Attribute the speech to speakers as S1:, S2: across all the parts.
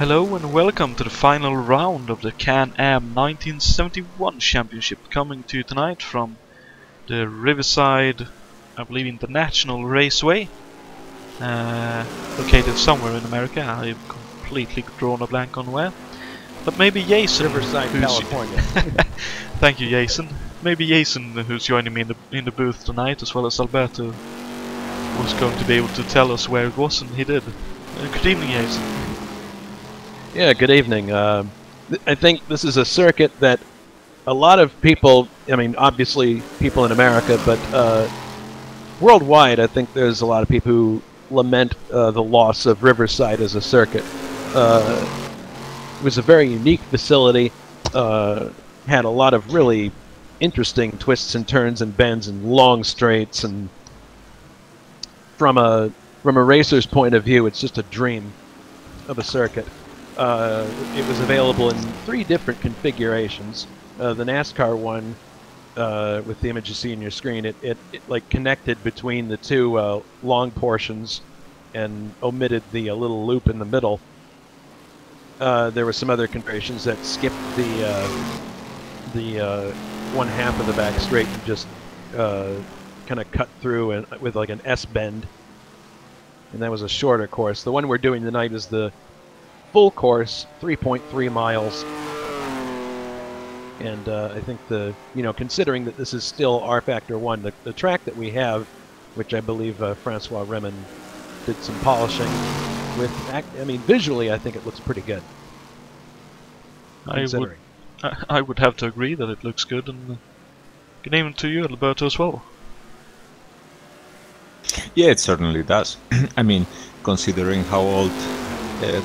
S1: Hello and welcome to the final round of the Can-Am 1971 Championship, coming to you tonight from the Riverside, I believe, International Raceway, located somewhere in America. I've completely drawn a blank on where, but maybe Jason,
S2: Riverside, California.
S1: Thank you, Jason. Maybe Jason, who's joining me in the booth tonight, as well as Alberto, was going to be able to tell us where it was, and he did. Good evening, Jason.
S2: Yeah, good evening. I think this is a circuit that a lot of people, I mean, obviously people in America, but worldwide, I think there's a lot of people who lament the loss of Riverside as a circuit. It was a very unique facility, had a lot of really interesting twists and turns and bends and long straights, and from a racer's point of view, it's just a dream of a circuit. It was available in 3 different configurations. The NASCAR one, with the image you see on your screen, it like connected between the 2 long portions and omitted the little loop in the middle. There were some other configurations that skipped the one half of the back straight and just kind of cut through and with like an S bend, and that was a shorter course. The one we're doing tonight is the full course, 3.3 miles, and I think considering that this is still R Factor 1, the track that we have, which I believe Francois Remen did some polishing with, I mean, visually I think it looks pretty good.
S1: I would have to agree that it looks good, and good evening to you, Alberto, as well.
S3: Yeah, it certainly does. I mean, considering how old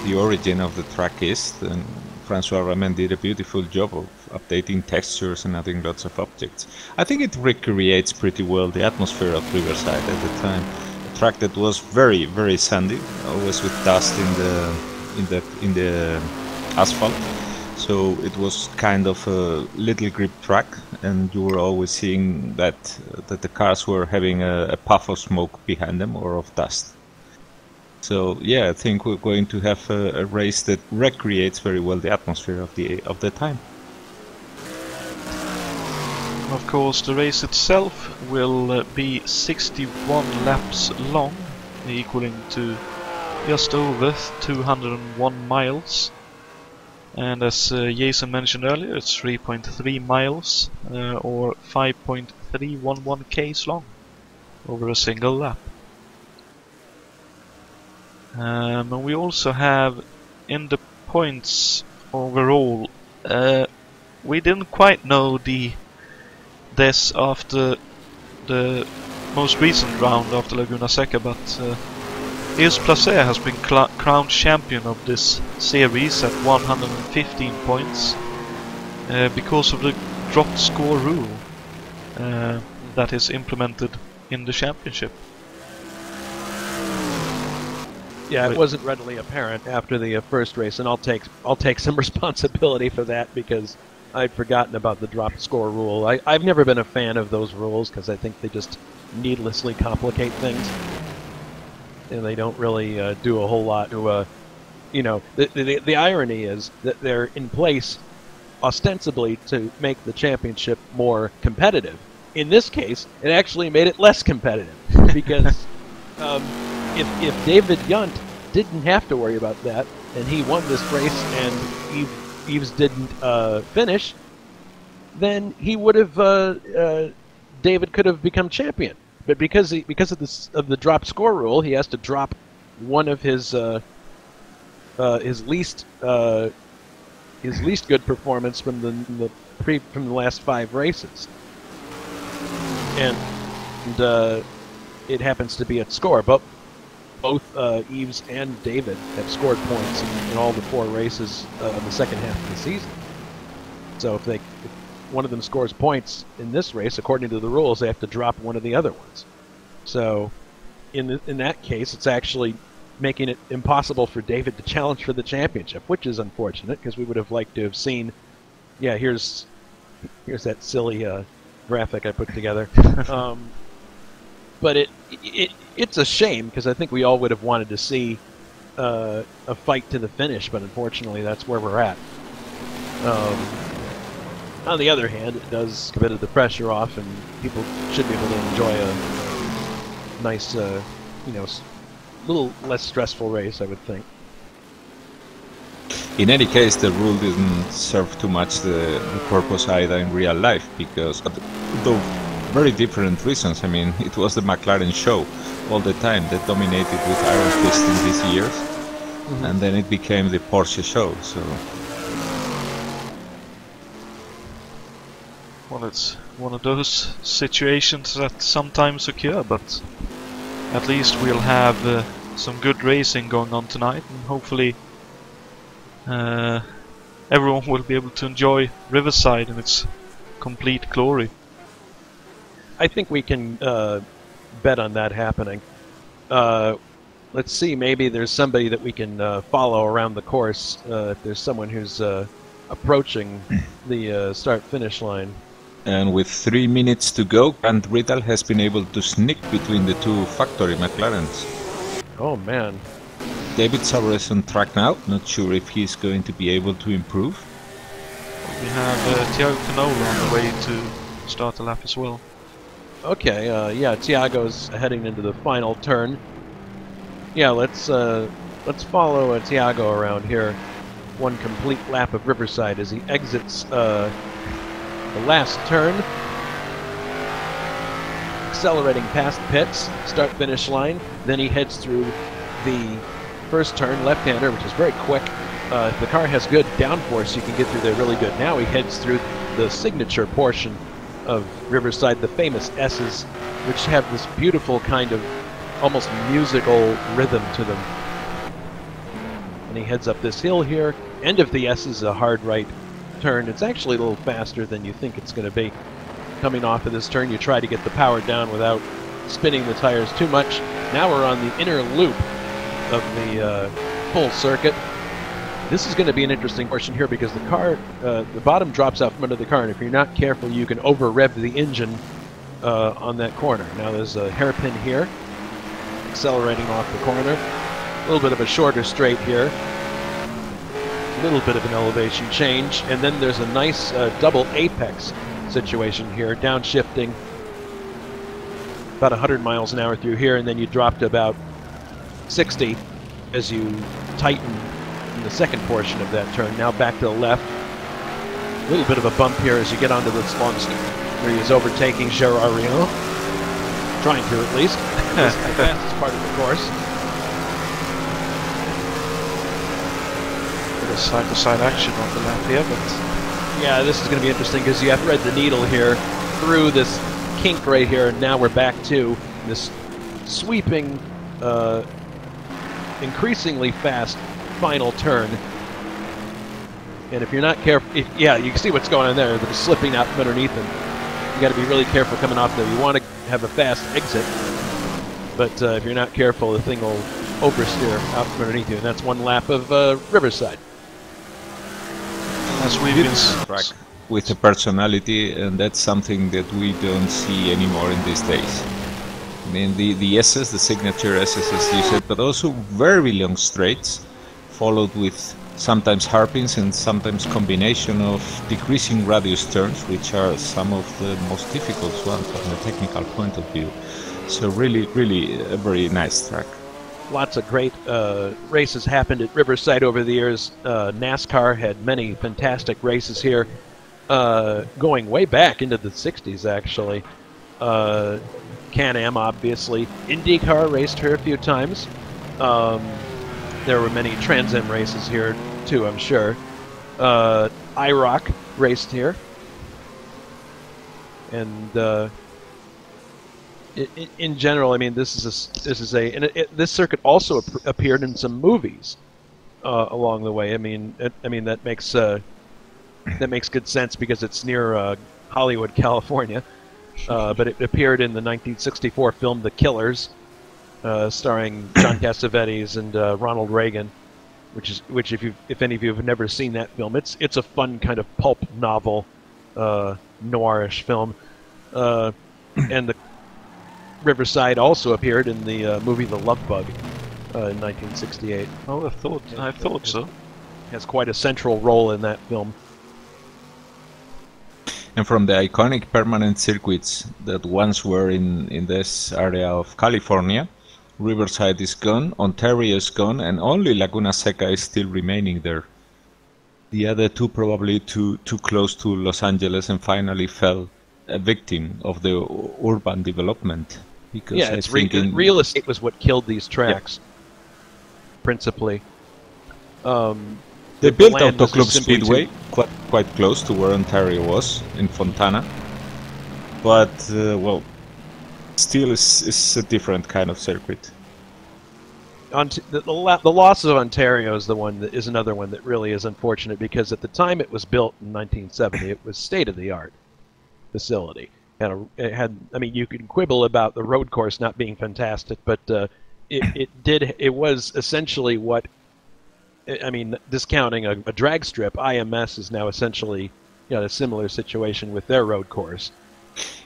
S3: the origin of the track is, then Francois Remen did a beautiful job of updating textures and adding lots of objects. I think it recreates pretty well the atmosphere of Riverside at the time. A track that was very, very sandy, always with dust in the asphalt. So it was kind of a little grip track, and you were always seeing that the cars were having a puff of smoke behind them or of dust. So yeah, I think we're going to have a race that recreates very well the atmosphere of the time.
S1: Of course, the race itself will be 61 laps long, equaling to just over 201 miles. And as Jason mentioned earlier, it's 3.3 miles or 5.311 k's long over a single lap. And we also have in the points overall, we didn't quite know this after the most recent round after Laguna Seca, but Eus Placer has been crowned champion of this series at 115 points because of the dropped score rule that is implemented in the championship.
S2: Yeah, it wasn't readily apparent after the first race, and I'll take some responsibility for that because I'd forgotten about the dropped score rule. I've never been a fan of those rules because I think they just needlessly complicate things, and they don't really do a whole lot to, the irony is that they're in place ostensibly to make the championship more competitive. In this case, it actually made it less competitive because if David Yunt didn't have to worry about that, and he won this race, and Yves didn't finish, then he would have David could have become champion. But because of the drop score rule, he has to drop one of his least good performance from the last 5 races, and it happens to be at score. But both Yves and David have scored points in all the 4 races of the second half of the season. So if one of them scores points in this race, according to the rules, they have to drop one of the other ones. So in that case, it's actually making it impossible for David to challenge for the championship, which is unfortunate because we would have liked to have seen. Yeah, here's that silly graphic I put together. But it's a shame because I think we all would have wanted to see a fight to the finish, but unfortunately that's where we're at. On the other hand, it does get a bit of the pressure off, and people should be able to enjoy a nice, little less stressful race, I would think.
S3: In any case, the rule didn't serve too much the purpose either in real life, because, though very different reasons, I mean, it was the McLaren show all the time that dominated with Iron Fist in these years, and then it became the Porsche show, so...
S1: Well, it's one of those situations that sometimes occur, but at least we'll have some good racing going on tonight, and hopefully everyone will be able to enjoy Riverside in its complete glory.
S2: I think we can bet on that happening. Let's see, maybe there's somebody that we can follow around the course if there's someone who's approaching the start-finish line.
S3: And with 3 minutes to go, Grant Riddle has been able to sneak between the two factory McLarens.
S2: Oh man.
S3: David Sauer is on track now, not sure if he's going to be able to improve.
S1: We have Thiago Canola on the way to start the lap as well.
S2: Okay, yeah, Thiago's heading into the final turn. Yeah, let's follow Thiago around here. One complete lap of Riverside as he exits the last turn. Accelerating past pits, start-finish line. Then he heads through the first turn, left-hander, which is very quick. If the car has good downforce, you can get through there really good. Now he heads through the signature portion of Riverside, the famous S's, which have this beautiful kind of almost musical rhythm to them. And he heads up this hill here. End of the S is a hard right turn. It's actually a little faster than you think it's going to be. Coming off of this turn, you try to get the power down without spinning the tires too much. Now we're on the inner loop of the full circuit. This is going to be an interesting portion here because the car, the bottom drops out from under the car, and if you're not careful, you can over-rev the engine on that corner. Now there's a hairpin here, accelerating off the corner. A little bit of a shorter straight here. A little bit of an elevation change, and then there's a nice double apex situation here, downshifting about 100 miles an hour through here, and then you drop to about 60 as you tighten in the second portion of that turn. Now back to the left. A little bit of a bump here as you get onto this long straight where he is overtaking Gerard Rion. Trying to, at least. The fastest part of the course.
S1: Bit of side-to-side action on the lap here, but...
S2: Yeah, this is going to be interesting because you have thread the needle here through this kink right here, and now we're back to this sweeping, increasingly fast final turn. And if you're not careful, yeah, you can see what's going on there. They're slipping out from underneath them. You got to be really careful coming off there. You want to have a fast exit, but if you're not careful, the thing will oversteer out from underneath you, and that's one lap of Riverside.
S3: As we've been track with a personality, and that's something that we don't see anymore in these days. I mean, the S's, the signature S's, as you said, but also very long straights, followed with sometimes hairpins and sometimes combination of decreasing radius turns, which are some of the most difficult ones from a technical point of view. So really, really a very nice track.
S2: Lots of great races happened at Riverside over the years. NASCAR had many fantastic races here, going way back into the 60s, actually. Can-Am, obviously. IndyCar raced here a few times. There were many Trans Am races here, too, I'm sure. IROC raced here. And... in general, I mean, this circuit also appeared in some movies along the way. I mean, that makes good sense because it's near Hollywood, California. But it appeared in the 1964 film The Killers, starring John Cassavetes and Ronald Reagan, which if any of you have never seen that film, it's a fun kind of pulp novel, noirish film, and the Riverside also appeared in the movie The Love Bug. in 1968.
S1: Oh, I thought so.
S2: Has quite a central role in that film.
S3: And from the iconic permanent circuits that once were in this area of California, Riverside is gone, Ontario is gone, and only Laguna Seca is still remaining there. The other two probably too close to Los Angeles and finally fell a victim of the urban development. Because
S2: Yeah, it's real estate was what killed these tracks, principally.
S3: They built
S2: land
S3: Auto
S2: was
S3: Club
S2: just simply
S3: Speedway quite close to where Ontario was, in Fontana. But, well, still it's a different kind of circuit.
S2: The loss of Ontario is another one that really is unfortunate, because at the time it was built in 1970, it was state-of-the-art facility. I mean, you can quibble about the road course not being fantastic, but it was essentially what, I mean, discounting a drag strip, IMS is now essentially, a similar situation with their road course.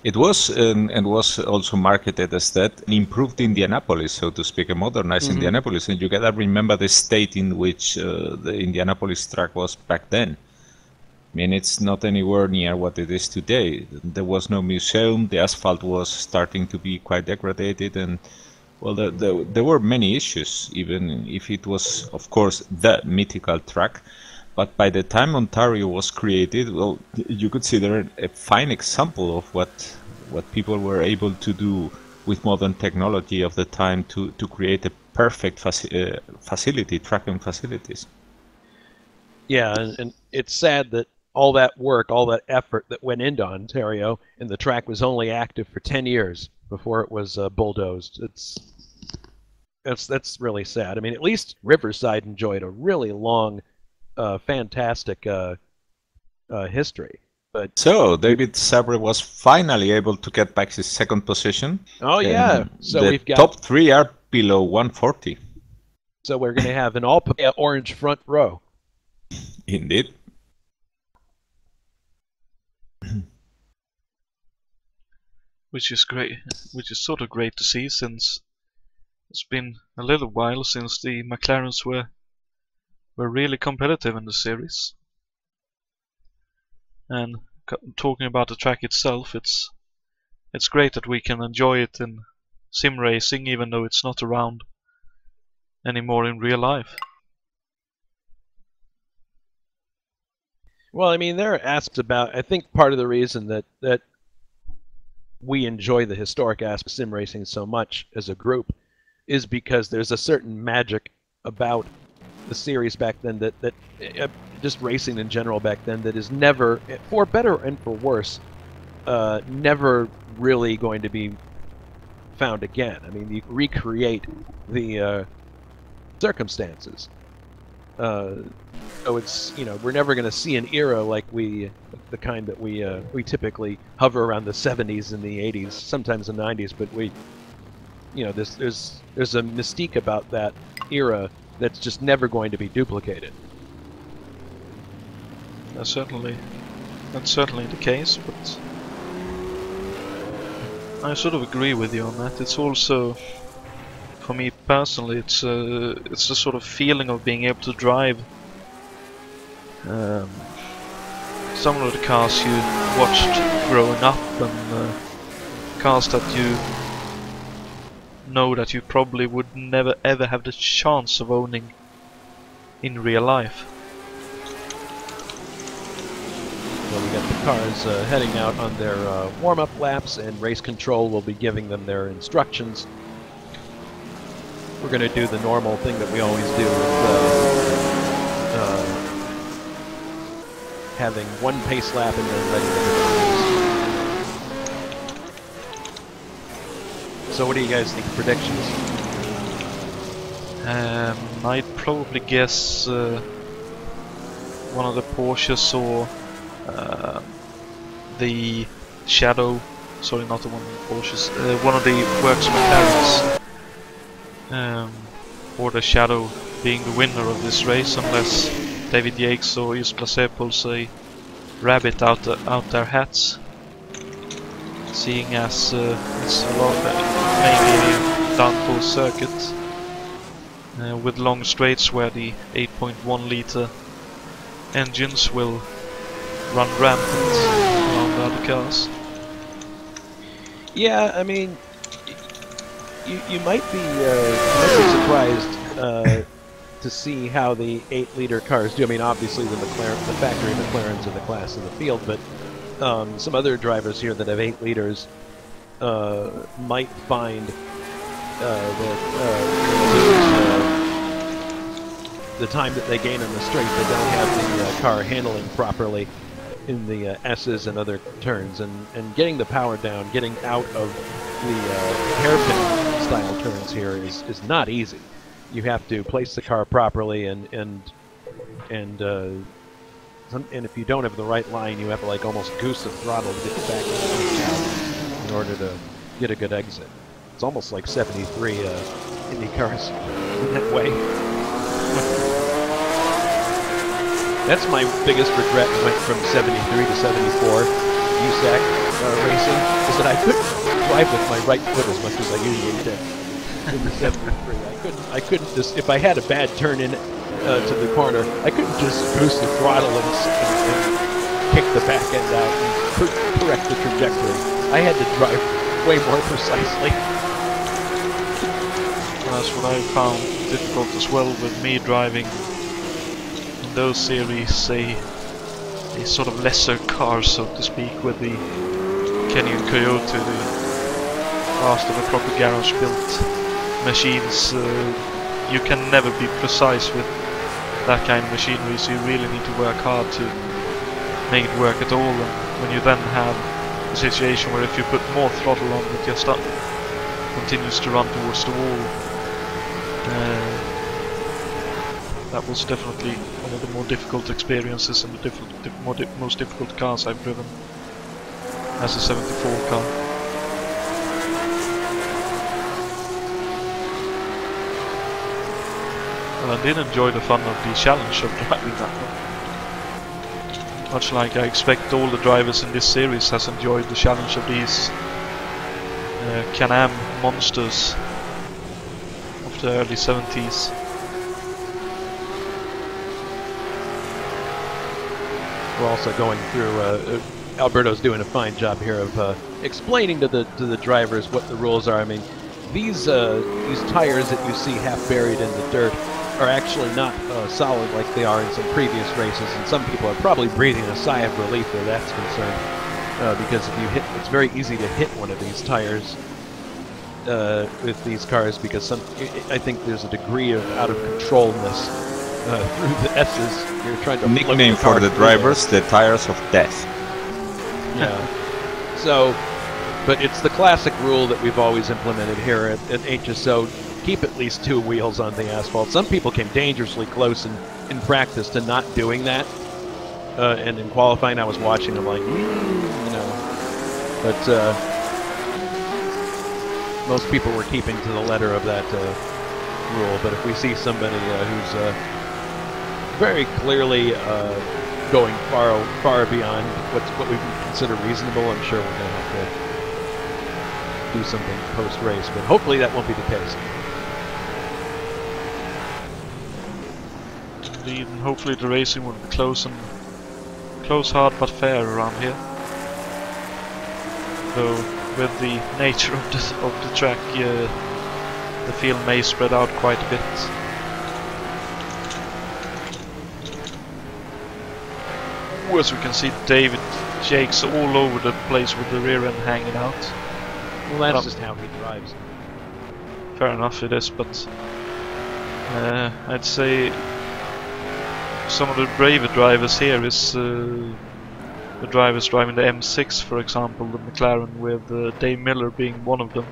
S3: It was, and was also marketed as that, an improved Indianapolis, so to speak, a modernized Indianapolis. And you gotta remember the state in which the Indianapolis track was back then. I mean, it's not anywhere near what it is today. There was no museum, the asphalt was starting to be quite degraded, and, well, there were many issues, even if it was, of course, the mythical track. But by the time Ontario was created, well, you could see there a fine example of what people were able to do with modern technology of the time to create a perfect facility, tracking facilities.
S2: Yeah, and it's sad that all that work, all that effort that went into Ontario, and the track was only active for 10 years before it was bulldozed. That's really sad. I mean, at least Riverside enjoyed a really long, fantastic history. But
S3: so David Sabre was finally able to get back his second position.
S2: Oh yeah, so
S3: the
S2: we've got
S3: top three are below 140.
S2: So we're going to have an all orange front row.
S3: Indeed.
S1: Which is great. Which is sort of great to see, since it's been a little while since the McLarens were really competitive in the series. And talking about the track itself, it's great that we can enjoy it in sim racing, even though it's not around anymore in real life.
S2: Well, I mean, there are aspects about, I think part of the reason that we enjoy the historic aspect of sim racing so much as a group is because there's a certain magic about the series back then that just racing in general back then that is never, for better and for worse, never really going to be found again. I mean, you recreate the circumstances. So it's, we're never going to see an era like the kind that we typically hover around the 70s and the 80s, sometimes the 90s, but there's a mystique about that era that's just never going to be duplicated.
S1: That's certainly the case, but I sort of agree with you on that. It's also, for me personally, it's the sort of feeling of being able to drive some of the cars you watched growing up, and cars that you know that you probably would never ever have the chance of owning in real life.
S2: So we got the cars heading out on their warm-up laps, and race control will be giving them their instructions. We're going to do the normal thing that we always do with having one pace lap and then letting them go. So what do you guys think? Predictions?
S1: I'd probably guess one of the Porsches or the Shadow. Sorry, not the one of the Porsches. One of the Works McLarens. Or the Shadow being the winner of this race, unless David Yates or Yves Placet pulls a rabbit out their hats. Seeing as it's a lot maybe a downforce circuit. with long straights where the 8.1 liter engines will run rampant around the other cars.
S2: Yeah, I mean, you might be surprised to see how the 8-liter cars do. I mean, obviously the factory McLarens are the class of the field, but some other drivers here that have 8 liters might find the time that they gain on the straight, they don't have the car handling properly in the S's and other turns, and getting the power down, getting out of the hairpin style turns here is not easy. You have to place the car properly, and if you don't have the right line, you have to like almost goose the throttle to get back in order to get a good exit. It's almost like 73 Indy cars in that way. That's my biggest regret. Went from 73 to 74 USAC racing, is that I couldn't drive with my right foot as much as I usually did in the 73. I couldn't just, if I had a bad turn in to the corner, I couldn't just boost the throttle and kick the back end out and correct the trajectory. I had to drive way more precisely.
S1: That's what I found difficult as well with me driving in those series, a sort of lesser car, so to speak, with the Kenny and Coyote, the last of the proper garage-built machines. You can never be precise with that kind of machinery, so you really need to work hard to make it work at all. And when you then have a situation where if you put more throttle on, it just continues to run towards the wall. That was definitely one of the more difficult experiences and the most difficult cars I've driven as a 74 car. Well, I did enjoy the fun of the challenge of driving that one. Much like I expect all the drivers in this series has enjoyed the challenge of these Can-Am monsters of the early 70s.
S2: We're also going through. Alberto's doing a fine job here of explaining to the drivers what the rules are. I mean, these tires that you see half buried in the dirt are actually not solid like they are in some previous races, and some people are probably breathing a sigh of relief where that's concerned, because if you hit, it's very easy to hit one of these tires with these cars, because I think there's a degree of out of controlness through the S's. You're trying to
S3: nickname for the drivers, the tires of death.
S2: Yeah. So, but it's the classic rule that we've always implemented here at HSO. Keep at least 2 wheels on the asphalt. Some people came dangerously close in practice to not doing that. And in qualifying, I was watching them like, But most people were keeping to the letter of that rule. But if we see somebody who's very clearly going far beyond what we can consider reasonable, I'm sure we're going to have to do something post-race. But hopefully that won't be the case.
S1: Indeed, and hopefully the racing will be close, hard but fair around here. Though with the nature of the track, the field may spread out quite a bit. As we can see, David Jakes all over the place with the rear end hanging out.
S2: Well, that's just how he drives.
S1: Fair enough, it is, but I'd say some of the braver drivers here is the drivers driving the M6, for example, the McLaren, with Dave Miller being one of them.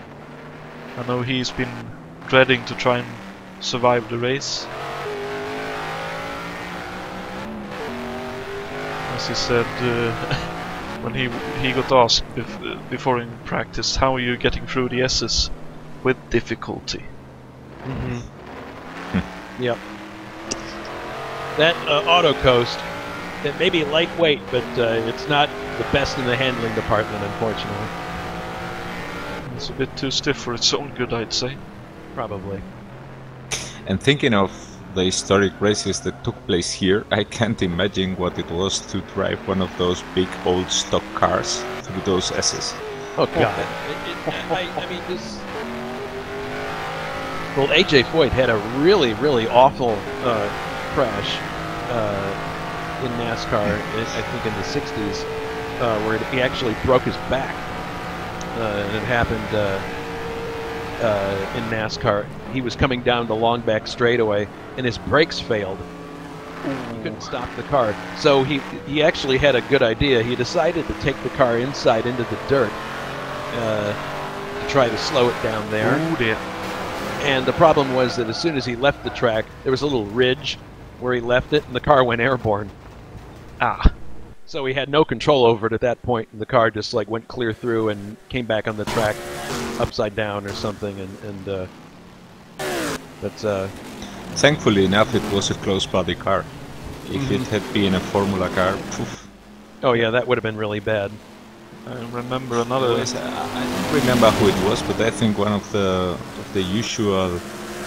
S1: I know he's been dreading to try and survive the race. As he said, when he got asked before in practice, how are you getting through the S's? With difficulty.
S2: Mm-hmm. Yep. That auto coast, it may be lightweight, but it's not the best in the handling department, unfortunately.
S1: It's a bit too stiff for its own good, I'd say.
S2: Probably.
S3: And thinking of the historic races that took place here, I can't imagine what it was to drive one of those big old stock cars through those S's.
S2: Oh God! I mean, this. Well, AJ Foyt had a really, really awful crash in NASCAR. I think in the '60s, where he actually broke his back, and it happened in NASCAR. He was coming down the Longback straightaway, and his brakes failed. He couldn't stop the car, so he actually had a good idea. He decided to take the car inside into the dirt to try to slow it down there.
S1: Oh dear.
S2: And the problem was that as soon as he left the track, there was a little ridge where he left it, and the car went airborne.
S1: Ah.
S2: So he had no control over it at that point, and the car just like went clear through and came back on the track upside down or something, and that's
S3: Thankfully enough, it was a close-body car. If it had been a Formula car, poof.
S2: Oh yeah, that would have been really bad.
S1: I remember another.
S3: I don't remember who it was, but I think one of the usual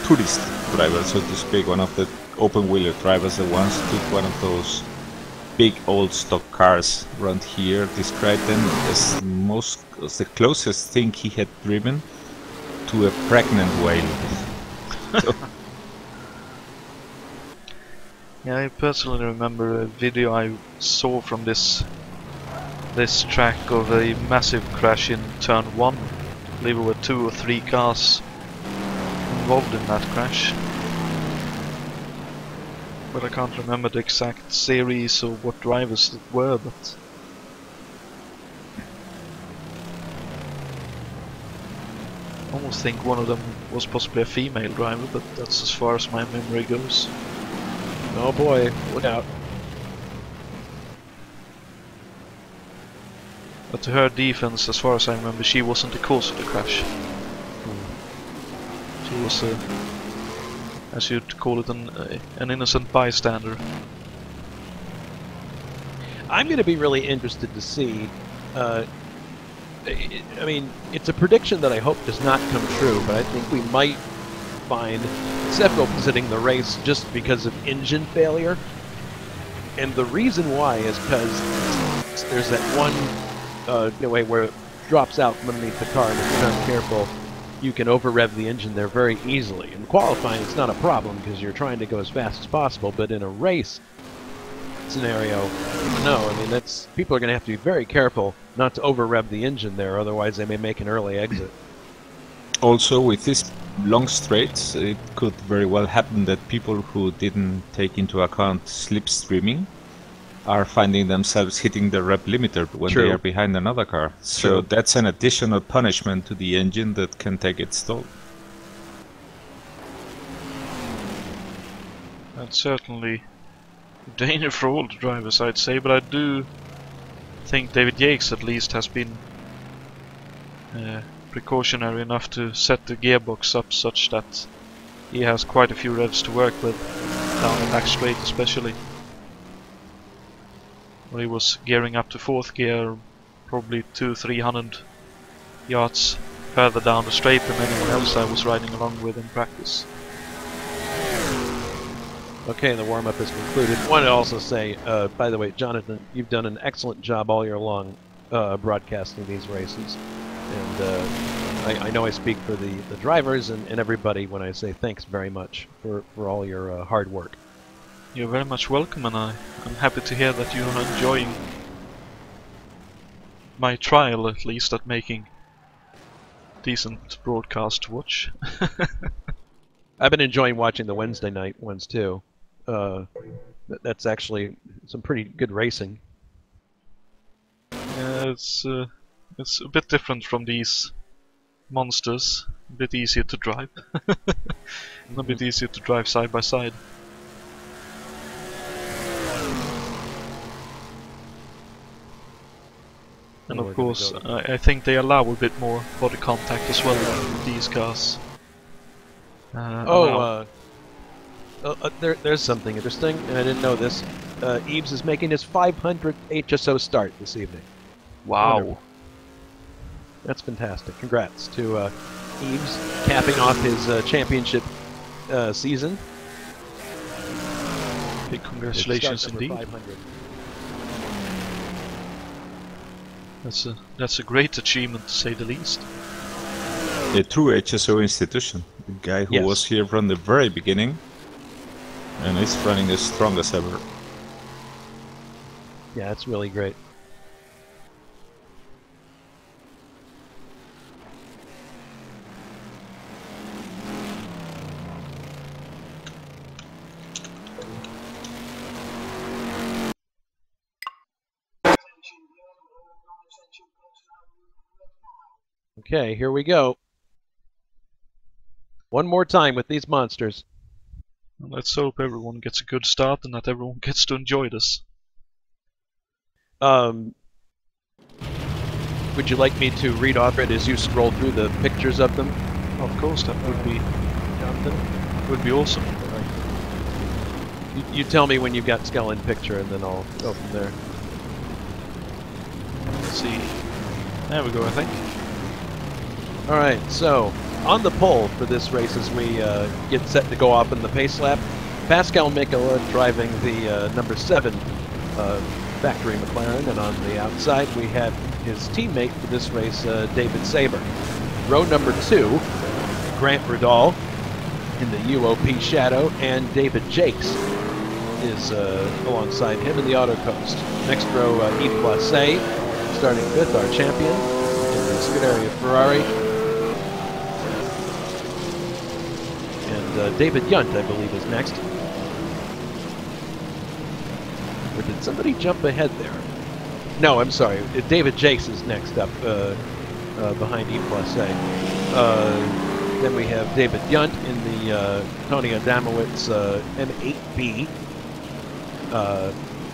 S3: tourist drivers, so to speak, one of the open-wheeler drivers that once took one of those big old stock cars around here, described them as the closest thing he had driven to a pregnant whale. So,
S1: Yeah, I personally remember a video I saw from this track of a massive crash in turn 1. I believe there were 2 or 3 cars involved in that crash. But I can't remember the exact series or what drivers it were, but I almost think one of them was possibly a female driver, but that's as far as my memory goes.
S2: Oh boy, look out.
S1: But to her defense, as far as I remember, she wasn't the cause of the crash. She was, as you'd call it, an innocent bystander.
S2: I'm going to be really interested to see. I mean, it's a prediction that I hope does not come true, but I think we might find Sefco exiting the race just because of engine failure. And the reason why is because there's that one way where it drops out from underneath the car, and if you're not careful, you can over-rev the engine there very easily. In qualifying, it's not a problem because you're trying to go as fast as possible, but in a race scenario, no. I mean, people are going to have to be very careful not to over-rev the engine there, otherwise they may make an early exit.
S3: also, with these long straights, it could very well happen that people who didn't take into account slipstreaming are finding themselves hitting the rev limiter when
S2: True.
S3: they are behind another car. So that's an additional punishment to the engine that can take its toll.
S1: That's certainly a danger for all the drivers, I'd say, but I do think David Yates at least has been precautionary enough to set the gearbox up such that he has quite a few revs to work with, down the back straight especially. Well, he was gearing up to 4th gear, probably 200-300 yards further down the straight than anyone else I was riding along with in practice.
S2: Okay, the warm-up is concluded. I want to also say, by the way, Jonatan, you've done an excellent job all year long broadcasting these races. And I know I speak for the drivers and everybody when I say thanks very much for all your hard work.
S1: You're very much welcome, and I'm happy to hear that you're enjoying my trial, at least, at making decent broadcast to watch.
S2: I've been enjoying watching the Wednesday night ones too. That's actually some pretty good racing.
S1: Yeah, it's a bit different from these monsters. A bit easier to drive. A bit easier to drive side by side. And of course, I think they allow a bit more body contact as well with these cars.
S2: There's something interesting, and I didn't know this. Eves is making his 500th HSO start this evening.
S1: Wow.
S2: Wonderful. That's fantastic. Congrats to Eves, capping off his championship season.
S1: Big congratulations indeed.
S2: 500.
S1: That's a great achievement, to say the least.
S3: A true HSO institution. The guy who was here from the very beginning, and is running as strong as ever.
S2: Yeah, it's really great. Okay, here we go. One more time with these monsters.
S1: Let's hope everyone gets a good start and that everyone gets to enjoy this.
S2: Would you like me to read off it as you scroll through the pictures of them?
S1: Of course, that would be
S2: Jonathan?
S1: would be awesome.
S2: You tell me when you've got Skellen picture, and then I'll go from there.
S1: Let's see. There we go, I think.
S2: All right, so on the pole for this race as we get set to go off in the pace lap, Pascal Mikola driving the number 7 factory McLaren, and on the outside we have his teammate for this race, David Saber. Row number 2, Grant Rudall in the UOP Shadow, and David Jakes is alongside him in the Auto Coast. Next row, Yves Boisset, starting 5th, our champion, in the Scuderia Ferrari. And David Yunt, I believe, is next. Or did somebody jump ahead there? No, I'm sorry. David Jakes is next up, behind Yves Boisset. Then we have David Yunt in the Tony Adamowicz M8B.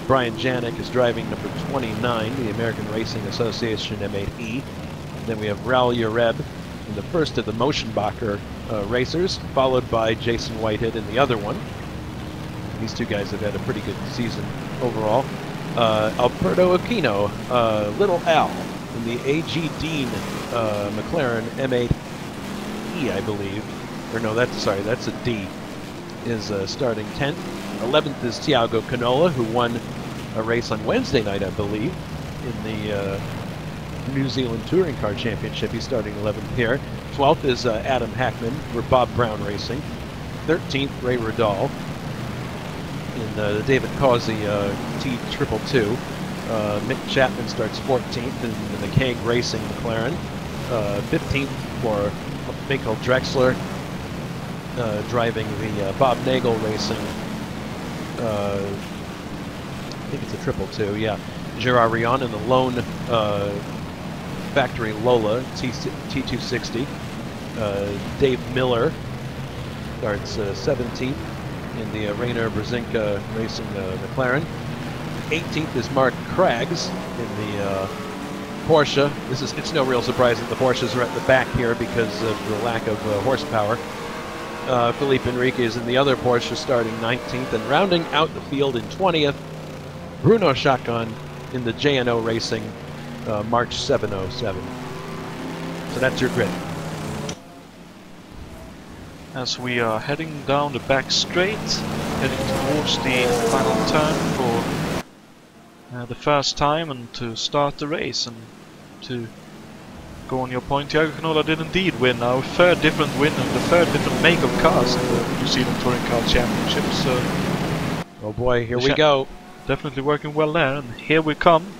S2: Brian Janik is driving number 29, the American Racing Association M8E. Then we have Raul Yareb in the first of the Motionbacher racers, followed by Jason Whitehead in the other one. These two guys have had a pretty good season overall. Alberto Aquino, Little Al, in the A.G. Dean McLaren M8E, I believe. Or no, that's a D, is starting 10th. 11th is Thiago Canola, who won a race on Wednesday night, I believe, in the New Zealand Touring Car Championship. He's starting 11th here. 12th is Adam Hackman for Bob Brown Racing. 13th, Ray Rudall in the David Causey T222. Mick Chapman starts 14th in the McCaig Racing McLaren. 15th for Michael Drexler, driving the Bob Nagel Racing. I think it's a 222, yeah. Gerard Rion in the lone factory Lola T260. Dave Miller starts 17th in the Rainer Brzezinka Racing McLaren. 18th is Mark Craggs in the Porsche. It's no real surprise that the Porsches are at the back here because of the lack of horsepower. Philippe Enrique is in the other Porsche, starting 19th, and rounding out the field in 20th, Bruno Chacon in the JNO Racing March 707. So that's your grid.
S1: As we are heading down the back straight, heading towards the final turn for the first time and to start the race, and to go on your point, Thiago Canola did indeed win our third different win and the third different make of cars in the New Zealand Touring Car Championship. So,
S2: oh boy, here we go.
S1: Definitely working well there, and here we come.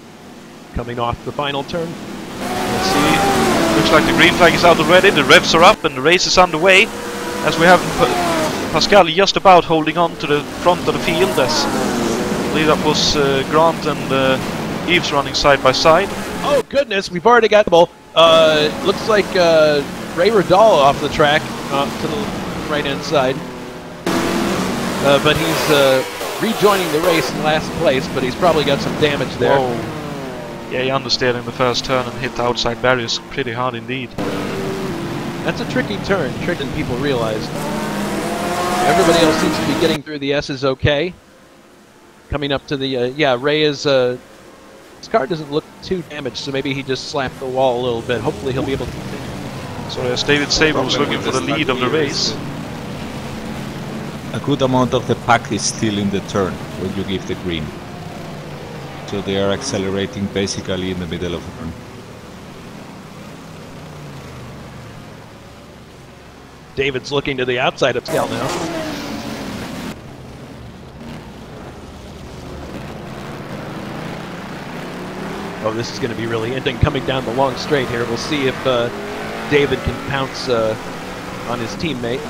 S2: Coming off the final turn.
S1: Let's see. Looks like the green flag is out already. The revs are up and the race is underway. As we have Pascal just about holding on to the front of the field, as I believe that was Grant and Yves running side by side.
S2: Oh goodness, we've already got the ball. Looks like Ray Rudall off the track to the right-hand side. But he's rejoining the race in last place, but he's probably got some damage there.
S1: Whoa. Yeah, he understeered in the first turn and hit the outside barriers pretty hard indeed.
S2: That's a tricky turn, trickier than people realize. Everybody else seems to be getting through the S's okay. Coming up to the, yeah, Ray is, his car doesn't look too damaged, so maybe he just slapped the wall a little bit. Hopefully he'll be able to continue.
S1: So as David Saber was looking for the lead of the race.
S3: a good amount of the pack is still in the turn when you give the green. So they are accelerating basically in the middle of the turn.
S2: David's looking to the outside of Pascal now. Oh, this is going to be really ending coming down the long straight here. We'll see if David can pounce on his teammate.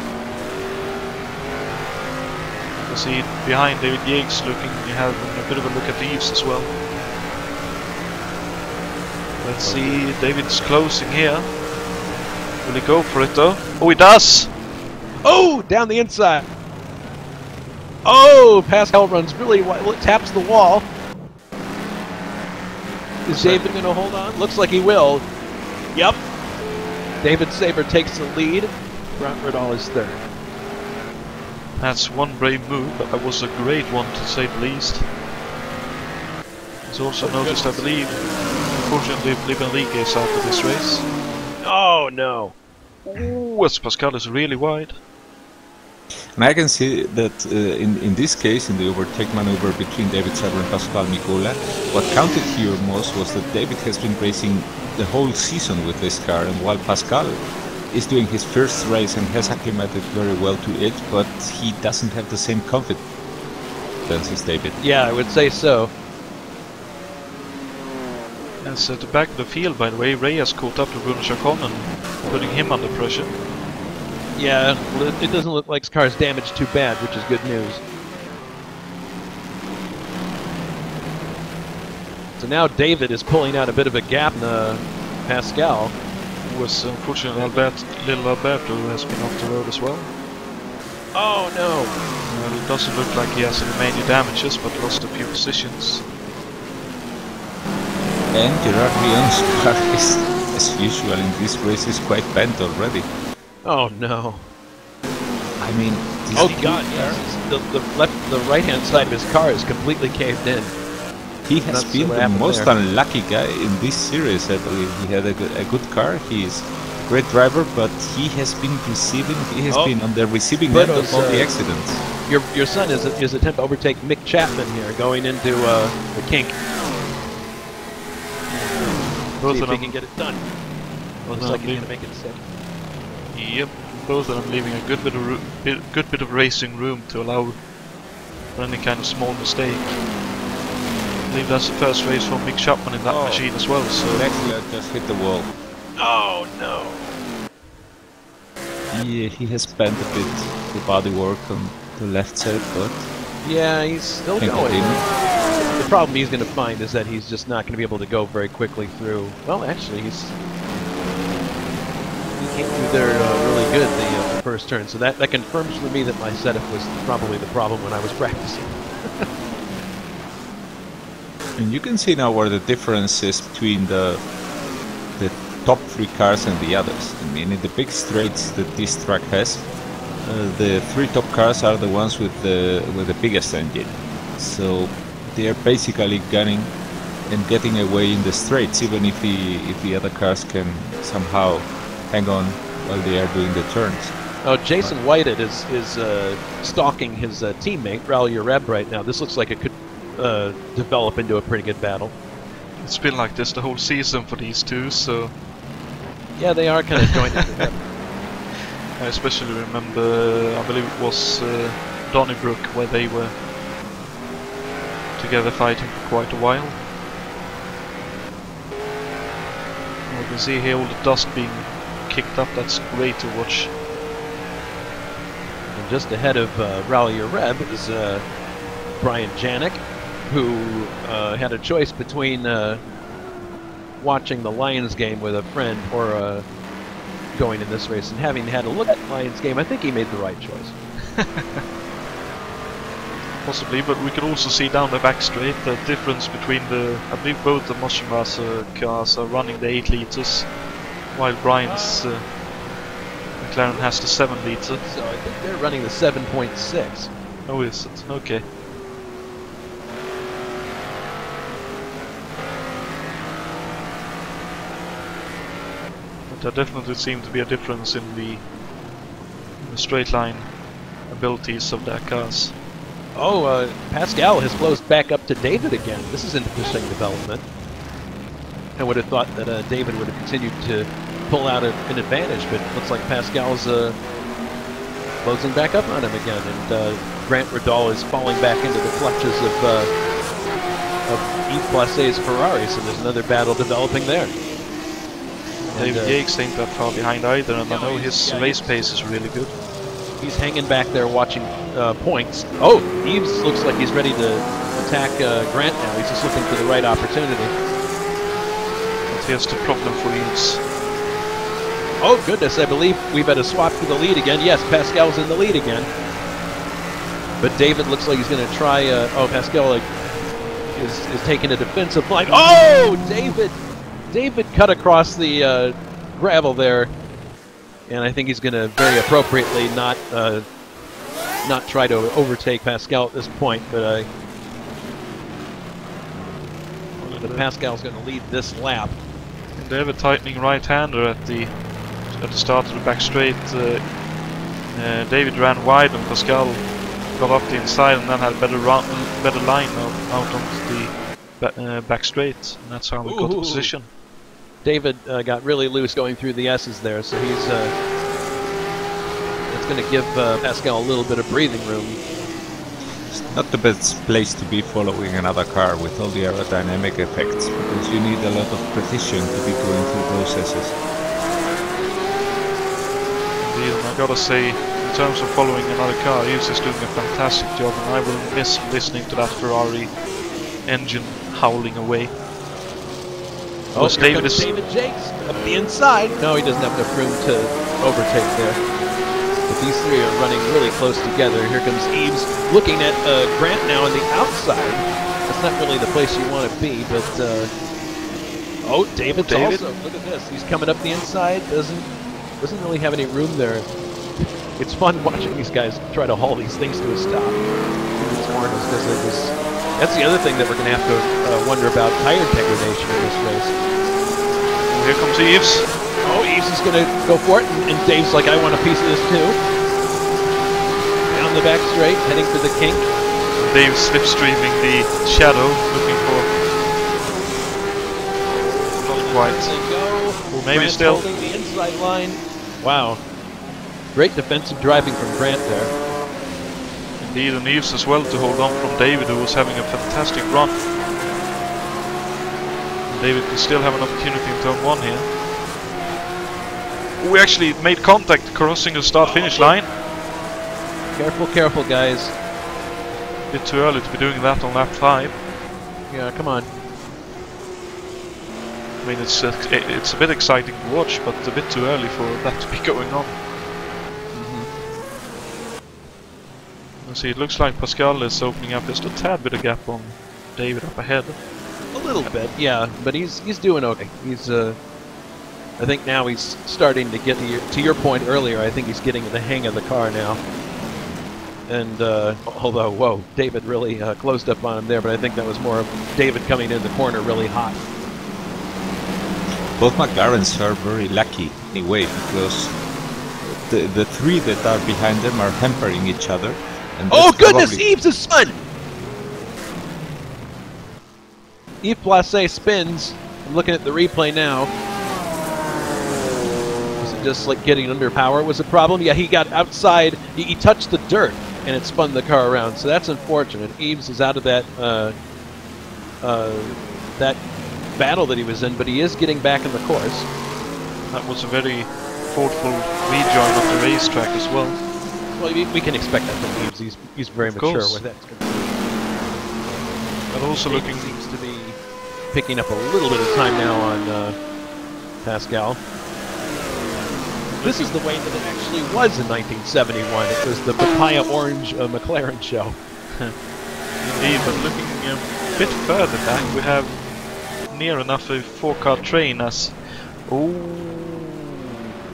S1: You see behind David Yates looking, you have a bit of a look at Leaves as well. Let's see, David's closing here. Will he go for it though? Oh, he does!
S2: Oh, down the inside. Oh, Pascal runs really wide, taps the wall. Is David going to hold on? Looks like he will. Yep. David Saber takes the lead. Grant Riddall is third.
S1: That's one brave move, but that was a great one to say the least. He's also noticed, I believe, unfortunately, Libanliga is out of this race.
S2: Oh no!
S1: Ooh, as Pascal is really wide.
S3: And I can see that in this case, in the overtake maneuver between David Saber and Pascal Nicola, what counted here most was that David has been racing the whole season with this car, and while Pascal is doing his first race and has acclimated very well to it, but he doesn't have the same confidence as David.
S2: Yeah, I would say so.
S1: As at the back of the field, by the way, Ray has caught up to Bruno Chacon and putting him under pressure.
S2: Yeah, it doesn't look like his car's damaged too bad, which is good news. So now David is pulling out a bit of a gap in Pascal.
S1: Was unfortunately little Alberto who has been off the road as well.
S2: Oh no!
S1: Well, it doesn't look like he has any major damages, but lost a few positions.
S3: And Gerard Lyon's car is, as usual in this race, is quite bent already.
S2: Oh no!
S3: I mean,
S2: oh god! Yes, the right hand side of his car is completely caved in.
S3: He has been the most unlucky guy in this series, I believe. He had a good car, he is a great driver, but he has been been on the receiving end of all the accidents.
S2: Your son is attempt to overtake Mick Chapman here, going into the kink.
S1: Both
S2: See
S1: of
S2: if he
S1: them
S2: can get it done. Looks like he's going to make it sick.
S1: Yep, both of them leaving a good bit of racing room to allow for any kind of small mistake. I believe that's the first race for Mick Chapman in that machine as well. So
S3: Lexler just hit the wall.
S2: Oh no!
S3: He has spent a bit the body work on the left side, but
S2: yeah, he's still going. The problem he's going to find is that he's just not going to be able to go very quickly through. Well, actually, he came through there really good the first turn, so that confirms for me that my setup was probably the problem when I was practicing.
S3: And you can see now where the difference is between the top three cars and the others. I mean, in the big straights that this track has, the three top cars are the ones with the biggest engine. So they are basically gunning and getting away in the straights, even if the other cars can somehow hang on while they are doing the turns.
S2: Oh, Jason Whited is stalking his teammate Raul Ureb right now. This looks like it could develop into a pretty good battle.
S1: It's been like this the whole season for these two, so
S2: yeah, they are kind of joined together.
S1: I especially remember, I believe it was Donnybrook, where they were together fighting for quite a while. You can see here all the dust being kicked up. That's great to watch.
S2: And just ahead of Raul Ureb is Brian Janik, who had a choice between watching the Lions game with a friend or going in this race. And having had a look at the Lions game, I think he made the right choice.
S1: Possibly, but we could also see down the back straight the difference between I believe both the Moschenwasser cars are running the 8 liters, while Brian's McLaren has the 7 liter.
S2: So I think they're running the 7.6.
S1: Oh, is it? Okay. But there definitely seemed to be a difference in the straight line abilities of their cars.
S2: Oh, Pascal has closed back up to David again. This is an interesting development. I would have thought that David would have continued to pull out an advantage, but it looks like Pascal's closing back up on him again, and Grant Radal is falling back into the clutches of Yves Placet's Ferrari, so there's another battle developing there.
S1: David Yates ain't that far behind either, and I know his race pace is really good.
S2: He's hanging back there watching points. Oh, Yves looks like he's ready to attack Grant now. He's just looking for the right opportunity.
S1: But here's the problem for Yves.
S2: Oh, goodness, I believe we've had a swap to the lead again. Yes, Pascal's in the lead again. But David looks like he's going to try... oh, Pascal is taking a defensive line. Oh, David cut across the gravel there. And I think he's going to very appropriately not try to overtake Pascal at this point. But Pascal's going to lead this lap.
S1: And they have a tightening right-hander at the start of the back straight. David ran wide and Pascal got up the inside and then had a better line out onto the back straight. And that's how we got the position.
S2: David got really loose going through the S's there, so he's it's going to give Pascal a little bit of breathing room.
S3: It's not the best place to be following another car with all the aerodynamic effects, because you need a lot of precision to be going through those S's.
S1: Indeed, and I gotta say, in terms of following another car, Yves is doing a fantastic job, and I will miss listening to that Ferrari engine howling away.
S2: Oh, David Jakes up the inside. No, he doesn't have enough room to overtake there. But these three are running really close together. Here comes Yves looking at Grant now on the outside. That's not really the place you want to be, but oh, David also. Look at this. He's coming up the inside. Doesn't really have any room there. It's fun watching these guys try to haul these things to a stop. That's the other thing that we're going to have to wonder about tire degradation in this race.
S1: Oh, here comes Yves.
S2: Oh, Yves is going to go for it, and Dave's like, I want a piece of this too. Down the back straight, heading for the kink.
S1: Dave slipstreaming the shadow, looking for... Not quite. Or maybe
S2: Grant
S1: still.
S2: Holding the inside line. Wow. Great defensive driving from Grant there.
S1: Indeed, and Yves as well to hold on from David, who was having a fantastic run. And David can still have an opportunity in turn 1 here. We actually made contact crossing the start-finish line.
S2: Careful, careful, guys.
S1: A bit too early to be doing that on lap 5.
S2: Yeah, come on.
S1: I mean, it's a bit exciting to watch, but a bit too early for that to be going on. See, it looks like Pascal is opening up just a tad bit of gap on David up ahead.
S2: A little bit, yeah, but he's doing okay. He's I think now he's starting to get to your point earlier. I think he's getting the hang of the car now. And although, whoa, David really closed up on him there, but I think that was more of David coming in the corner really hot.
S3: Both McLarens are very lucky in a way, because the three that are behind them are hampering each other.
S2: Oh goodness, Yves' son! Yves Placet spins. I'm looking at the replay now. Was it just like getting under power was a problem? Yeah, he got outside, he touched the dirt, and it spun the car around, so that's unfortunate. Yves is out of that that battle that he was in, but he is getting back in the course.
S1: That was a very thoughtful rejoin of the racetrack as well.
S2: Well, we can expect that from Yves. He's very mature with that.
S1: But also looking
S2: seems to be picking up a little bit of time now on Pascal. This is the way that it actually was in 1971. It was the papaya orange McLaren show.
S1: Indeed, but looking a bit further back, we have near enough a 4-car train as...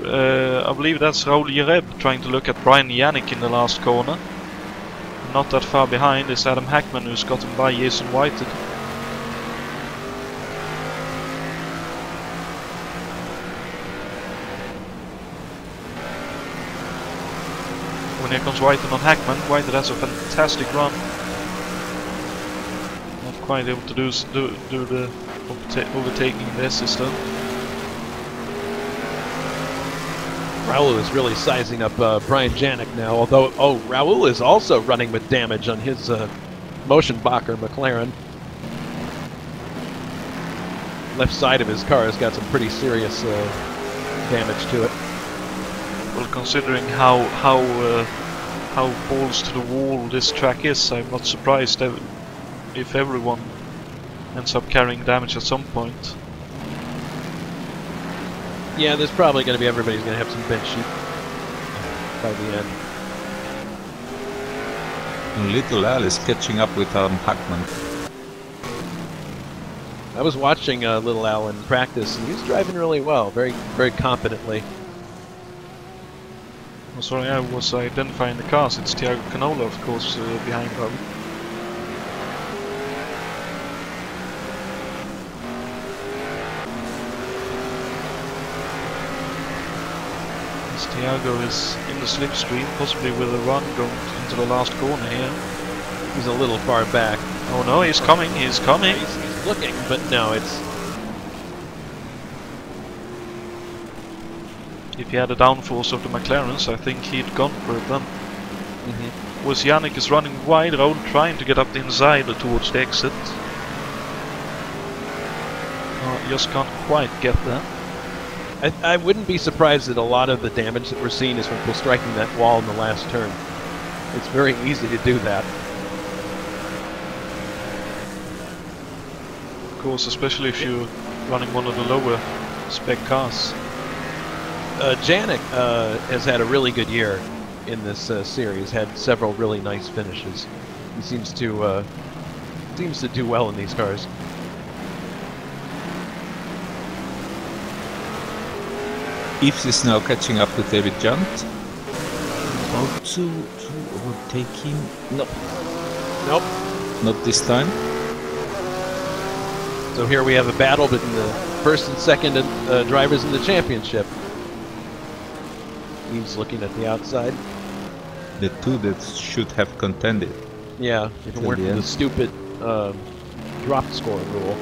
S1: I believe that's Raul Jereb trying to look at Brian Yannick in the last corner. Not that far behind is Adam Hackman, who's gotten by Jason Whited. Hackman. Here comes White on Hackman. White has a fantastic run. Not quite able to do the overtaking in the assist though.
S2: Raul is really sizing up Brian Janik now, although, oh, Raul is also running with damage on his Motionbacher McLaren. Left side of his car has got some pretty serious damage to it.
S1: Well, considering how balls to the wall this track is, I'm not surprised if everyone ends up carrying damage at some point.
S2: Yeah, there's probably going to be everybody's going to have some bench sheet by the end.
S3: And Little Al is catching up with Hackman.
S2: I was watching Little Al in practice, and he was driving really well, very, very competently.
S1: Oh, sorry, I was identifying the cars. It's Thiago Canola, of course, behind Raul. Thiago is in the slipstream, possibly with a run going into the last corner here.
S2: He's a little far back.
S1: Oh no, he's coming, he's coming!
S2: He's looking, but no, it's...
S1: If he had a downforce of the McLarens, I think he'd gone for it then. Was Yannick is running wide, Raul trying to get up the inside towards the exit. Oh, just can't quite get there.
S2: I wouldn't be surprised that a lot of the damage that we're seeing is from people striking that wall in the last turn. It's very easy to do that.
S1: Of course, especially if you're running one of the lower spec cars.
S2: Janik has had a really good year in this series, had several really nice finishes. He seems to do well in these cars.
S3: Eves is now catching up with David Junt. About to overtake him. No.
S2: Nope.
S3: Not this time.
S2: So here we have a battle between the first and second drivers in the championship. Eves looking at the outside.
S3: The two that should have contended.
S2: Yeah, if it weren't for the stupid drop score rule.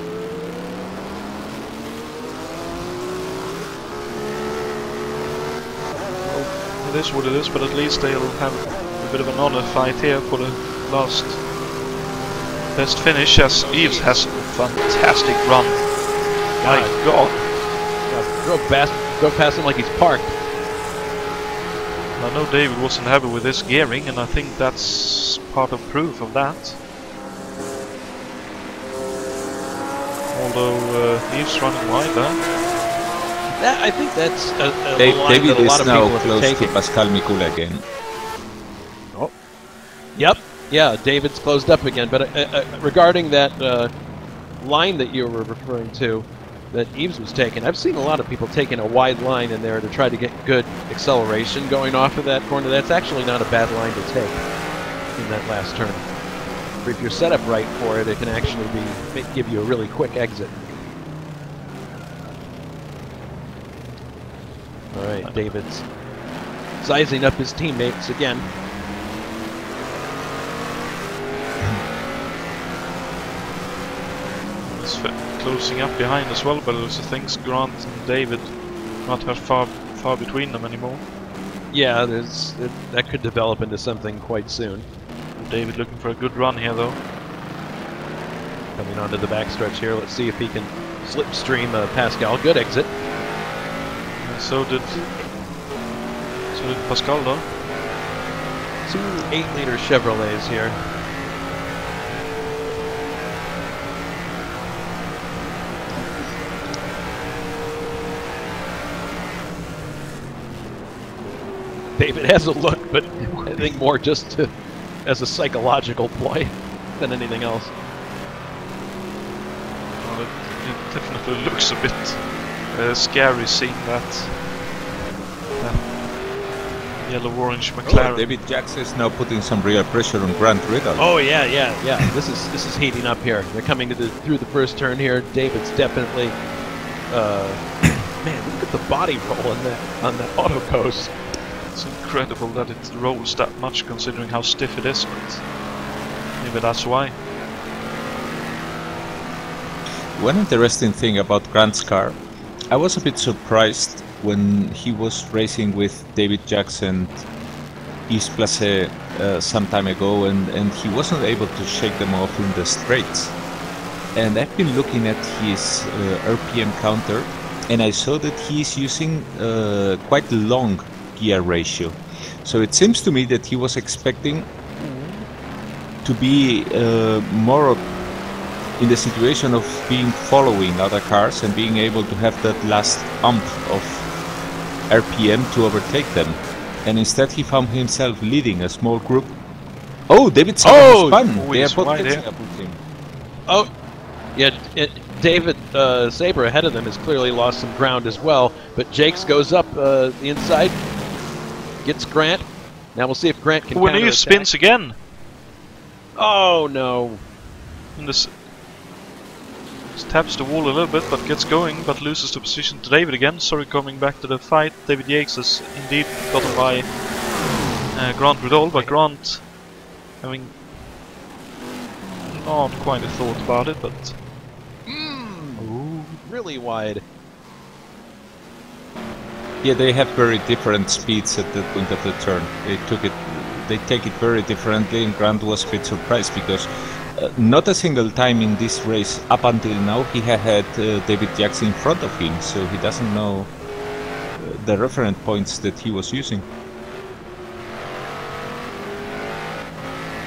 S1: It is what it is, but at least they'll have a bit of an honor fight here for the last best finish, as Eves has a fantastic run. My God!
S2: Go past him like he's parked.
S1: I know David wasn't happy with this gearing, and I think that's part of proof of that. Although Eves running wide there.
S2: I think that's a line
S3: David
S2: that a lot
S3: is
S2: of
S3: now
S2: people have
S3: close to
S2: taken.
S3: Pascal Mikula again.
S2: Oh. Yep. Yeah, David's closed up again. But regarding that line that you were referring to, that Eves was taking, I've seen a lot of people taking a wide line in there to try to get good acceleration going off of that corner. That's actually not a bad line to take in that last turn. If you're set up right for it, it can actually give you a really quick exit. All right, David's sizing up his teammates again.
S1: He's closing up behind as well, but also thinks Grant and David not have far between them anymore.
S2: Yeah, that could develop into something quite soon.
S1: David looking for a good run here, though.
S2: Coming onto the backstretch here, let's see if he can slipstream Pascal. Good exit.
S1: So did Pascal, though.
S2: 2 8-liter Chevrolets here. David has a look, but I think more just as a psychological ploy than anything else.
S1: Well, it definitely looks a bit scary seeing that yellow-orange McLaren.
S3: Oh, David Jackson is now putting some real pressure on Grant Riddle.
S2: Oh yeah. This is heating up here. They're coming through the first turn here. David's definitely. Man, look at the body roll on that auto coast.
S1: It's incredible that it rolls that much considering how stiff it is, but maybe that's why.
S3: One interesting thing about Grant's car, I was a bit surprised when he was racing with David Jackson Yves Placé some time ago, and he wasn't able to shake them off in the straights. And I've been looking at his RPM counter, and I saw that he's using quite long gear ratio. So it seems to me that he was expecting to be more in the situation of being following other cars and being able to have that last ump of RPM to overtake them. And instead he found himself leading a small group. Oh, David Saber spun! They are both catching up with him.
S2: Oh, yeah, David Saber ahead of them has clearly lost some ground as well, but Jakes goes up the inside, gets Grant. Now we'll see if Grant can
S1: when he spins again.
S2: Oh no.
S1: And this taps the wall a little bit, but gets going, but loses the position to David again. Sorry, coming back to the fight. David Yates has indeed gotten by Grant Rudol, but Grant having not quite a thought about it, but
S2: really wide.
S3: Yeah, they have very different speeds at that point of the turn. They take it very differently, and Grant was a bit surprised because not a single time in this race up until now he had David Jackson in front of him, so he doesn't know the reference points that he was using.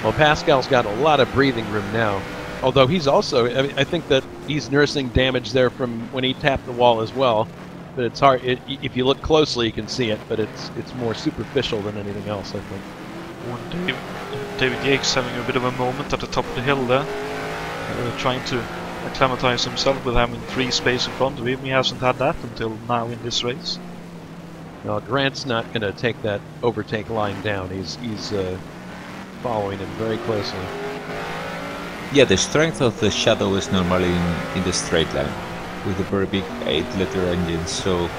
S2: Well, Pascal's got a lot of breathing room now. Although he's also, I think that he's nursing damage there from when he tapped the wall as well. But it's hard, if you look closely you can see it, but it's more superficial than anything else, I think.
S1: David Yates having a bit of a moment at the top of the hill there. Trying to acclimatize himself with having free space in front of him. He hasn't had that until now in this race.
S2: No, Grant's not going to take that overtake line down. He's following him very closely.
S3: Yeah, the strength of the Shadow is normally in the straight line with a very big 8-liter engine, so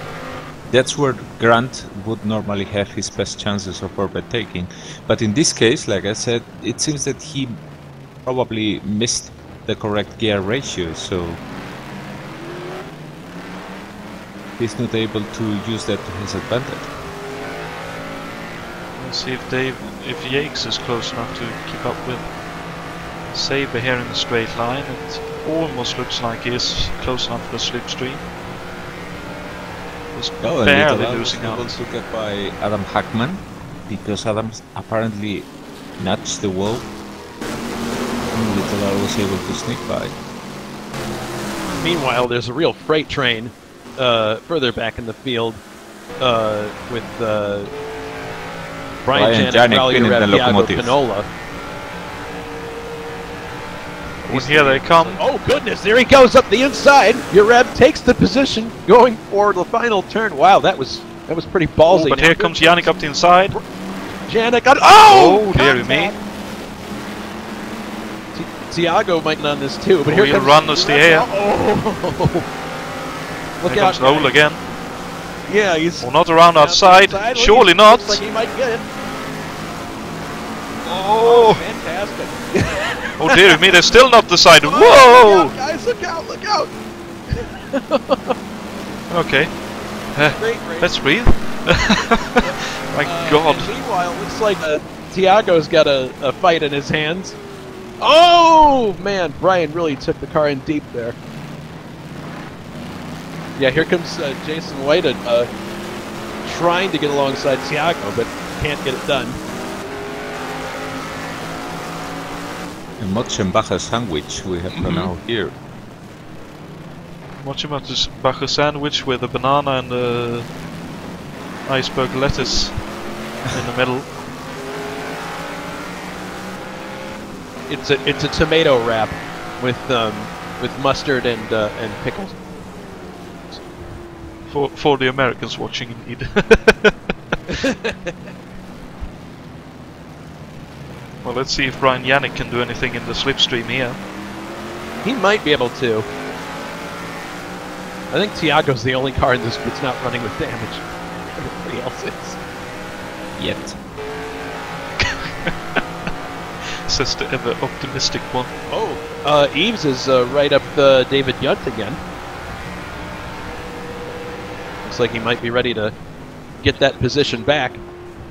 S3: that's where Grant would normally have his best chances of overtaking. But in this case, like I said, it seems that he probably missed the correct gear ratio, so he's not able to use that to his advantage.
S1: Let's see if Yates is close enough to keep up with Saber here in the straight line. It almost looks like he is close enough for the slipstream. Just barely losing out.
S3: To get by Adam Hackman because Adam apparently nudged the wall. And Little was able to sneak by.
S2: Meanwhile, there's a real freight train further back in the field with Brian Janik
S3: pinning the locomotive.
S2: Pinola.
S1: And here they come.
S2: Oh goodness, there he goes up the inside. Yareb takes the position going for the final turn. Wow, that was pretty ballsy.
S1: Oh, but here comes Janik up the inside.
S2: Janik on
S1: dear me.
S2: Tiago might on this too, but here
S1: he'll
S2: comes
S1: run us the air.
S2: Look
S1: here
S2: out,
S1: comes Noel again.
S2: Yeah, he's
S1: not around outside. Surely not.
S2: Looks like he might get it.
S1: Oh,
S2: fantastic.
S1: Oh dear me, they're still not decided. Whoa!
S2: Look out, guys, look out, look out!
S1: Okay.
S2: Great.
S1: Let's breathe. My God.
S2: Meanwhile, it looks like Tiago's got a fight in his hands. Oh, man, Brian really took the car in deep there. Yeah, here comes Jason White trying to get alongside Tiago, but can't get it done.
S3: A Motzenbacher sandwich we have now here.
S1: Motzenbacher sandwich with a banana and a iceberg lettuce in the middle.
S2: It's a tomato wrap with mustard and pickles.
S1: For the Americans watching, indeed. Well, let's see if Brian Janik can do anything in the slipstream here.
S2: He might be able to. I think Tiago's the only car in this that's not running with damage. Everybody else is.
S3: Yet.
S1: Says the ever optimistic one.
S2: Oh, Eves is right up David Yunt again. Looks like he might be ready to get that position back.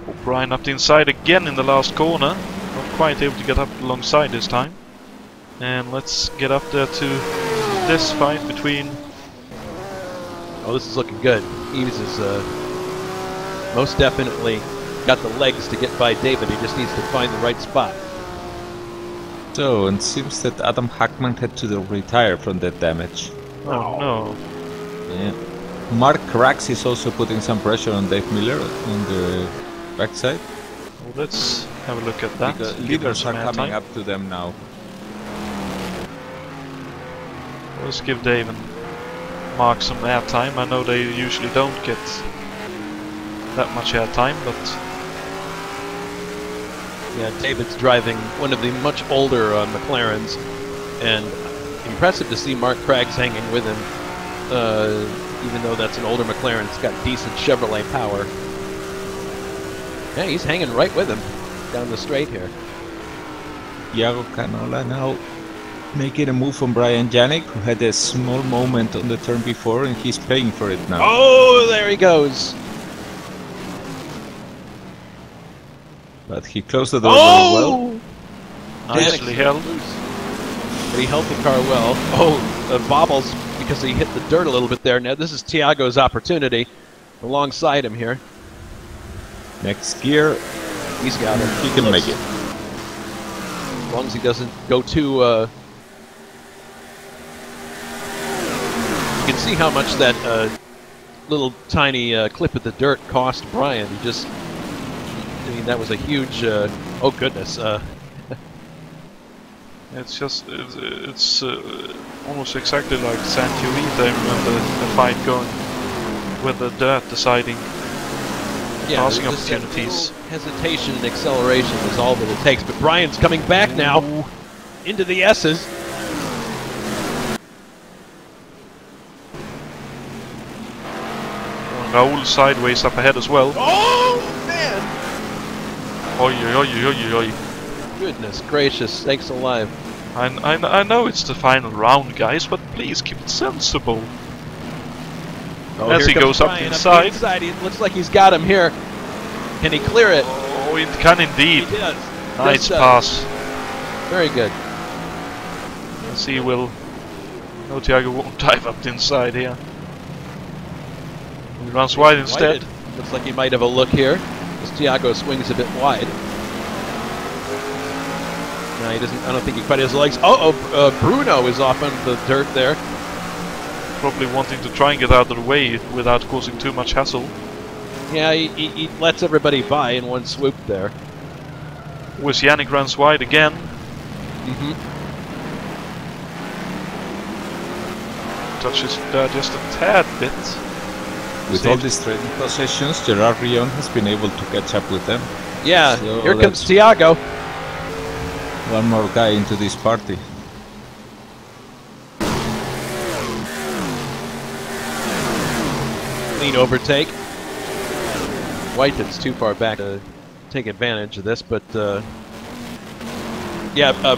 S1: O'Brien up the inside again in the last corner. Not quite able to get up alongside this time. And let's get up there to this fight between...
S2: Oh, this is looking good. Eves is most definitely got the legs to get by David. He just needs to find the right spot.
S3: So, it seems that Adam Hackman had to retire from that damage.
S1: Oh no.
S3: Yeah. Mark Crax is also putting some pressure on Dave Miller on the backside.
S1: Well, let's have a look at that.
S3: Because
S1: Give them
S3: leaders
S1: some
S3: are coming
S1: airtime.
S3: up to them now.
S1: Let's give Dave and Mark some airtime. I know they usually don't get that much airtime, but
S2: Yeah, David's driving one of the much older McLarens, and impressive to see Mark Craggs hanging with him. Even though that's an older McLaren, it's got decent Chevrolet power. Yeah, he's hanging right with him down the straight here.
S3: Iago Canola now making a move on Brian Janik, who had a small moment on the turn before, and he's paying for it now.
S2: Oh, there he goes.
S3: But he closed the door very well.
S2: Oh!
S1: nicely held.
S2: But he held the car well. Oh, bobbles because he hit the dirt a little bit there. Now this is Tiago's opportunity alongside him here.
S3: Next gear,
S2: He's got it.
S3: he can make it.
S2: As long as he doesn't go too... You can see how much that little tiny clip of the dirt cost Brian. He just... I mean, that was a huge... oh, goodness.
S1: It's just, it's almost exactly like San Giovita. I remember the fight going with the dirt deciding passing
S2: just that
S1: opportunities.
S2: little hesitation and acceleration is all that it takes. But Brian's coming back now into the S's.
S1: Raul sideways up ahead as well.
S2: Oh, man!
S1: Oi, oi, oi, oi, oi.
S2: Goodness gracious, sakes alive.
S1: I know it's the final round, guys, but please keep it sensible.
S2: Oh,
S1: As
S2: here
S1: he
S2: comes
S1: goes up
S2: Brian
S1: inside.
S2: It looks like he's got him here. Can he clear it?
S1: Oh, it can indeed.
S2: He does.
S1: Nice
S2: Does.
S1: pass.
S2: Very good.
S1: Let's see, will... No, Tiago won't dive up the inside here. He runs wide instead.
S2: Looks like he might have a look here. As Tiago swings a bit wide. No, he doesn't. I don't think he quite has the legs. Bruno is off on the dirt there.
S1: Probably wanting to try and get out of the way without causing too much hassle.
S2: Yeah, he lets everybody by in one swoop there.
S1: With Yannick runs wide again. Touches just a tad bit.
S3: With all these trading possessions, Gerard Rion has been able to catch up with them.
S2: Yeah,
S3: So
S2: here comes Tiago.
S3: One more guy into this party.
S2: Clean overtake. Whitehead's too far back to take advantage of this, but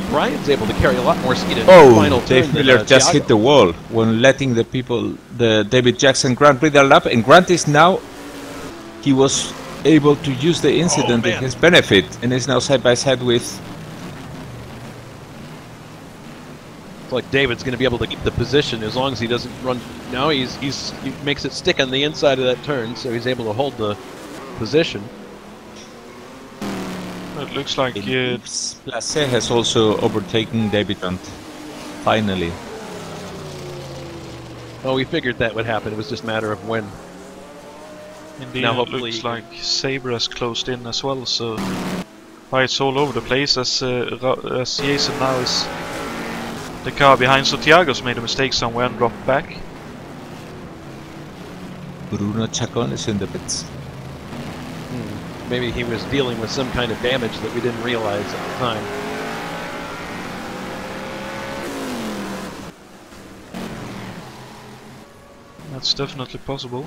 S2: Brian's able to carry a lot more speed in the final
S3: Dave
S2: turn
S3: Miller
S2: than,
S3: just
S2: Tiago.
S3: hit the wall when letting the David Jackson Grant Riddle up, and Grant is now, he was able to use the incident in
S2: man.
S3: his benefit, and is now side by side with...
S2: It's like David's going to be able to keep the position as long as he doesn't run. No, he makes it stick on the inside of that turn, so he's able to hold the position.
S1: It looks like
S3: Placé has also overtaken David Hunt, finally.
S2: Oh, we figured that would happen. It was just a matter of when.
S1: indeed
S2: now
S1: it
S2: hopefully-
S1: looks like Sabre has closed in as well, so fights all over the place as Jason now is the car behind, so Tiago's made a mistake somewhere and dropped back.
S3: Bruno Chacon is in the pits.
S2: Maybe he was dealing with some kind of damage that we didn't realize at the time.
S1: That's definitely possible.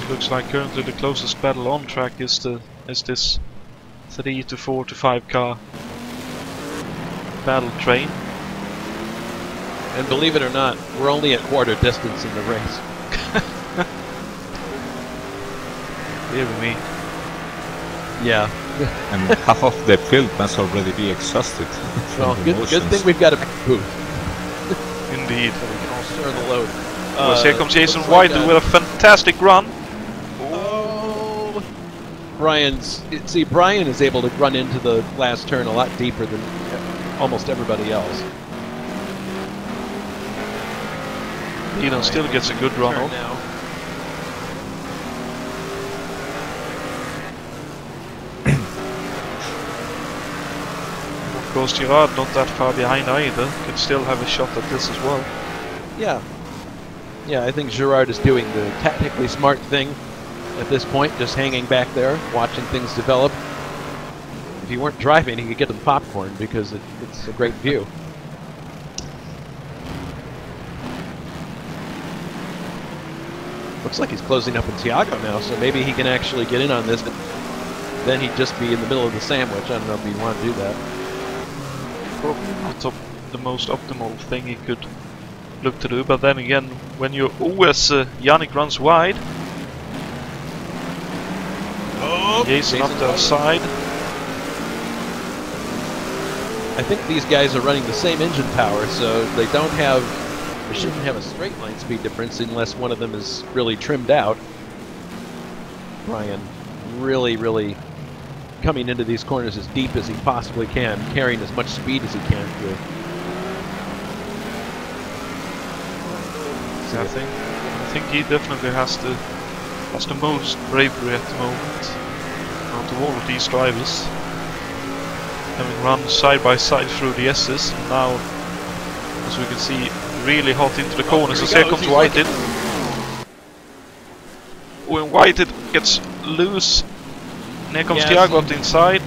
S1: Looks like currently the closest battle on track is this 3 to 4 to 5 car battle train.
S2: And believe it or not, we're only at quarter distance in the race.
S1: Dear me.
S2: Yeah.
S3: And half of the field must already be exhausted.
S2: Well, good thing we've got a booth.
S1: Indeed.
S2: So we can all share the load.
S1: Well, here comes Jason
S2: looks like,
S1: White with a fantastic run.
S2: Oh! Brian is able to run into the last turn a lot deeper than almost everybody else.
S1: Still gets a good run off.
S2: Now.
S1: Of course, Gerard not that far behind either. Can still have a shot at this as well.
S2: Yeah. Yeah, I think Gerard is doing the tactically smart thing at this point, just hanging back there, watching things develop. If he weren't driving, he could get them popcorn because it's a great view. Looks like he's closing up in Thiago now, so maybe he can actually get in on this, but then he'd just be in the middle of the sandwich. I don't know if he'd want to do that.
S1: Probably not the most optimal thing he could look to do, but then again, when you're always Yannick runs wide.
S2: Oh,
S1: Jason up the outside.
S2: I think these guys are running the same engine power, so they shouldn't have a straight line speed difference unless one of them is really trimmed out. Brian really coming into these corners as deep as he possibly can, carrying as much speed as he can through.
S1: I think he definitely has the most bravery at the moment out of all of these drivers. Having run side by side through the S's, and now, as we can see, really hot into the corners. As here comes Whited. When Whited gets loose, and here comes Thiago up the inside.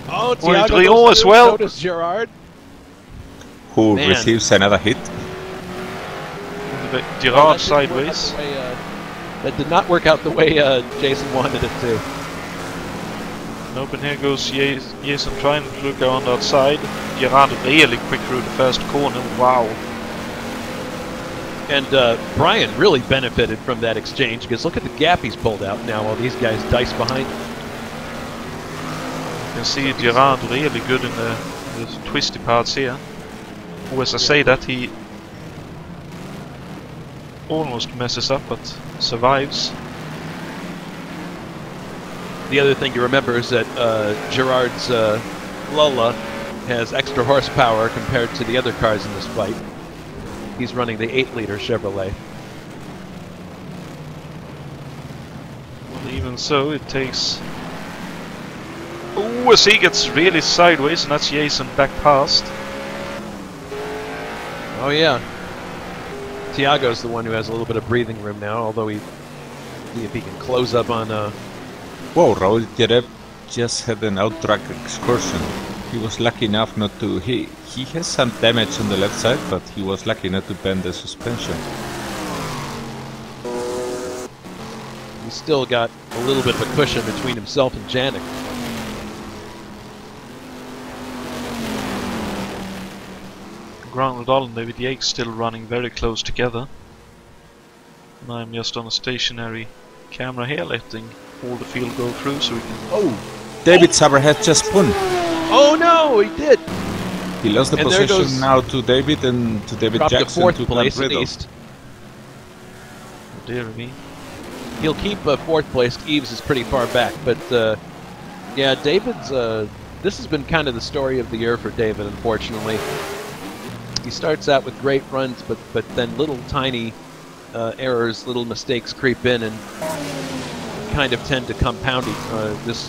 S2: Oh, Thiago
S1: Rio as well.
S2: So does Gerard.
S3: Who receives another hit.
S1: Gerard sideways.
S2: That did not work out the way Jason wanted it to.
S1: Nope, and here goes Jason trying to go on the outside. Gerard really quick through the first corner. Wow.
S2: And Brian really benefited from that exchange because look at the gap he's pulled out now while these guys dice behind him.
S1: You can see Gerard really good in the twisty parts here. Or as I say that, he almost messes up but survives.
S2: The other thing to remember is that Gerard's Lola has extra horsepower compared to the other cars in this fight. He's running the 8-liter Chevrolet.
S1: Well, even so, it takes... Oh, as he gets really sideways, and that's Jason back past.
S2: Oh yeah. Thiago's the one who has a little bit of breathing room now, although see if he can close up on...
S3: Whoa, Raul Jereb just had an out-track excursion. He was lucky enough not to... He has some damage on the left side, but he was lucky not to bend the suspension.
S2: He's still got a little bit of a cushion between himself and Janik.
S1: Ground Nadal and David Yates still running very close together. And I'm just on a stationary camera here, letting all the field go through so we can...
S3: Oh! David Saberhead just spun!
S2: Oh no, he did!
S3: He lost the position now to David and to David Jackson
S2: to 4th
S3: to
S2: place at least.
S1: Oh dear me.
S2: He'll keep 4th place. Eves is pretty far back, but yeah, David's... this has been kind of the story of the year for David, unfortunately. He starts out with great runs, but then little tiny errors, little mistakes creep in and kind of tend to compound this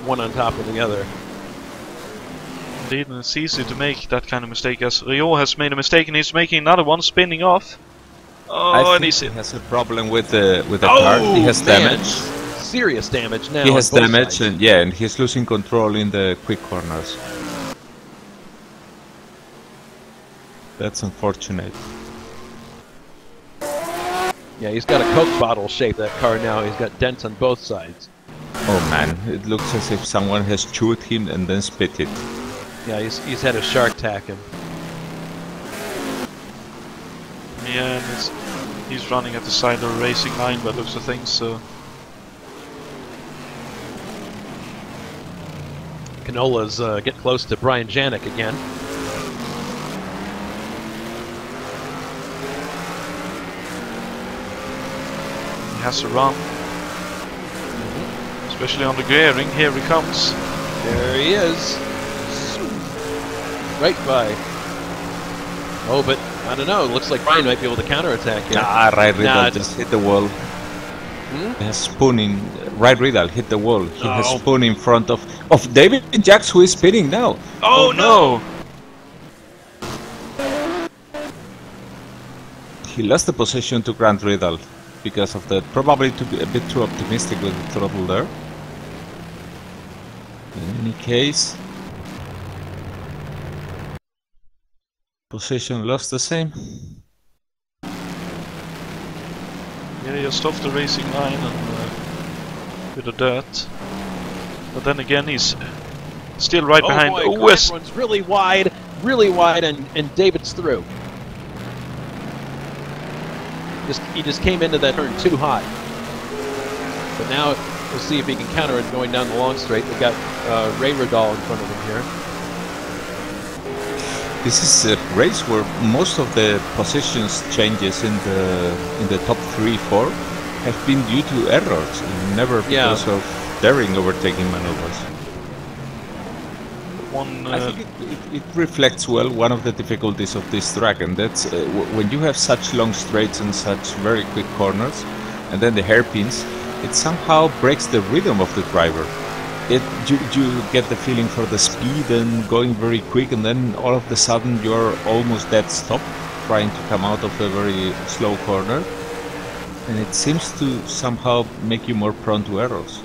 S2: one on top of the other.
S1: Indeed, and it's easy to make that kind of mistake, as Rio has made a mistake and he's making another one, spinning off. Oh, and
S3: he has a problem with the car. He has damage.
S2: Serious damage now.
S3: He has damage, and yeah, and he's losing control in the quick corners. That's unfortunate.
S2: Yeah, he's got a Coke bottle shape, that car now. He's got dents on both sides.
S3: Oh man, it looks as if someone has chewed him and then spit it.
S2: Yeah, he's had a shark attack him.
S1: Yeah, and he's running at the side of the racing line by looks of things, so...
S2: Canola's get close to Brian Janik again.
S1: He has to run. Especially on the gearing. Here he comes.
S2: There he is. Right by. Oh, but I don't know. It looks like Brian might be able to counterattack here.
S3: Right Riddle just hit the wall. He has spooning. Right Riddle hit the wall. He has spoon in front of David Jacks, who is spinning now.
S1: Oh no!
S3: He lost the position to Grant Riddle because of that. Probably to be a bit too optimistic with the throttle there. In any case, position lost the same.
S1: Yeah, just off the racing line and with the dirt. But then again, he's still right behind.
S2: Boy, Grant runs really wide, and David's through. He just came into that turn too hot. But now we'll see if he can counter it going down the long straight. We've got Ray Radal in front of him here.
S3: This is a race where most of the positions changes in the top 3-4 have been due to errors, and never because of daring overtaking maneuvers. I think it reflects well one of the difficulties of this track, and that's when you have such long straights and such very quick corners, and then the hairpins, it somehow breaks the rhythm of the driver. You get the feeling for the speed and going very quick, and then all of a sudden you're almost dead stop trying to come out of a very slow corner, and it seems to somehow make you more prone to errors.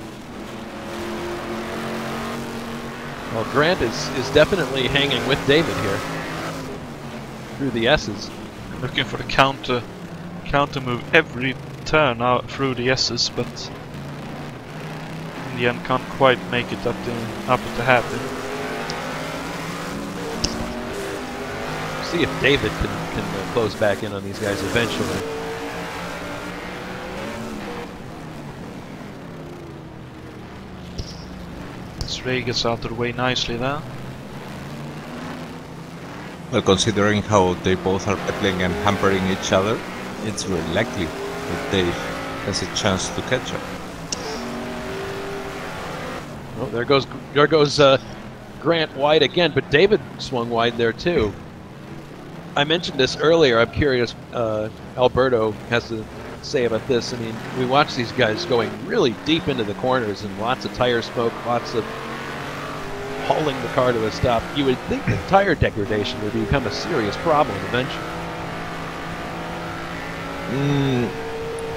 S2: Well, Grant is definitely hanging with David here through the S's.
S1: Looking for the counter move every turn out through the S's, but in the end can't quite make it up to happen.
S2: See if David can close back in on these guys eventually.
S1: Ray gets out of the way nicely there.
S3: Well, considering how they both are battling and hampering each other, it's very likely that Dave has a chance to catch up.
S2: Oh, there goes Grant wide again, but David swung wide there too. I mentioned this earlier. I'm curious. Alberto has to say about this. I mean, we watch these guys going really deep into the corners and lots of tire smoke, lots of hauling the car to a stop. You would think that tire degradation would become a serious problem eventually.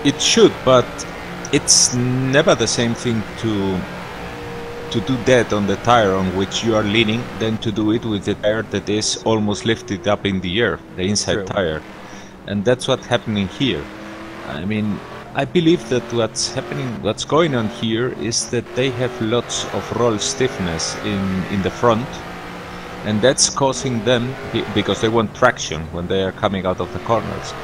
S3: It should, but it's never the same thing to do that on the tire on which you are leaning than to do it with the tire that is almost lifted up in the air, the inside tire. And that's what's happening here. I mean, I believe that what's going on here is that they have lots of roll stiffness in the front, and that's causing them, because they want traction when they are coming out of the corners.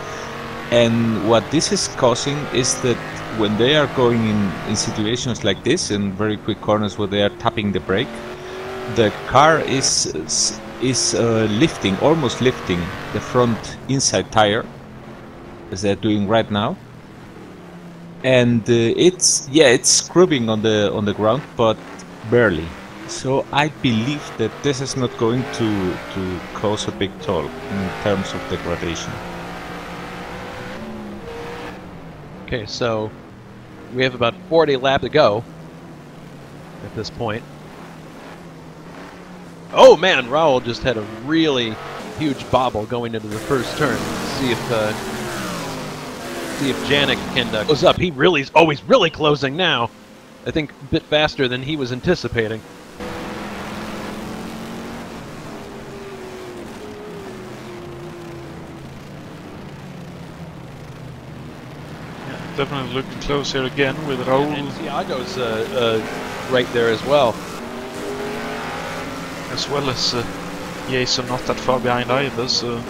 S3: And what this is causing is that when they are going in situations like this, in very quick corners where they are tapping the brake, the car is lifting, almost lifting the front inside tire, as they're doing right now. And it's scrubbing on the ground, but barely. So I believe that this is not going to cause a big toll in terms of degradation.
S2: Okay, so we have about 40 laps to go at this point. Oh man, Raul just had a really huge bobble going into the first turn. See if Janik can close up. He's really closing now. I think a bit faster than he was anticipating.
S1: definitely looking close here again with
S2: And
S1: Raul,
S2: Thiago's right there as well.
S1: as well as Jason not that far behind either, so...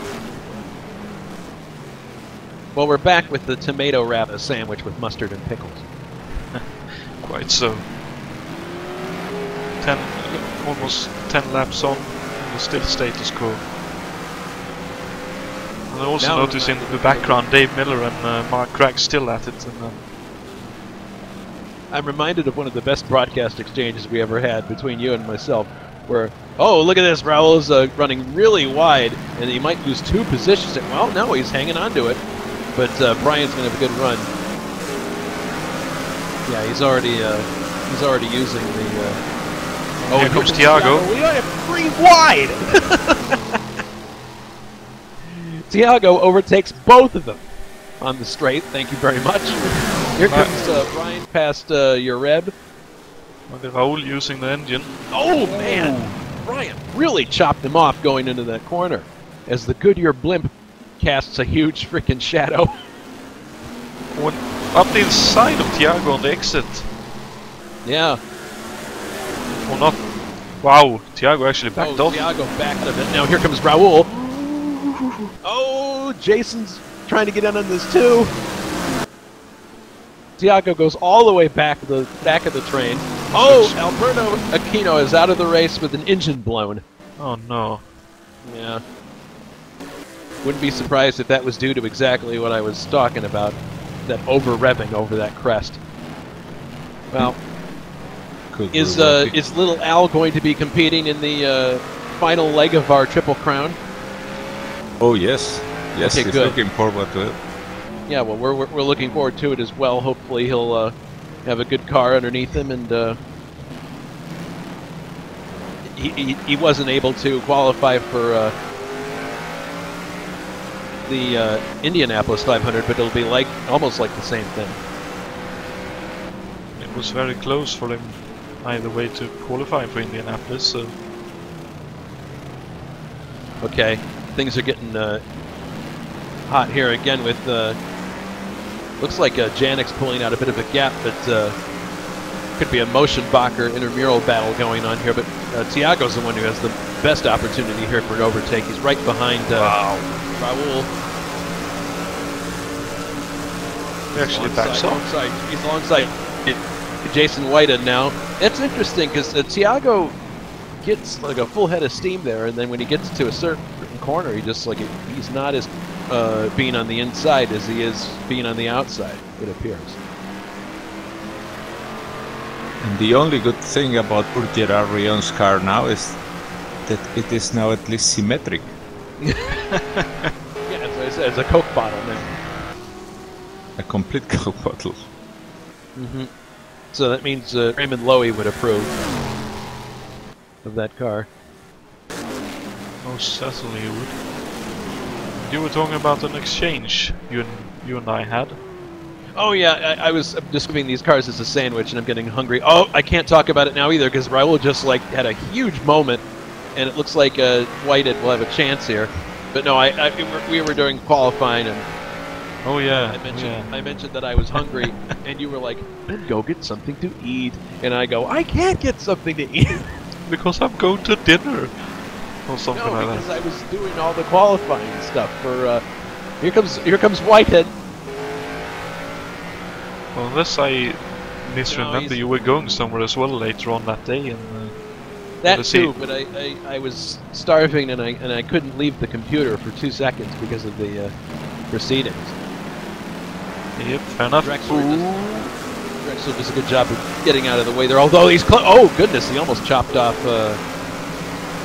S2: Well, we're back with the tomato wrap sandwich with mustard and pickles.
S1: Quite so. 10, almost 10 laps on, and it's still status quo. And I also
S2: Now
S1: notice in the background Dave Miller and Mark Craig still at it. And,
S2: I'm reminded of one of the best broadcast exchanges we ever had between you and myself, where, oh, look at this, Raul's running really wide, and he might lose 2 positions. Well, no, he's hanging on to it, but Brian's going to have a good run. Yeah, he's already using the...
S1: oh, here comes Thiago.
S2: We have 3 wide! Thiago overtakes both of them on the straight. Thank you very much. Here comes Brian past your Reb.
S1: And Raul using the engine.
S2: Oh, man! Brian really chopped him off going into that corner as the Goodyear blimp casts a huge freaking shadow.
S1: When up the inside of Thiago on the exit.
S2: Yeah.
S1: Or not. Wow, Thiago actually backed off.
S2: Thiago backed a bit. Now here comes Raul. Oh, Jason's trying to get in on this too. Thiago goes all the way back of the train. Oh, Alberto Aquino is out of the race with an engine blown.
S1: Oh no.
S2: Yeah. Wouldn't be surprised if that was due to exactly what I was talking about. That over-revving over that crest. Well, is little Al going to be competing in the final leg of our Triple Crown?
S3: Oh yes, yes,
S2: Okay,
S3: he's
S2: good.
S3: looking forward to it.
S2: Yeah, well, we're looking forward to it as well. Hopefully he'll have a good car underneath him, and he wasn't able to qualify for the Indianapolis 500, but it'll be almost like the same thing.
S1: It was very close for him either way to qualify for Indianapolis, so...
S2: Okay, things are getting hot here again with... looks like Janek's pulling out a bit of a gap, but could be a Motionbacher intramural battle going on here, but Thiago's the one who has the best opportunity here for an overtake. He's right behind Raul.
S1: He actually backs off.
S2: He's alongside Jason Whitehead now. It's interesting because Thiago gets like a full head of steam there, and then when he gets to a certain corner, he's not as being on the inside as he is being on the outside, it appears.
S3: And the only good thing about Gerard Rion's car now is that it is now at least symmetric.
S2: Yeah, as I said, it's a Coke bottle now.
S3: A complete Coke bottle.
S2: Mm-hmm. So that means Raymond Loewy would approve of that car.
S1: Most certainly you would. You were talking about an exchange you and I had.
S2: Oh yeah, I was describing these cars as a sandwich, and I'm getting hungry. Oh, I can't talk about it now either because Raul just had a huge moment, and it looks like Whitehead will have a chance here. But no, we were doing qualifying, and
S1: oh yeah,
S2: I mentioned that I was hungry, and you were like, "Then go get something to eat," and I go, "I can't get something to eat
S1: because I'm going to dinner." Or something
S2: no,
S1: like
S2: because
S1: that.
S2: I was doing all the qualifying stuff for. Here comes Whitehead.
S1: Well, unless I misremember, you were going somewhere as well later on that day, and
S2: that too. But I was starving, and I couldn't leave the computer for 2 seconds because of the proceedings.
S1: Yep, fair enough.
S2: Drexler does a good job of getting out of the way there. Although he's oh goodness, he almost chopped off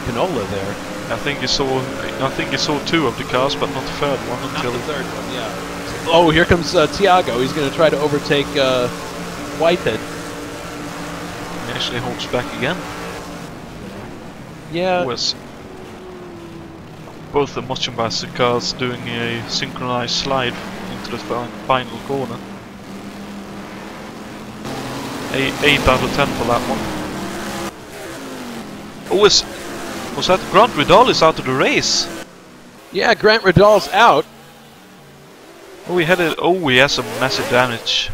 S2: Canola there.
S1: I think you saw 2 of the cars, but not the third one until
S2: the third one. Yeah. Oh, here comes Thiago. He's going to try to overtake Whitehead.
S1: He actually holds back again.
S2: Yeah.
S1: Was both the Motionbacher cars doing a synchronized slide into the final corner. 8 out of 10 for that one. Oh, was that Grant Ridal is out of the race?
S2: Yeah, Grant Ridal's out.
S1: Oh, we had it. Oh, he has some massive damage.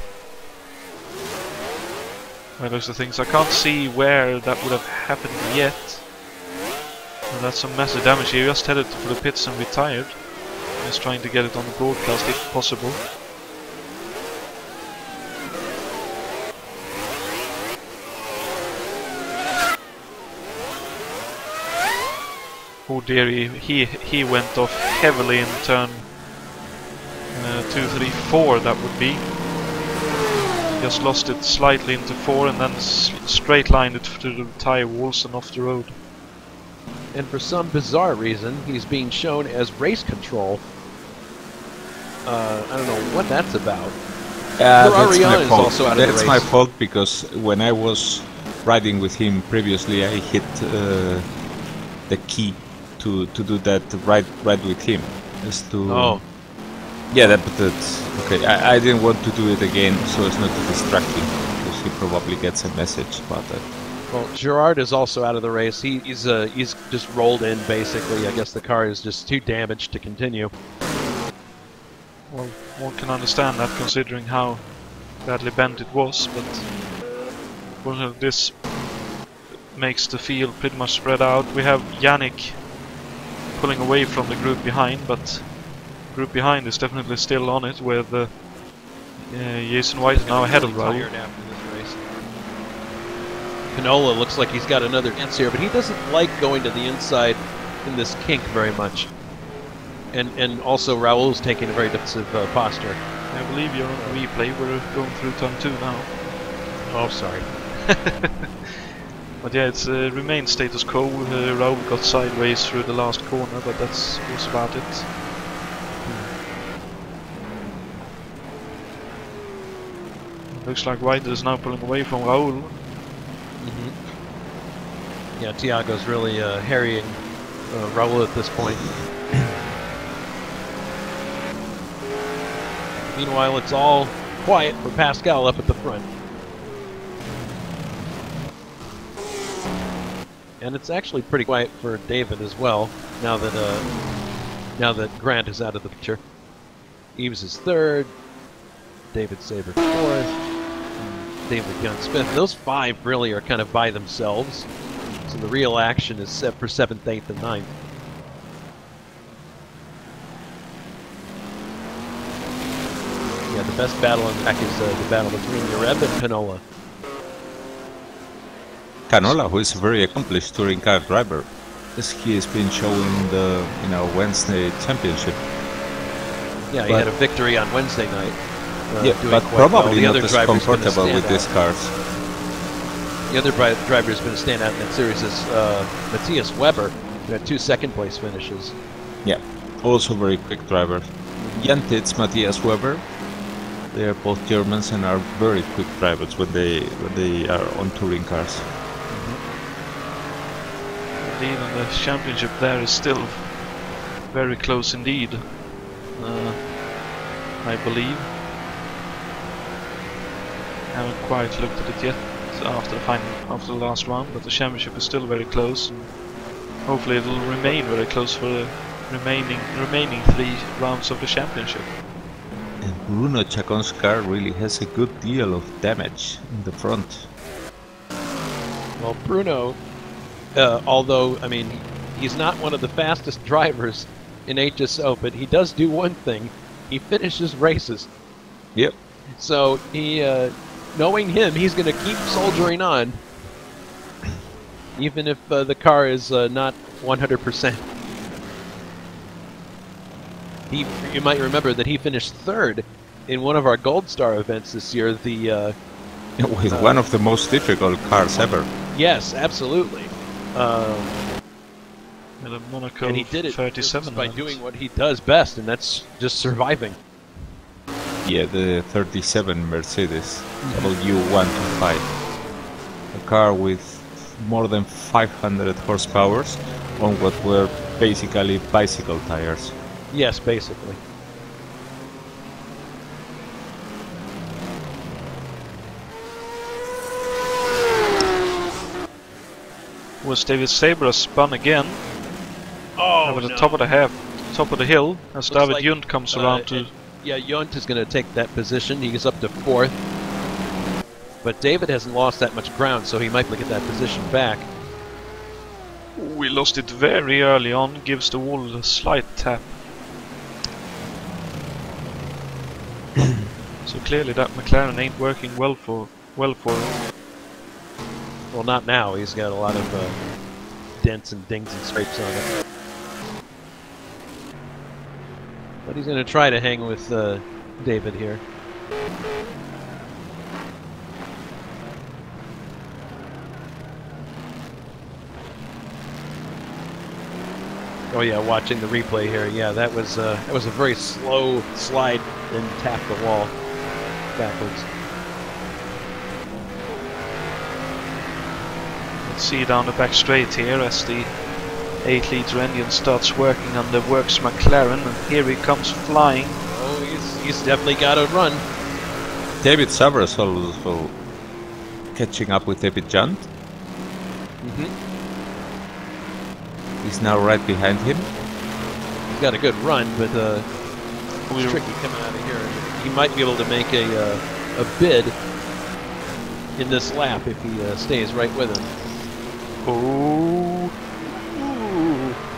S1: Well, those are things I can't see where that would have happened yet. And that's some massive damage. He just headed for the pits and retired. Just trying to get it on the broadcast if possible. Oh dear, he went off heavily in turn 2, 3, 4. That would be. Just lost it slightly into 4 and then straight lined it to the tire walls and off the road.
S2: And for some bizarre reason, he's being shown as race control. I don't know what that's about.
S3: That's my fault.
S2: Also out of
S3: That's
S2: the
S3: my
S2: race.
S3: fault because when I was riding with him previously, I hit the key to do that ride with him. Just to.
S2: Oh.
S3: Yeah, that's okay. I didn't want to do it again, so it's not to distract him because he probably gets a message about that.
S2: Well, Gerard is also out of the race. He's just rolled in basically. I guess the car is just too damaged to continue.
S1: Well, one can understand that considering how badly bent it was, but well, this makes the field pretty much spread out. We have Yannick pulling away from the group behind, but the group behind is definitely still on it, with Jason White now ahead of Raul.
S2: Canola looks like he's got another chance here, but he doesn't like going to the inside in this kink very much. And also Raul's taking a very defensive posture.
S1: I believe you're on replay. We're going through turn 2 now.
S2: Oh, sorry.
S1: But yeah, it's remained status quo. Raul got sideways through the last corner, but was about it. Looks like White is now pulling away from Raul.
S2: Yeah, Tiago's really harrying Raul at this point. Meanwhile, it's all quiet for Pascal up at the front. And it's actually pretty quiet for David as well, now that Grant is out of the picture. Eves is third, David Saber fourth, and David Gunn-Smith. Those 5 really are kind of by themselves, so the real action is set for 7th, 8th, and 9th. Yeah, the best battle on the track is the battle between Yareb and Canola.
S3: Canola, who is a very accomplished touring car driver, as he has been showing the Wednesday championship.
S2: Yeah, he had a victory on Wednesday night.
S3: Yeah, but probably not as comfortable with these cars.
S2: The other driver who's been a standout in that series is Matthias Weber, who had 2 second-place finishes.
S3: Yeah, also very quick driver. Jan Titz, Matthias Weber, they are both Germans and are very quick drivers when they are on touring cars.
S1: Indeed, and the championship there is still very close indeed. I believe. Haven't quite looked at it yet after the last round, but the championship is still very close, and hopefully it will remain very close for the remaining 3 rounds of the championship.
S3: And Bruno Chacon's car really has a good deal of damage in the front.
S2: Well, Bruno, although, I mean, he's not one of the fastest drivers in HSO, but he does do one thing. He finishes races.
S3: Yep.
S2: So, he, knowing him, he's going to keep soldiering on, even if the car is not 100%. You might remember that he finished 3rd in one of our Gold Star events this year, the...
S3: with one of the most difficult cars ever.
S2: Yes, absolutely.
S1: Monaco
S2: and he did it
S1: 37
S2: by doing what he does best, and that's just surviving.
S3: Yeah, the 37 Mercedes W125. A car with more than 500 horsepower on what were basically bicycle tires.
S2: Yes, basically.
S1: Was David Saber spun again?
S2: Oh,
S1: over the
S2: no.
S1: top of the hill, as
S2: Looks
S1: David
S2: like,
S1: Jund comes around to
S2: Yeah, Yount is going to take that position. He gets up to 4th. But David hasn't lost that much ground, so he might get that position back.
S1: We lost it very early on, gives the wall a slight tap. So clearly that McLaren ain't working well for him.
S2: Well, not now. He's got a lot of dents and dings and scrapes on it. But he's going to try to hang with David here. Oh yeah, watching the replay here. Yeah, that was a very slow slide and tap the wall backwards.
S1: Let's see down the back straight here as the 8-liter engine starts working on the works McLaren, and here he comes flying.
S2: Oh, he's definitely got to run.
S3: David Sabras also catching up with David Junt. He's now right behind him.
S2: He's got a good run, but it's tricky coming out of here. He might be able to make a bid in this lap if he stays right with him.
S1: Oh,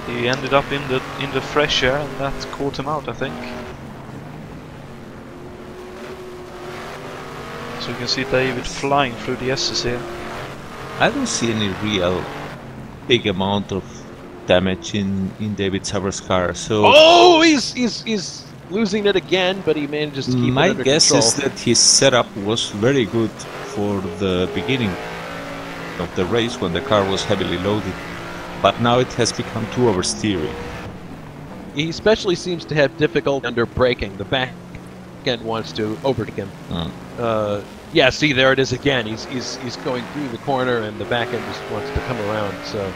S1: he ended up in the fresh air, and that caught him out, I think. So you can see David flying through the S's here.
S3: I don't see any real big amount of damage in David Sabras' car. So
S2: oh, he's losing it again, but he manages to keep it under control.
S3: My guess is that his setup was very good for the beginning of the race when the car was heavily loaded, but now it has become too oversteering.
S2: He especially seems to have difficulty under braking. The back end wants to overtake him. Yeah, see, there it is again. He's going through the corner, and the back end just wants to come around. So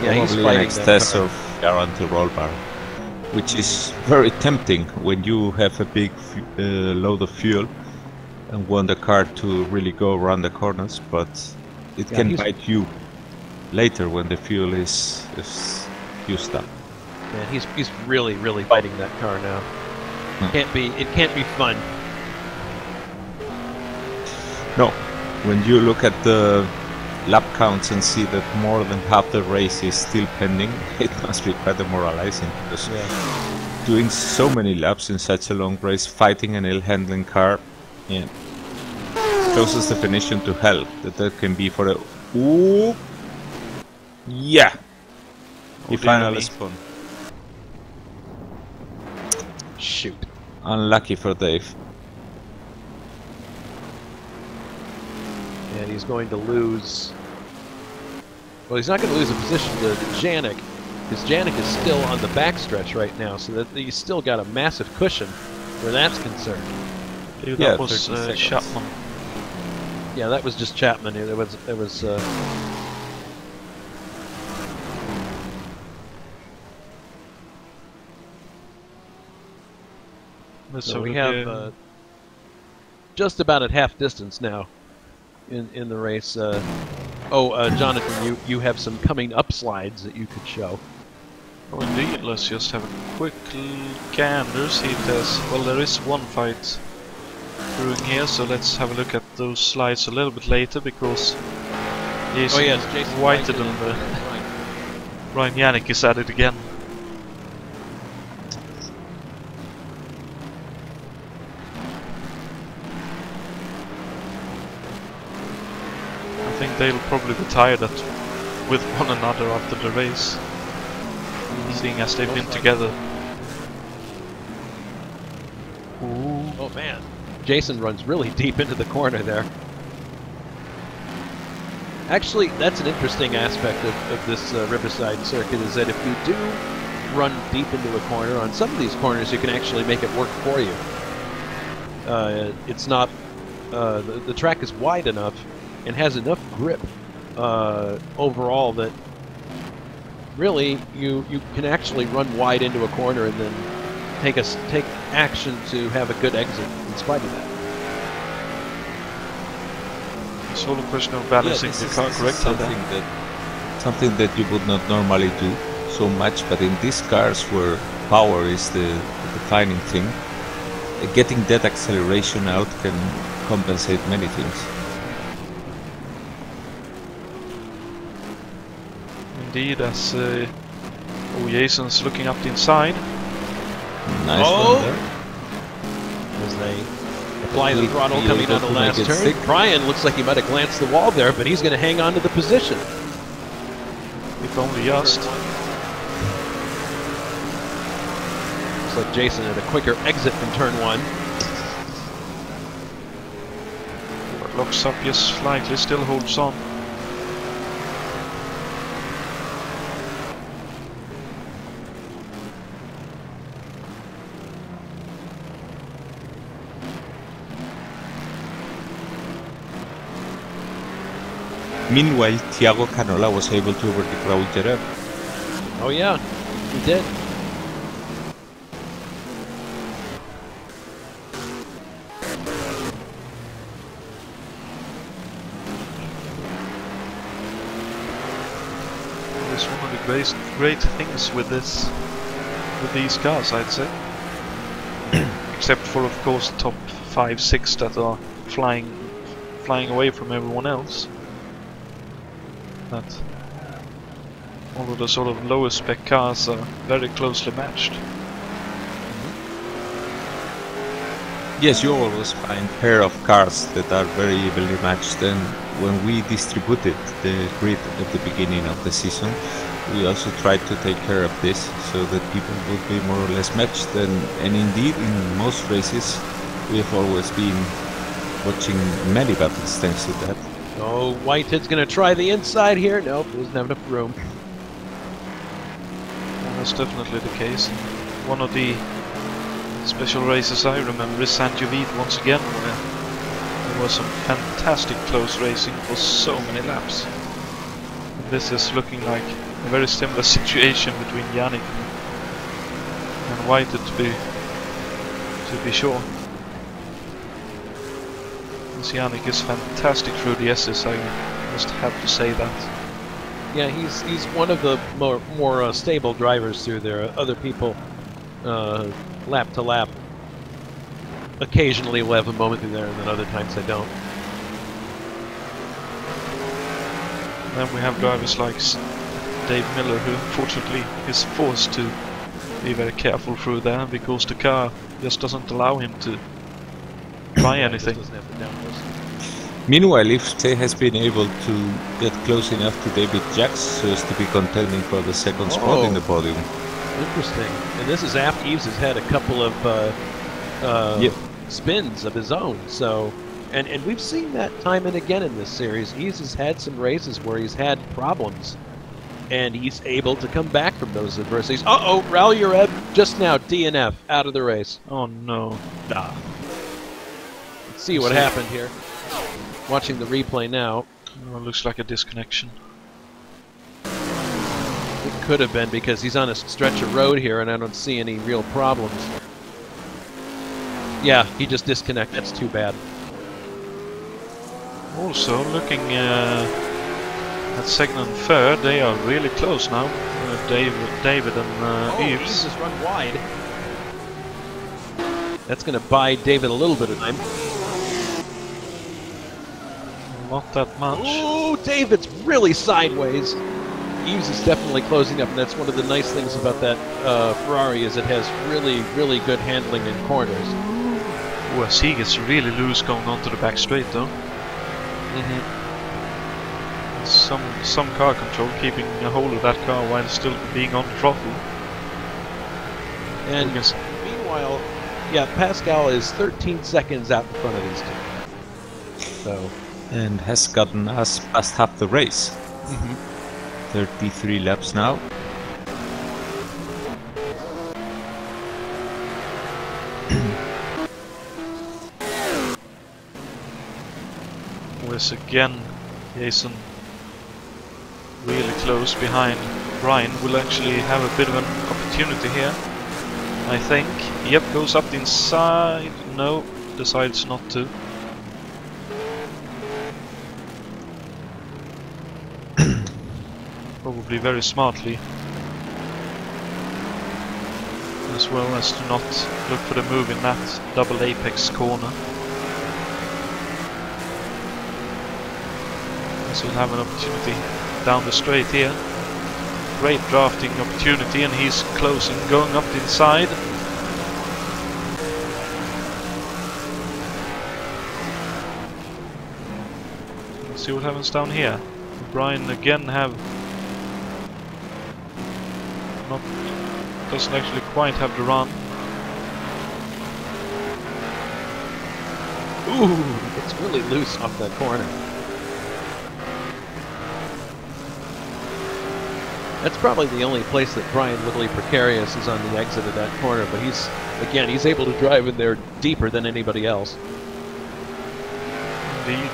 S2: yeah, he's fighting
S3: an excess of air anti-roll bar, which is very tempting when you have a big load of fuel and want the car to really go around the corners, but it can bite you later when the fuel is used up.
S2: Yeah, he's really fighting that car now. It can't be fun.
S3: No, when you look at the lap counts and see that more than half the race is still pending, it must be quite demoralizing, because doing so many laps in such a long race, fighting an ill-handling car, closest definition to hell that can be for a... Ooh! Yeah! He finally spun.
S2: Shoot.
S3: Unlucky for Dave.
S2: And he's going to lose... Well, he's not going to lose a position to Janik, because Janik is still on the backstretch right now, so that he's still got a massive cushion where that's concerned.
S1: That was Chapman.
S2: Yeah, that was just Chapman. There was So we have just about at half distance now in the race. Jonatan, you have some coming up slides that you could show.
S1: Oh, indeed. Let's just have a quick gander, see if there's... Well, there is one fight brewing here, so let's have a look at those slides a little bit later, because Jason Whited and Ryan Yannick is at it again. I think they'll probably be tired with one another after the race, seeing as they've been together. Ooh.
S2: Oh man, Jason runs really deep into the corner there. Actually, that's an interesting aspect of this Riverside circuit, is that if you do run deep into a corner, on some of these corners you can actually make it work for you. It's not... the track is wide enough and has enough grip overall that really you can actually run wide into a corner and then take action to have a good exit in spite of that.
S1: It's all a question of balancing the car correctly.
S3: Something that you would not normally do so much, but in these cars where power is the defining thing. Getting that acceleration out can compensate many things.
S1: Indeed, as Jason's looking up the inside.
S3: Nice one there.
S2: As they apply the
S3: Will
S2: throttle
S3: be
S2: coming
S3: able
S2: on the
S3: to make
S2: last
S3: it
S2: turn.
S3: stick.
S2: Brian looks like he might have glanced the wall there, but he's going to hang on to the position.
S1: If only just.
S2: Looks like Jason had a quicker exit from turn 1.
S1: Locks up just slightly, still holds on.
S3: Meanwhile, Thiago Canola was able to overtake Raúl Gerard.
S2: Oh yeah, he did.
S1: It's one of the great things with these cars, I'd say. Except for, of course, the top 5, 6 that are flying away from everyone else. But all of the sort of lower spec cars are very closely matched.
S3: Yes, you always find pair of cars that are very evenly matched, and when we distributed the grid at the beginning of the season, we also tried to take care of this so that people would be more or less matched, and indeed in most races we have always been watching many battles thanks to that.
S2: Oh, Whitehead's going to try the inside here. Nope, doesn't have enough room.
S1: Well, that's definitely the case. One of the special races I remember is Saint-Jovite once again, where there was some fantastic close racing for so many laps. And this is looking like a very similar situation between Yannick and Whitehead to be sure. This Yannick is fantastic through the S's, I just have to say that.
S2: Yeah, he's one of the more stable drivers through there. Other people, lap to lap, occasionally will have a moment through there, and then other times they don't.
S1: And then we have drivers like Dave Miller, who unfortunately is forced to be very careful through there because the car just doesn't allow him to try anything.
S3: Meanwhile, Ifte has been able to get close enough to David Jacks so as to be contending for the second spot in the podium.
S2: Interesting. And this is after Eves has had a couple of spins of his own. So, and we've seen that time and again in this series. Eves has had some races where he's had problems, and he's able to come back from those adversities. Uh-oh, Raul Ureb just now DNF out of the race.
S1: Oh no.
S2: Nah. Let's see what happened here. Watching the replay now.
S1: Oh, looks like a disconnection.
S2: It could have been because he's on a stretch of road here and I don't see any real problems. Yeah, he just disconnected. That's too bad.
S1: Also, looking at second and third, they are really close now. David and Eves.
S2: Eves has run wide. That's going to buy David a little bit of time.
S1: Not that much.
S2: Oh, David's really sideways. Eves is definitely closing up, and that's one of the nice things about that Ferrari is it has really, really good handling in corners.
S1: Oh, as he gets really loose going onto the back straight, though. Some car control, keeping a hold of that car while still being on the throttle.
S2: And meanwhile, yeah, Pascal is 13 seconds out in front of these two. So.
S3: And has gotten us past half the race. 33 laps now.
S1: With again Jason really close behind Brian, will actually have a bit of an opportunity here, I think. Yep, goes up the inside. No, decides not to. Probably very smartly. as well as to not look for the move in that double apex corner. So we'll have an opportunity down the straight here. Great drafting opportunity, and he's closing, going up the inside. Let's see what happens down here. Brian again doesn't actually quite have the run.
S2: Ooh, it's really loose off that corner. That's probably the only place that Brian literally precarious is on the exit of that corner, but he's able to drive in there deeper than anybody else.
S1: Indeed.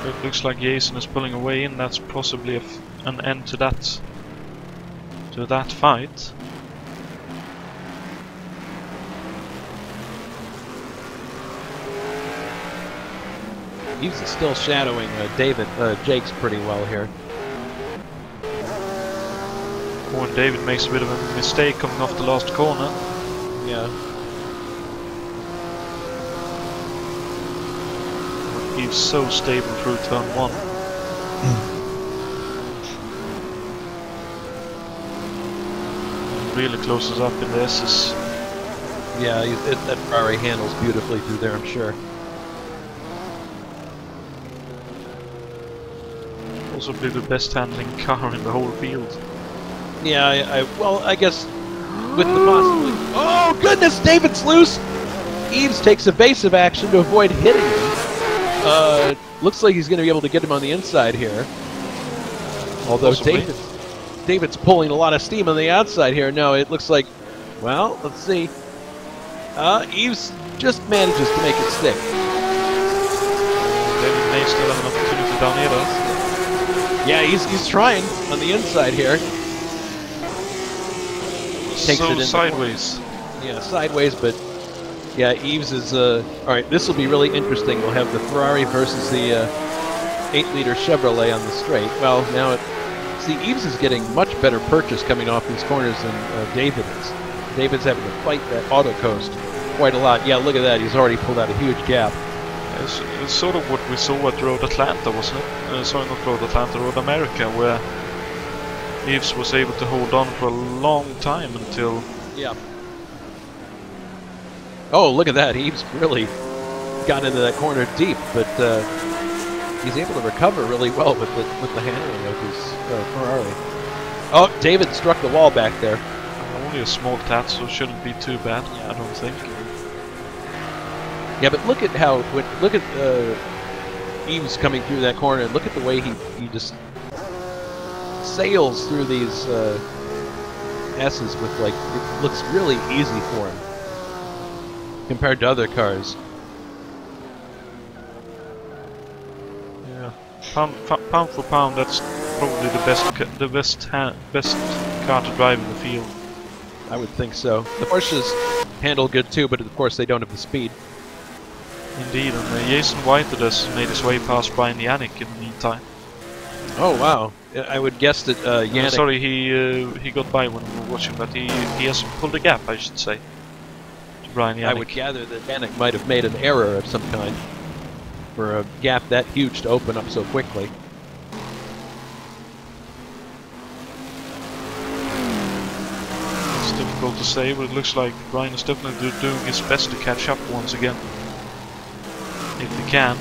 S1: It looks like Jason is pulling away in. That's possibly an end to that fight.
S2: He's still shadowing Jake's pretty well here.
S1: Oh, and David makes a bit of a mistake coming off the last corner.
S2: Yeah.
S1: He's so stable through turn 1. Really closes up in the S's.
S2: Yeah, that Ferrari handles beautifully through there, I'm sure.
S1: Also be the best handling car in the whole field.
S2: Yeah, I guess with the possibility. Oh goodness, David's loose! Eves takes evasive action to avoid hitting him. Looks like he's going to be able to get him on the inside here. Although David's pulling a lot of steam on the outside here. No, it looks like, well, let's see. Eves just manages to make it stick.
S1: David may still have an opportunity down here though.
S2: Yeah, he's trying on the inside here. Takes it in
S1: sideways.
S2: Yeah, sideways, but yeah, Eves is alright, this will be really interesting. We'll have the Ferrari versus the 8-liter Chevrolet on the straight. Well, now see, Eves is getting much better purchase coming off these corners than David is. David's having to fight that auto coast quite a lot. Yeah, look at that. He's already pulled out a huge gap.
S1: It's sort of what we saw at Road Atlanta, wasn't it? Sorry, not Road Atlanta, Road America, where Eves was able to hold on for a long time until...
S2: Yeah. Oh, look at that. Eves really got into that corner deep, but he's able to recover really well with the handling of his Ferrari. Oh, David struck the wall back there.
S1: Only a small tat, so it shouldn't be too bad, I don't think.
S2: Yeah, but look at Eves coming through that corner, and look at the way he just sails through these S's with, like, it looks really easy for him compared to other cars.
S1: Yeah, pound for pound, that's probably the best car to drive in the field.
S2: I would think so. The Porsches handle good too, but of course they don't have the speed.
S1: Indeed, and Jason Whitehead has made his way past Brian Yannick in the meantime.
S2: Oh wow! I would guess that Yannick...
S1: sorry, he got by when we were watching, but he has pulled a gap, I should say, to Brian Yannick.
S2: I would gather that Yannick might have made an error of some kind for a gap that huge to open up so quickly.
S1: It's difficult to say, but it looks like Brian is definitely doing his best to catch up once again. If he can.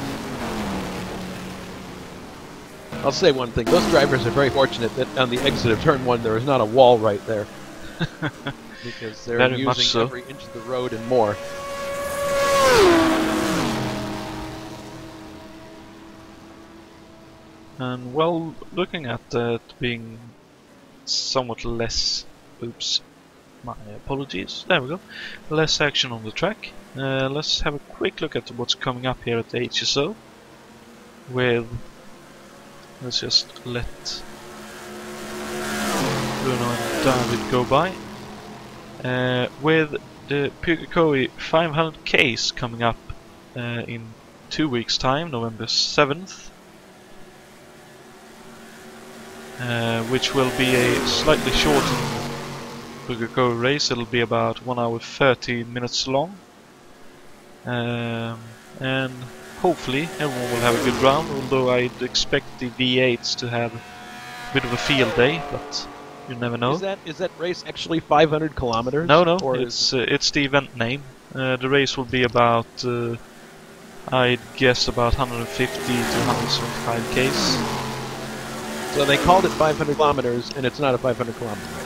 S2: I'll say one thing. Those drivers are very fortunate that on the exit of turn 1 there is not a wall right there. Because they're
S1: very
S2: using every inch of the road and more.
S1: And well, looking at that being somewhat less... Oops. My apologies. There we go. Less action on the track. Let's have a quick look at what's coming up here at the HSO. With... Let's just let Bruno and David go by. With the Pukekohe 500 case coming up in 2 weeks' time, November 7th. which will be a slightly shortened Go race. It'll be about 1 hour 30 minutes long, and hopefully everyone will have a good round, although I'd expect the V8s to have a bit of a field day, but you never know.
S2: Is that race actually 500 kilometers?
S1: No,
S2: or
S1: it's the event name. The race will be about, I'd guess, about 150 to 175 k's.
S2: So they called it 500 kilometers, and it's not a 500 kilometer race.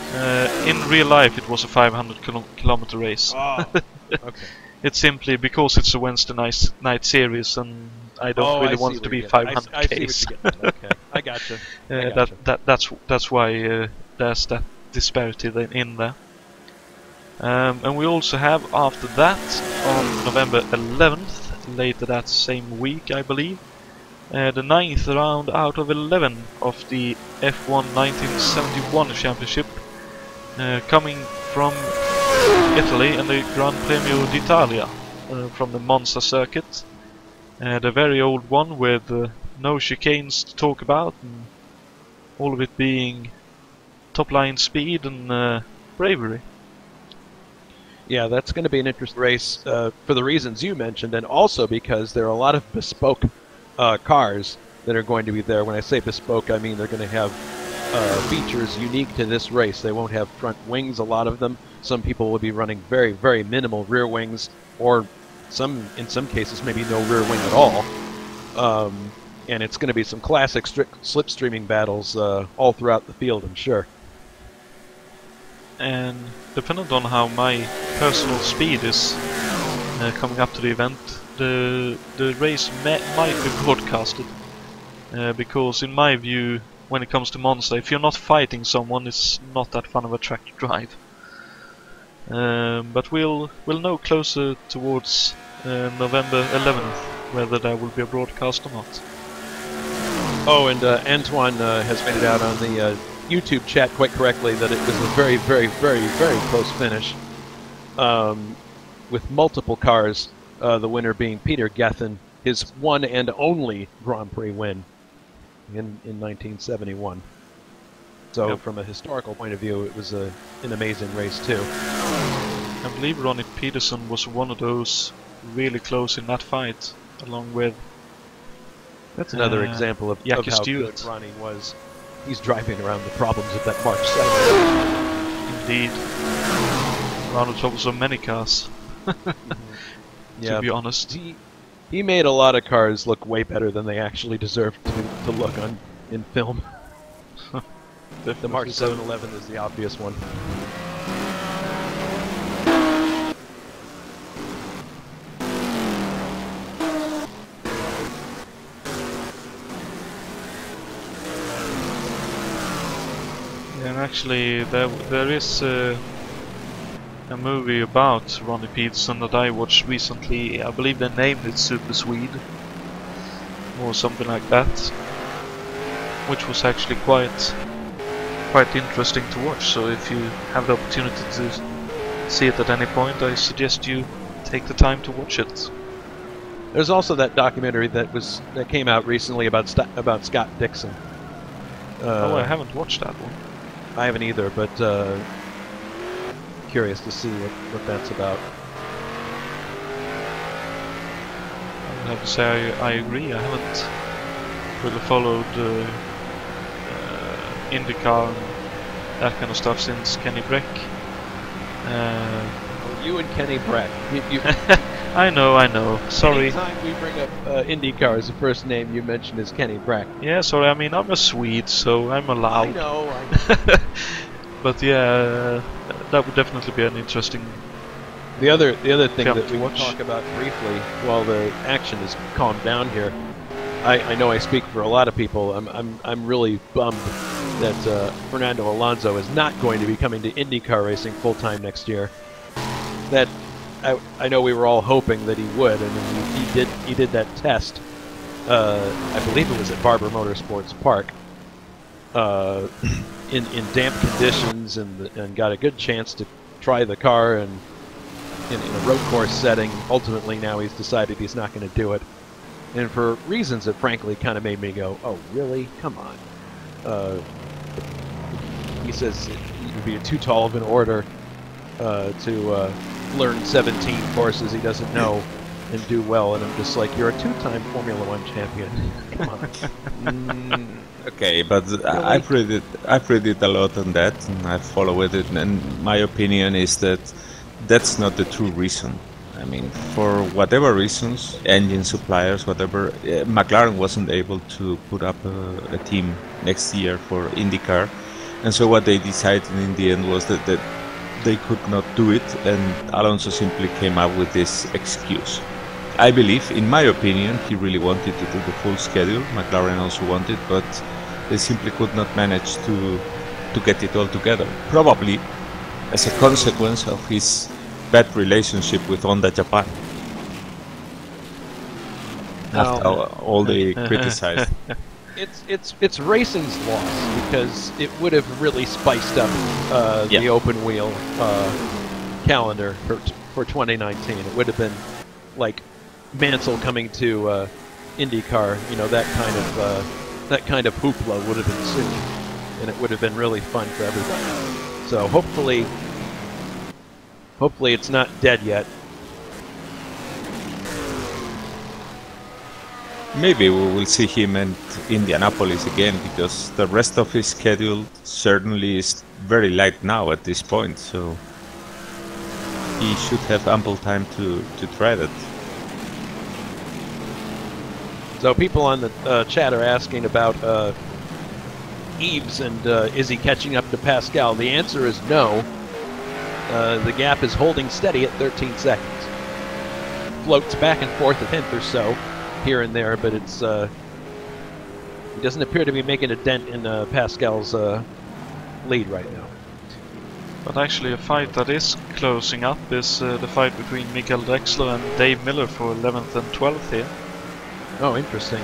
S1: In real life, it was a 500 kilometer race.
S2: Oh, okay.
S1: It's simply because it's a Wednesday night series, and I don't really want it to be 500 k's.
S2: Okay, I gotcha.
S1: That's why there's that disparity in there. And we also have, after that, on November 11th, later that same week, I believe, the 9th round out of 11 of the F1 1971 Championship, coming from Italy and the Gran Premio d'Italia, from the Monza circuit. The very old one with no chicanes to talk about, and all of it being top line speed and bravery.
S2: Yeah, that's going to be an interesting race for the reasons you mentioned, and also because there are a lot of bespoke cars that are going to be there. When I say bespoke, I mean they're going to have features unique to this race. They won't have front wings, a lot of them. Some people will be running very, very minimal rear wings, or in some cases maybe no rear wing at all. And it's going to be some classic slipstreaming battles all throughout the field, I'm sure.
S1: And depending on how my personal speed is coming up to the event, the race might be broadcasted, because in my view, when it comes to Monza, if you're not fighting someone, it's not that fun of a track to drive. But we'll know closer towards November 11th whether there will be a broadcast or not.
S2: Oh, and Antoine has made it out on the YouTube chat quite correctly that it was a very, very, very, very close finish, with multiple cars, the winner being Peter Gethin, his one and only Grand Prix win in 1971. So
S1: yep.
S2: From a historical point of view, it was an amazing race too.
S1: I believe Ronnie Peterson was one of those really close in that fight, along with...
S2: That's another example of how good Ronnie was. He's driving around the problems of that March 7th.
S1: Indeed. Around the troubles of many cars. To be honest.
S2: He made a lot of cars look way better than they actually deserved to look in film. The March 711 is the obvious one.
S1: And actually, there is a movie about Ronnie Peterson that I watched recently. I believe they named it Super Swede, or something like that, which was actually quite interesting to watch. So if you have the opportunity to see it at any point, I suggest you take the time to watch it.
S2: There's also that documentary that came out recently about Scott Dixon.
S1: I haven't watched that one.
S2: I haven't either, but curious to see what that's about.
S1: I would have to say I agree. I haven't really followed IndyCar and that kind of stuff since Kenny Breck.
S2: You and Kenny Breck.
S1: I know. Sorry.
S2: Anytime we bring up IndyCar as the first name you mention is Kenny Breck.
S1: Yeah, sorry. I mean, I'm a Swede, so I'm allowed.
S2: I know.
S1: But yeah, that would definitely be an interesting.
S2: The other thing that we
S1: watch.
S2: talk about briefly while the action is calmed down here. I know I speak for a lot of people. I'm really bummed that Fernando Alonso is not going to be coming to IndyCar racing full time next year. That I know we were all hoping that he would, and he did that test. I believe it was at Barber Motorsports Park, in damp conditions, and got a good chance to try the car and in a road course setting. Ultimately, now he's decided he's not going to do it, and for reasons that frankly kind of made me go, "Oh, really? Come on." He says it would be too tall of an order to learn 17 courses he doesn't know and do well. And I'm just like, you're a two-time Formula One champion. Come on.
S3: Okay, but I've read it a lot on that, and I follow it. And my opinion is that that's not the true reason. I mean, for whatever reasons, engine suppliers, whatever, McLaren wasn't able to put up a team next year for IndyCar, and so what they decided in the end was that they could not do it, and Alonso simply came up with this excuse. I believe, in my opinion, he really wanted to do the full schedule. McLaren also wanted, but they simply could not manage to get it all together. Probably as a consequence of his bad relationship with Honda Japan. After all they criticized.
S2: It's racing's loss, because it would have really spiced up the open wheel calendar for 2019. It would have been like Mansell coming to IndyCar, you know, that kind of hoopla would have ensued, and it would have been really fun for everybody. So hopefully it's not dead yet.
S3: Maybe we will see him in Indianapolis again, because the rest of his schedule certainly is very light now at this point, so he should have ample time to try that.
S2: So people on the chat are asking about Eves and is he catching up to Pascal? The answer is no. The gap is holding steady at 13 seconds. Floats back and forth a tenth or so here and there, but it's he doesn't appear to be making a dent in Pascal's lead right now.
S1: But actually a fight that is closing up is the fight between Michael Drexler and Dave Miller for 11th and 12th here.
S2: Oh, interesting.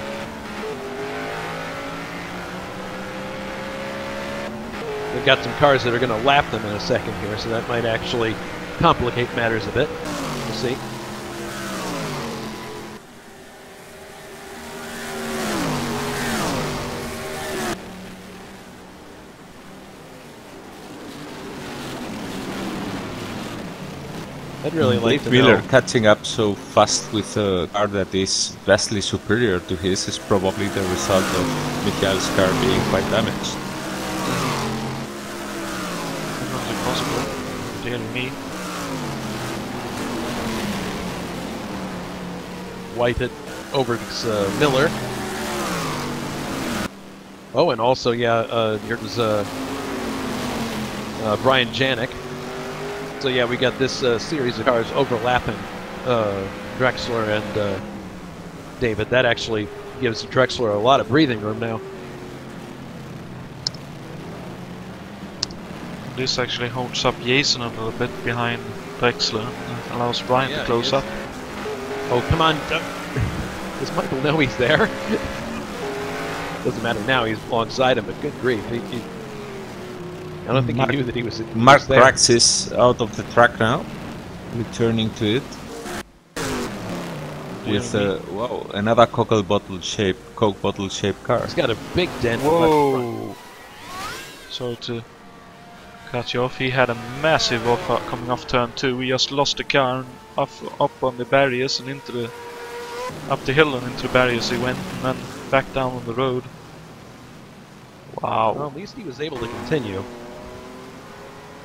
S2: They've got some cars that are going to lap them in a second here, so that might actually complicate matters a bit. We'll see. I'd really like to
S3: Miller
S2: know.
S3: catching up so fast with a car that is vastly superior to his is probably the result of Michael's car being quite damaged.
S1: Not impossible, dear me.
S2: Whited over Miller. Oh, and also, here's Brian Janik. So yeah, we got this series of cars overlapping Drexler and David. That actually gives Drexler a lot of breathing room now.
S1: This actually holds up Jason a little bit behind Drexler and allows Brian to close up.
S2: Oh, come on. Does Michael know he's there? Doesn't matter now, he's alongside him, but good grief. I don't think he knew that he was there.
S3: Mark Brax is out of the track now, returning to it. With wow, another Coke bottle shaped car.
S2: He's got a big dent.
S1: Whoa! Sorry to cut you off. He had a massive off coming off turn 2. We just lost the car up on the barriers and up the hill and into the barriers he went, and then back down on the road. Wow.
S2: Well, at least he was able to continue.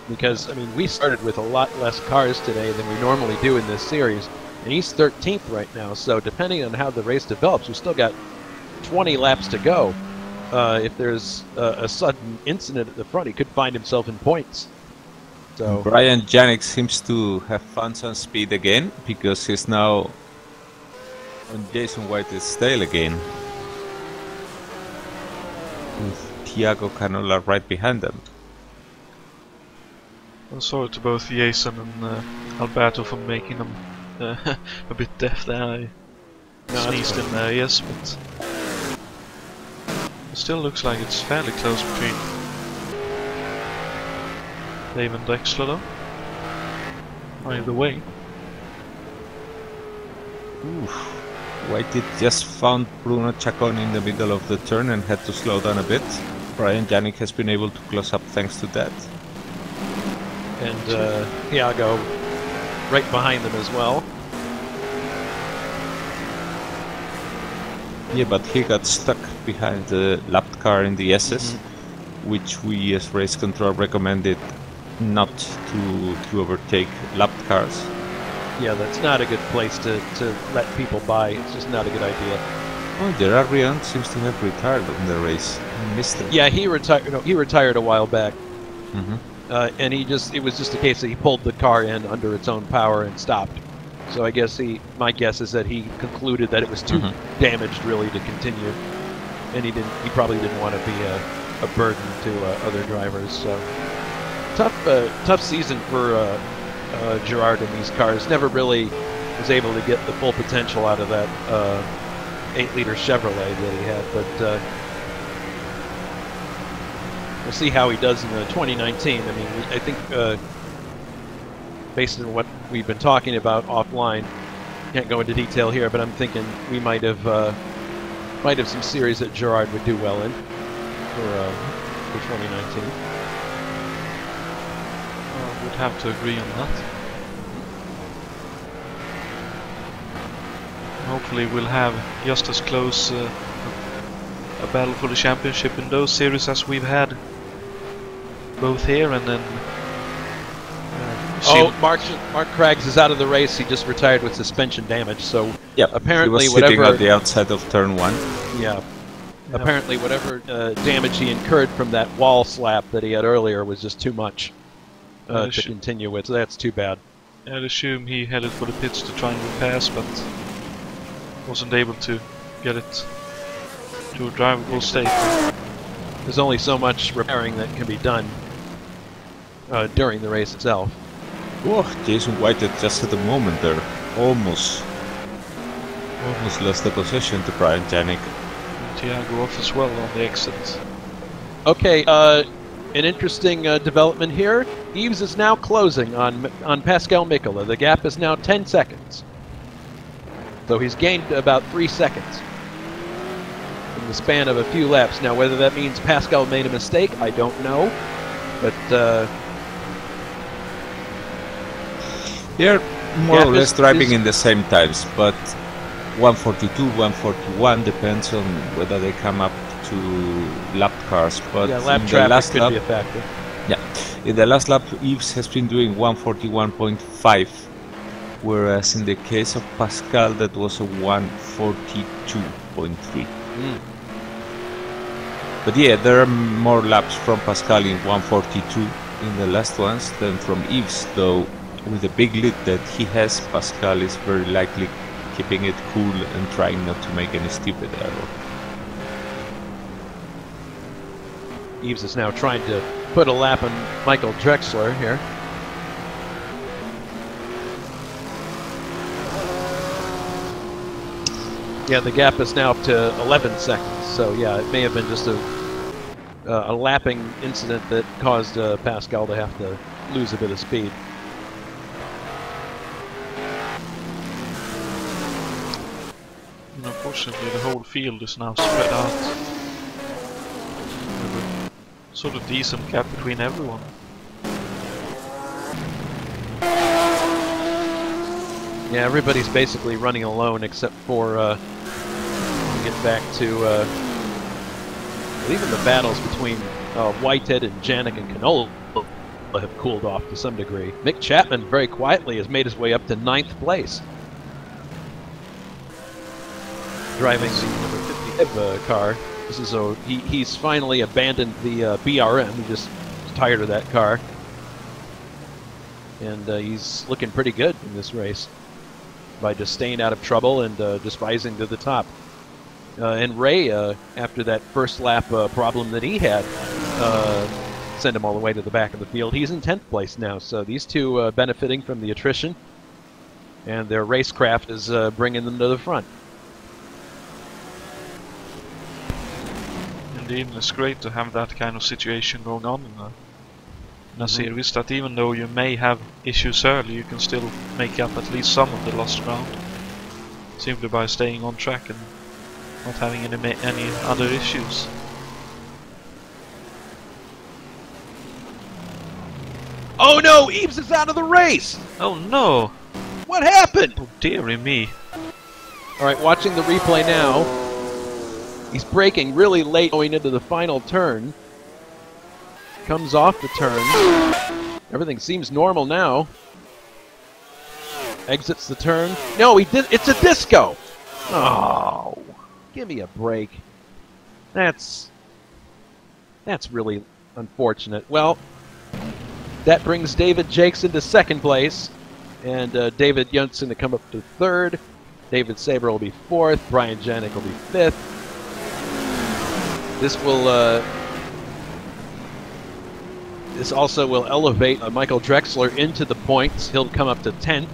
S2: Because, I mean, we started with a lot less cars today than we normally do in this series. And he's 13th right now, so depending on how the race develops, we still got 20 laps to go. If there's a sudden incident at the front, he could find himself in points. So
S3: Brian Janik seems to have found some speed again, because he's now on Jason White's tail again. With Thiago Canola right behind them.
S1: I'm sorry to both Jason and Alberto for making them a bit deaf there. I sneezed in there, yes, but it still looks like it's fairly close between Dave and Drexler though. Either way.
S3: Oof. White just found Bruno Chacon in the middle of the turn and had to slow down a bit. Brian Janik has been able to close up thanks to that.
S2: And Thiago right behind them as well.
S3: Yeah, but he got stuck behind the lapped car in the SS, which we as race control recommended not to overtake lapped cars.
S2: Yeah, that's not a good place to let people by. It's just not a good idea.
S3: Oh, Gerard Rion seems to have retired in the race. I missed it.
S2: Yeah, he retired. No, he retired a while back.
S3: Mm-hmm.
S2: And it was just a case that he pulled the car in under its own power and stopped. So I guess my guess is that he concluded that it was too damaged really to continue, and he probably didn't want to be a burden to other drivers. So tough season for Gerard in these cars. Never really was able to get the full potential out of that 8-liter Chevrolet that he had, but we'll see how he does in 2019. I mean, I think based on what we've been talking about offline, can't go into detail here, but I'm thinking we might have some series that Gerard would do well in for 2019.
S1: I would have to agree on that. Hopefully we'll have just as close a battle for the championship in those series as we've had both here and then.
S2: Mark Craggs is out of the race. He just retired with suspension damage. So apparently,
S3: he was sitting at the outside of turn 1.
S2: Yeah. Apparently, whatever damage he incurred from that wall slap that he had earlier was just too much to continue with. So that's too bad.
S1: I'd assume he headed for the pits to try and repass, but wasn't able to get it to a drivable state.
S2: There's only so much repairing that can be done during the race itself.
S3: Oh, Jason White just at the moment there almost lost the possession to Brian Janik.
S1: Thiago off as well on the exit.
S2: Okay, an interesting development here. Yves is now closing on Pascal Mikola. The gap is now 10 seconds. So he's gained about 3 seconds in the span of a few laps. Now, whether that means Pascal made a mistake, I don't know. But
S3: they're more or less driving in the same times, but 142, 141 depends on whether they come up to lapped cars. But
S2: yeah, lap traffic could be a factor.
S3: Yeah, in the last lap, Yves has been doing 141.5, whereas in the case of Pascal, that was a 142.3. But yeah, there are more laps from Pascal in 142 in the last ones than from Yves, though with the big lead that he has, Pascal is very likely keeping it cool and trying not to make any stupid error.
S2: Yves is now trying to put a lap on Michael Drexler here. Yeah, the gap is now up to 11 seconds, so yeah, it may have been just a lapping incident that caused Pascal to have to lose a bit of speed.
S1: And unfortunately, the whole field is now spread out. With a sort of decent gap between everyone.
S2: Yeah, everybody's basically running alone except for get back to even the battles between Whitehead and Janik and Canola have cooled off to some degree. Mick Chapman very quietly has made his way up to 9th place, driving the number 55 car. This is he's finally abandoned the BRM. He just is tired of that car, and he's looking pretty good in this race by just staying out of trouble and just rising to the top. And Ray, after that first lap problem that he had, sent him all the way to the back of the field. He's in 10th place now, so these two benefiting from the attrition, and their racecraft is bringing them to the front.
S1: Indeed, it's great to have that kind of situation going on in a series, that even though you may have issues early, you can still make up at least some of the lost ground simply by staying on track and not having any other issues.
S2: Oh no, Eves is out of the race!
S1: Oh no!
S2: What happened?
S1: Oh dearie me.
S2: Alright, watching the replay now. He's braking really late going into the final turn. Comes off the turn. Everything seems normal now. Exits the turn. No, he did. It's a disco! Oh, give me a break. That's really unfortunate. Well, that brings David Jakes into second place, and David Yuntzen to come up to third. David Saber will be fourth. Brian Janik will be fifth. This will. This also will elevate Michael Drexler into the points. He'll come up to 10th.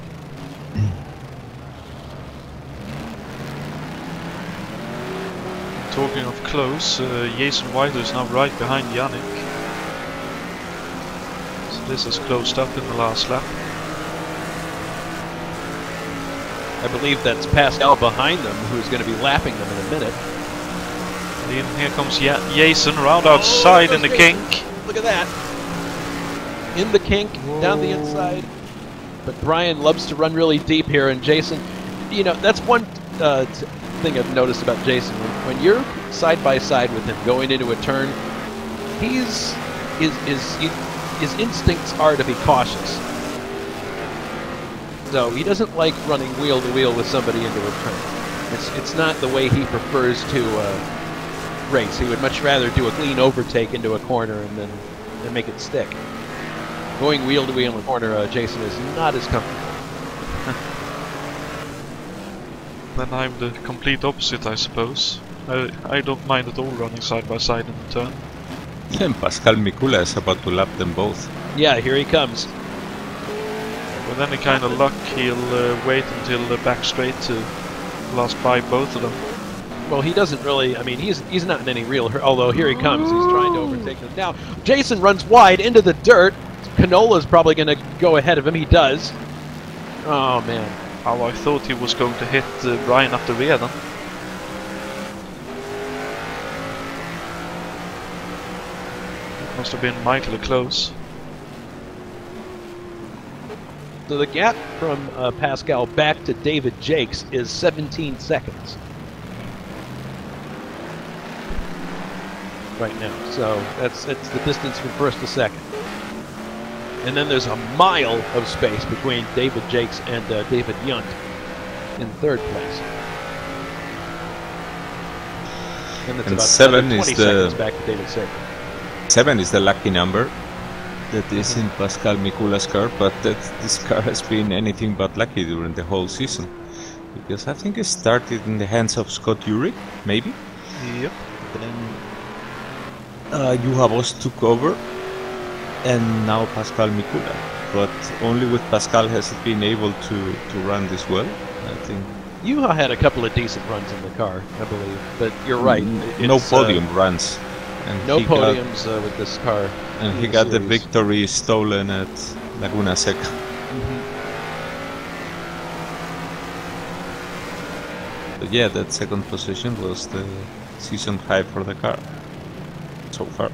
S1: Talking of close, Jason Wilder is now right behind Yannick. So this has closed up in the last lap.
S2: I believe that's Pascal behind them, who's going to be lapping them in a minute.
S1: And here comes Jason round outside in the kink.
S2: Look at that. In the kink, down the inside. But Brian loves to run really deep here, and Jason, you know, that's one thing I've noticed about Jason. When you're side by side with him going into a turn, his instincts are to be cautious. So he doesn't like running wheel to wheel with somebody into a turn. It's not the way he prefers to race. He would much rather do a clean overtake into a corner and then make it stick. Going wheel to wheel in the corner, Jason is not as comfortable.
S1: Then I'm the complete opposite, I suppose. I don't mind at all running side by side in the turn.
S3: And Pascal Mikula is about to lap them both.
S2: Yeah, here he comes.
S1: With any kind of luck, he'll wait until the back straight to last by both of them.
S2: Well, he doesn't really. I mean, he's not in any real hurry. Although here he comes, he's trying to overtake them. Now, Jason runs wide into the dirt. Canola's probably going to go ahead of him. He does. Oh man.
S1: How I thought he was going to hit Brian up the rear then. It must have been mightily close.
S2: So the gap from Pascal back to David Jakes is 17 seconds. Right now. So it's the distance from first to second. And then there's a mile of space between David Jakes and David Yunt in third place. And it's
S3: And
S2: about
S3: 7
S2: 20
S3: is
S2: seconds
S3: the
S2: back to David Saber.
S3: 7 is the lucky number that is in Pascal Mikula's car, but this car has been anything but lucky during the whole season. Because I think it started in the hands of Scott Urich, maybe.
S1: Yep.
S3: Then Juha Voss took over, and now Pascal Mikula. But only with Pascal has it been able to run this well, I think.
S2: Juha had a couple of decent runs in the car, I believe. But you're right.
S3: No podium runs. And
S2: no
S3: he
S2: podiums with this car.
S3: And he got the victory stolen at Laguna Seca. But yeah, that second position was the season high for the car so far.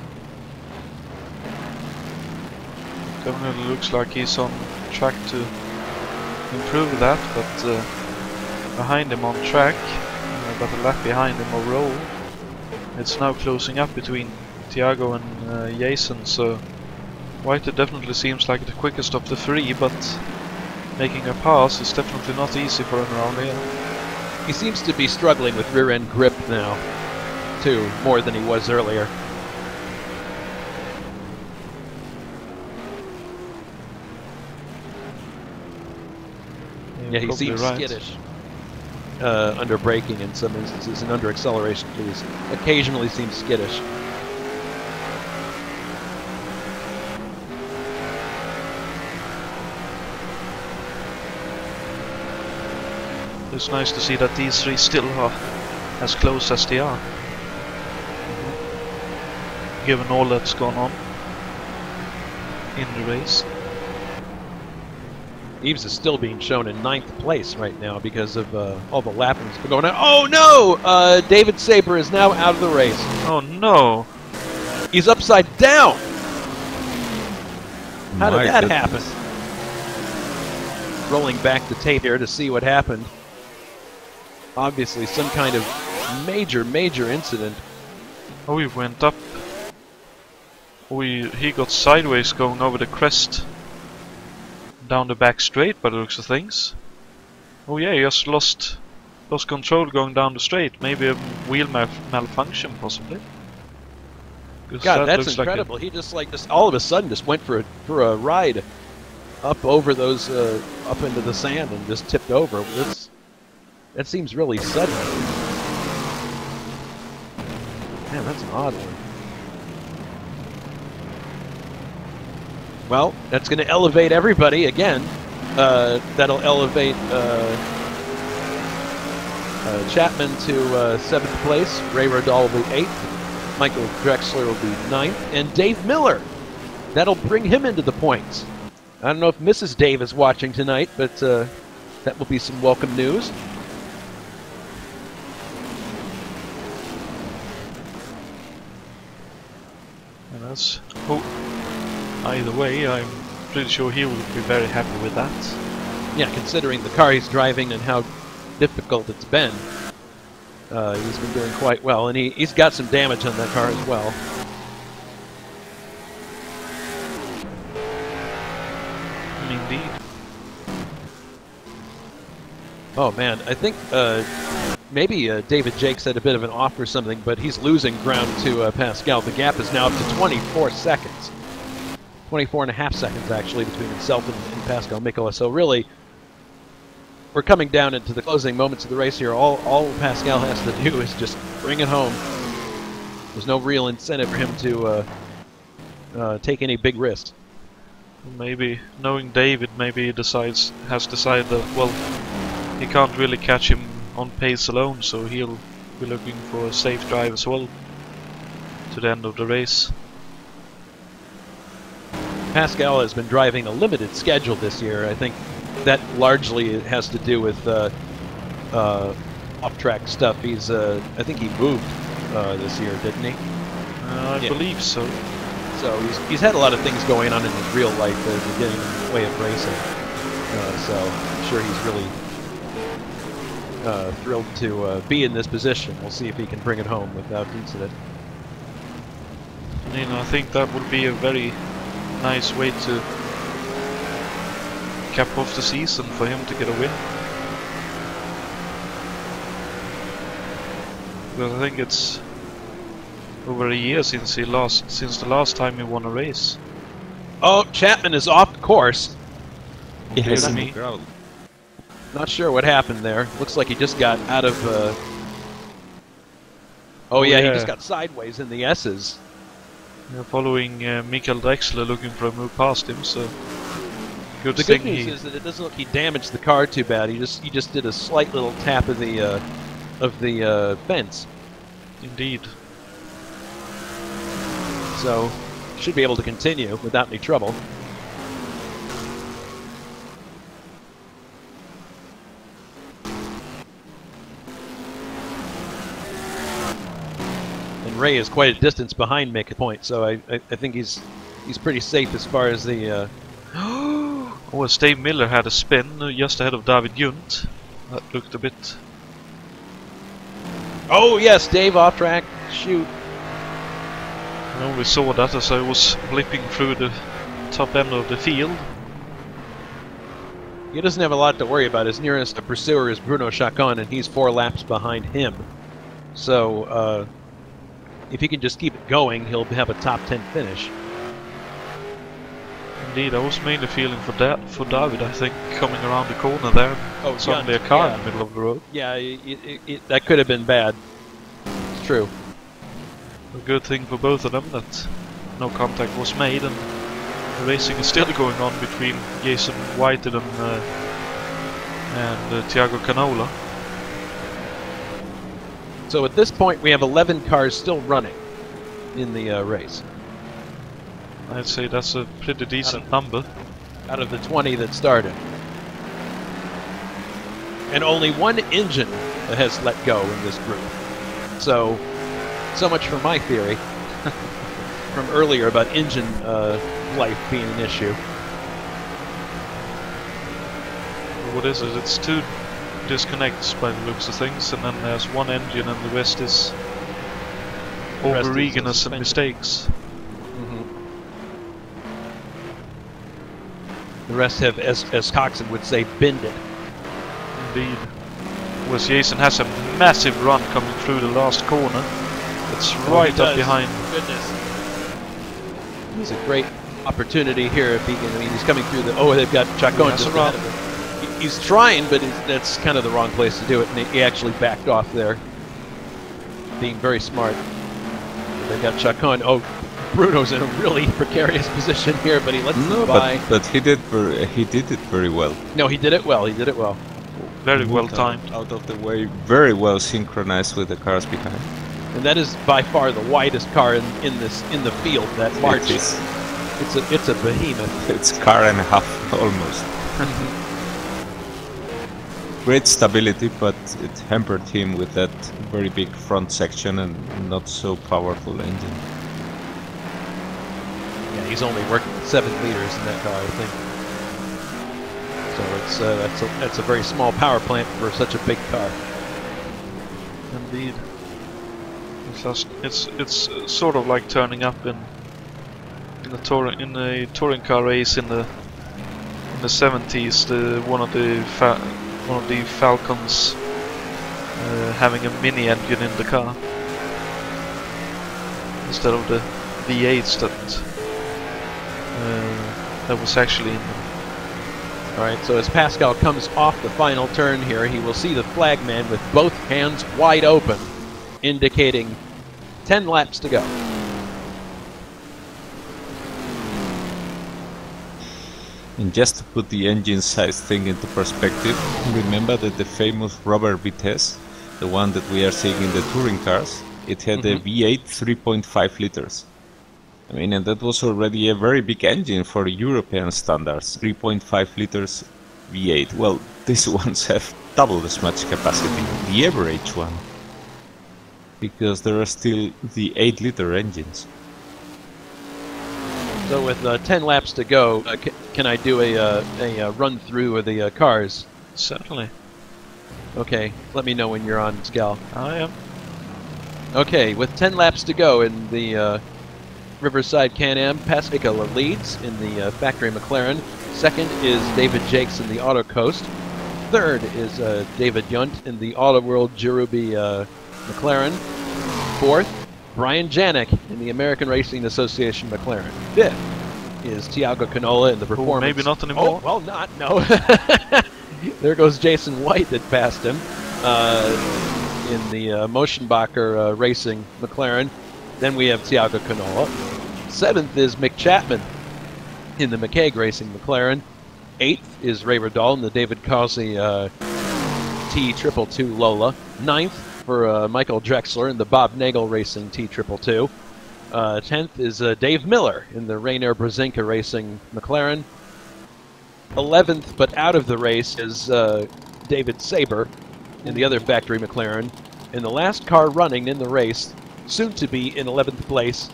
S1: Definitely looks like he's on track to improve that, but behind him on track, but a lap behind him overall. It's now closing up between Thiago and Jason, so White definitely seems like the quickest of the three, but making a pass is definitely not easy for him around here.
S2: He seems to be struggling with rear end grip now, too, more than he was earlier. Yeah, he seems skittish under braking in some instances, and under acceleration too. He occasionally seems skittish.
S1: It's nice to see that these three still are as close as they are, given all that's gone on in the race.
S2: Eves is still being shown in 9th place right now because of all the lappings going on. Oh no! David Saber is now out of the race.
S1: Oh no!
S2: He's upside down! How did
S3: My
S2: that
S3: goodness.
S2: happen? Rolling back the tape here to see what happened. Obviously some kind of major incident.
S1: Oh, he went up. Oh, he got sideways going over the crest. Down the back straight by the looks of things. Oh yeah, he just lost control going down the straight. Maybe a wheel malfunction, possibly. 'Cause
S2: God,
S1: that
S2: that's
S1: looks like
S2: incredible. He just all of a sudden just went for a ride up over those up into the sand and just tipped over. That seems really sudden. Man, that's an odd one. Well, that's going to elevate everybody again. That'll elevate Chapman to 7th place. Ray Rodal will be 8th. Michael Drexler will be 9th. And Dave Miller. That'll bring him into the points. I don't know if Mrs. Dave is watching tonight, but that will be some welcome news.
S1: And that's... Oh, either way, I'm pretty sure he will be very happy with that.
S2: Yeah, considering the car he's driving and how difficult it's been, he's been doing quite well, and he's got some damage on that car as well.
S1: Indeed.
S2: Oh man, I think maybe David Jakes had a bit of an off or something, but he's losing ground to Pascal. The gap is now up to 24 seconds. 24 and a half seconds actually between himself and Pascal Mikola. So really, we're coming down into the closing moments of the race here. All Pascal has to do is just bring it home. There's no real incentive for him to take any big risks.
S1: Maybe, knowing David, maybe he has decided that, well, he can't really catch him on pace alone, so he'll be looking for a safe drive as well to the end of the race.
S2: Pascal has been driving a limited schedule this year. I think that largely has to do with off-track stuff. I think he moved this year, didn't he?
S1: I believe so.
S2: So he's had a lot of things going on in his real life that are getting in the way of racing. So I'm sure he's really thrilled to be in this position. We'll see if he can bring it home without incident.
S1: And, I think that would be a very nice way to cap off the season for him to get a win. Because I think it's over a year since the last time he won a race.
S2: Oh, Chapman is off course.
S3: Yes,
S1: me.
S2: Not sure what happened there. Looks like he just got out of... Oh yeah, he just got sideways in the S's.
S1: Following Michael Drexler looking for a move past him, so...
S2: The good news is that it doesn't look he damaged the car too bad. He just did a slight little tap of the fence.
S1: Indeed.
S2: So, should be able to continue without any trouble. And Ray is quite a distance behind Mick at point, so I think he's pretty safe as far as the...
S1: Oh, Dave Miller had a spin just ahead of David Gunt. That looked a bit...
S2: Oh yes, Dave off track. Shoot.
S1: I only saw that as I was blipping through the top end of the field.
S2: He doesn't have a lot to worry about. His nearest pursuer is Bruno Chacon, and he's 4 laps behind him. So, if he can just keep it going, he'll have a top 10 finish.
S1: Indeed, I was mainly feeling for David, I think, coming around the corner there.
S2: Oh,
S1: suddenly a car in the middle of the road.
S2: Yeah, that could have been bad. It's true.
S1: A good thing for both of them that no contact was made, and the racing is still going on between Jason Whited and Thiago Canola.
S2: So at this point, we have 11 cars still running in the race.
S1: I'd say that's a pretty decent number.
S2: Out of the 20 that started. And only 1 engine has let go in this group. So much for my theory from earlier about engine life being an issue.
S1: What is it? It's two disconnects by the looks of things, and then there's one engine, and the rest is over eagerness and mistakes.
S2: The rest have, as Coxon would say, binned it.
S1: Indeed. Whereas Jason has a massive run coming through the last corner. It's right up behind.
S2: Goodness. It's a great opportunity here if he can. I mean, he's coming through the. Oh, they've got Chacon just ahead of him. He's trying, but that's kind of the wrong place to do it, and he actually backed off there, being very smart. They got Chacon. Oh, Bruno's in a really precarious position here, but he lets him by.
S3: But he did it very well.
S2: No, he did it well. He did it well.
S1: Very well timed.
S3: Out of the way, very well synchronized with the cars behind.
S2: And that is by far the widest car in the field. That March. It's a behemoth.
S3: It's car and a half almost. Great stability, but it hampered him with that very big front section and not so powerful engine.
S2: Yeah, he's only working 7 liters in that car, I think. So that's a very small power plant for such a big car.
S1: Indeed. It's sort of like turning up in a touring car race in the 70s. One of the Falcons having a mini engine in the car instead of the V8s that was actually in them.
S2: Alright, so as Pascal comes off the final turn here, he will see the flagman with both hands wide open, indicating 10 laps to go.
S3: And just to put the engine size thing into perspective, remember that the famous rubber Vitesse, the one that we are seeing in the touring cars, it had a V8 3.5 liters. I mean, and that was already a very big engine for European standards, 3.5 liters V8. Well, these ones have double as much capacity, the average one, because there are still the 8-liter engines.
S2: So with 10 laps to go, can I do a run through of the cars?
S1: Certainly.
S2: Okay, let me know when you're on, Scal.
S1: I am.
S2: Okay, with 10 laps to go in the Riverside Can-Am, Pascal leads in the factory McLaren. Second is David Jakes in the Auto Coast. Third is David Yunt in the Auto World Girubi McLaren. Fourth, Brian Janik in the American Racing Association McLaren. Fifth is Tiago Canola in the Performance.
S1: Maybe not anymore.
S2: Oh, well, not, no. There goes Jason White that passed him in the Moschenbacher Racing McLaren. Then we have Tiago Canola. Seventh is Mick Chapman in the McCaig Racing McLaren. Eighth is Ray Riddall in the David Causey T222 Lola. Ninth for Michael Drexler in the Bob Nagel Racing T222. 10th is Dave Miller in the Rainier Brzezinka Racing McLaren. 11th, but out of the race, is David Saber in the other factory McLaren. And the last car running in the race, soon to be in 11th place,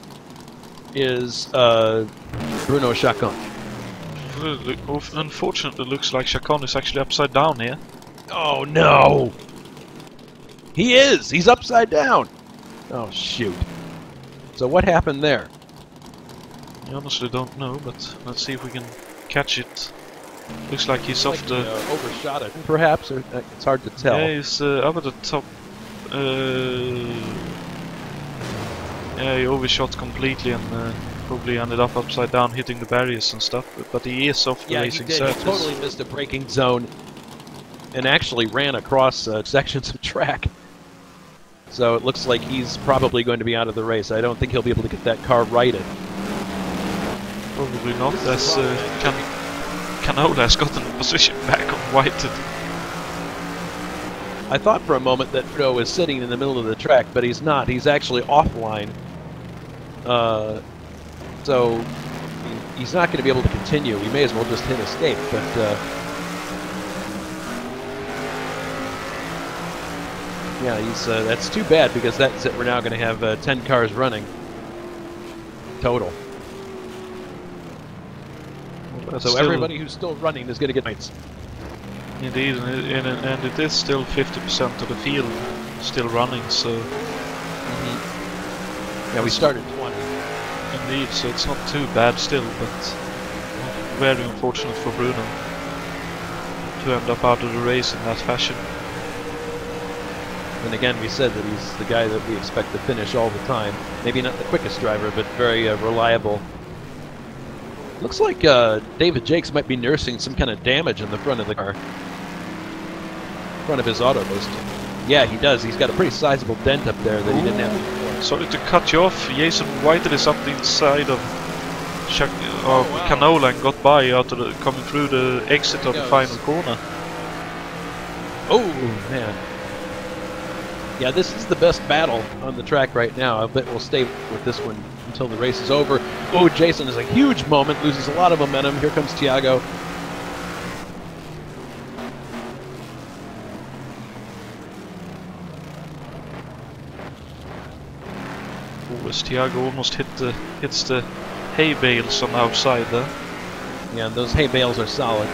S2: is Bruno Chacon.
S1: Unfortunately, it looks like Chacon is actually upside down here.
S2: Oh no! He is! He's upside down! Oh shoot. So what happened there?
S1: I honestly don't know, but let's see if we can catch it. Looks like he's off the...
S2: overshot it, perhaps, or it's hard to tell.
S1: Yeah, he's up at the top. Yeah, he overshot completely and probably ended up upside down, hitting the barriers and stuff. But he is off the racing surface.
S2: He totally missed a braking zone and actually ran across sections of track. So it looks like he's probably going to be out of the race. I don't think he'll be able to get that car righted.
S1: Probably not. As Canola has gotten the position back on Whited.
S2: I thought for a moment that Bruno was sitting in the middle of the track, but he's not. He's actually offline. So he's not going to be able to continue. He may as well just hit escape, but yeah, he's that's too bad because that's it. We're now going to have 10 cars running total.
S1: But
S2: So
S1: still,
S2: everybody who's still running is going to get points.
S1: indeed, and it is still 50% of the field still running, so
S2: Yeah, we started 20.
S1: indeed, so it's not too bad still, but very unfortunate for Bruno to end up out of the race in that fashion.
S2: And again, we said that he's the guy that we expect to finish all the time. Maybe not the quickest driver, but very reliable. Looks like David Jakes might be nursing some kind of damage in the front of the car. Front of his auto list. Yeah, he does. He's got a pretty sizable dent up there that he didn't have before.
S1: Sorry to cut you off. Jason Whited is up the inside of Canola and got by coming through the exit of the final corner.
S2: Oh, man. Yeah, this is the best battle on the track right now. I bet we'll stay with this one until the race is over. Oh, Jason is a huge moment, loses a lot of momentum. Here comes Thiago.
S1: As Thiago almost hits the hay bales on the outside there.
S2: Yeah, those hay bales are solid.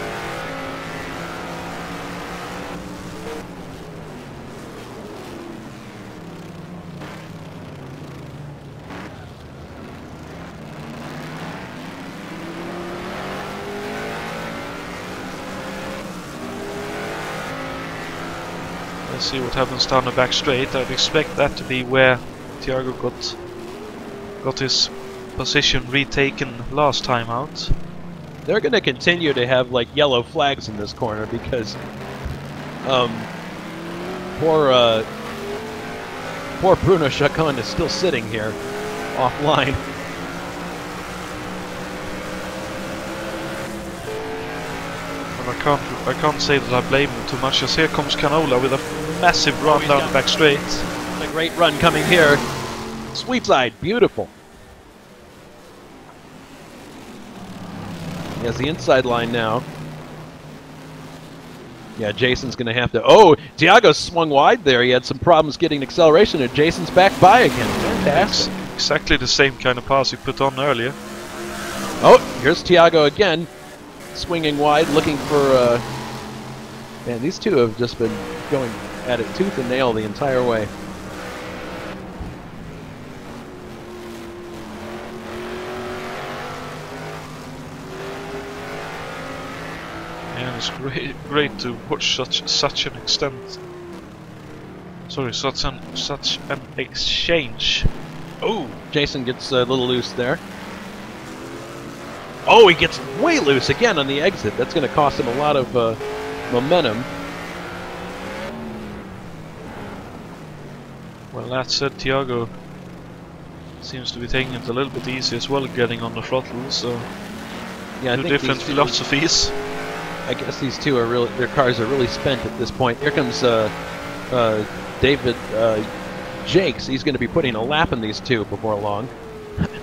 S1: Let's see what happens down the back straight. I'd expect that to be where Thiago got his position retaken last time out.
S2: They're going to continue to have like yellow flags in this corner because poor Bruno Chacon is still sitting here offline.
S1: And I can't say that I blame him too much, as here comes Canola with a massive run down the back straight.
S2: A great run coming here. Sweep side, beautiful. He has the inside line now. Yeah, Jason's going to have to... Oh, Thiago swung wide there. He had some problems getting acceleration, and Jason's back by again. Fantastic.
S1: Exactly the same kind of pass he put on earlier.
S2: Oh, here's Thiago again. Swinging wide, looking for... Man, these two have just been going at it tooth and nail the entire way.
S1: Yeah, it's great to watch such an extent. Sorry, such an exchange.
S2: Oh, Jason gets a little loose there. Oh, he gets way loose again on the exit. That's going to cost him a lot of momentum.
S1: Well, that said, Thiago seems to be taking it a little bit easy as well, getting on the throttle. So,
S2: yeah,
S1: two different philosophies.
S2: I guess these two are really, their cars are really spent at this point. Here comes David Jakes. He's going to be putting a lap in these two before long.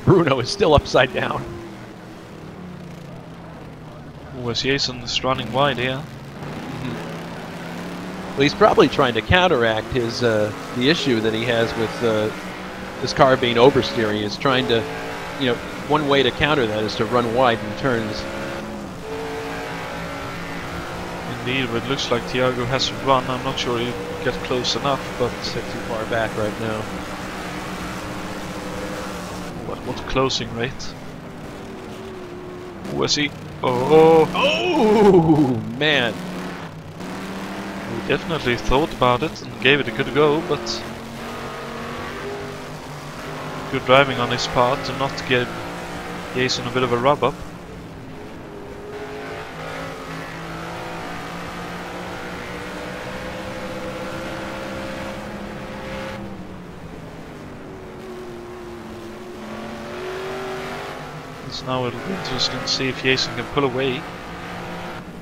S2: Bruno is still upside down.
S1: As Jason is running wide here.
S2: Well, he's probably trying to counteract his the issue that he has with his car being oversteering. He's trying to, you know, one way to counter that is to run wide in turns.
S1: Indeed, but it looks like Thiago has to run. I'm not sure he'll get close enough, but
S2: he's too far back right now.
S1: What a closing rate. Where's he? Oh,
S2: man.
S1: He definitely thought about it and gave it a good go, but good driving on his part to not give Jason a bit of a rub-up. Now it'll be interesting to see if Jason can pull away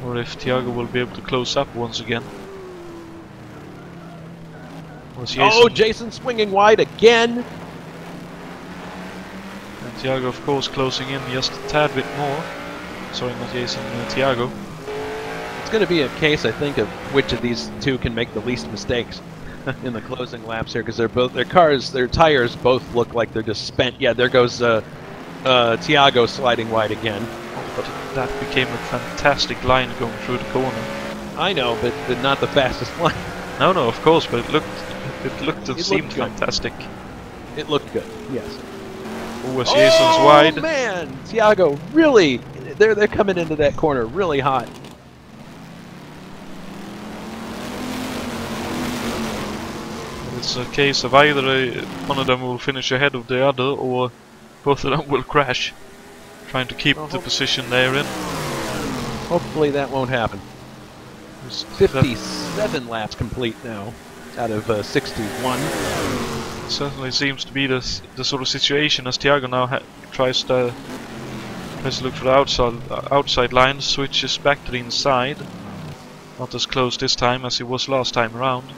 S1: or if Thiago will be able to close up once again.
S2: Oh, Jason swinging wide again!
S1: And Thiago, of course, closing in just a tad bit more. Sorry, not Jason, Thiago.
S2: It's going to be a case, I think, of which of these two can make the least mistakes in the closing laps here, because their tires both look like they're just spent. Yeah, there goes Thiago sliding wide again.
S1: but that became a fantastic line going through the corner.
S2: I know, but not the fastest line.
S1: No, of course, but it seemed
S2: good.
S1: fantastic.
S2: It looked good, yes.
S1: Oh, as Jason's wide.
S2: Oh man, Thiago, really, they're coming into that corner really hot.
S1: It's a case of either one of them will finish ahead of the other, or both of them will crash, trying to keep the position they're in.
S2: Hopefully that won't happen. There's 57 laps complete now, out of 61.
S1: Certainly seems to be the sort of situation as Thiago now tries to look for the outside line, switches back to the inside. Not as close this time as he was last time around.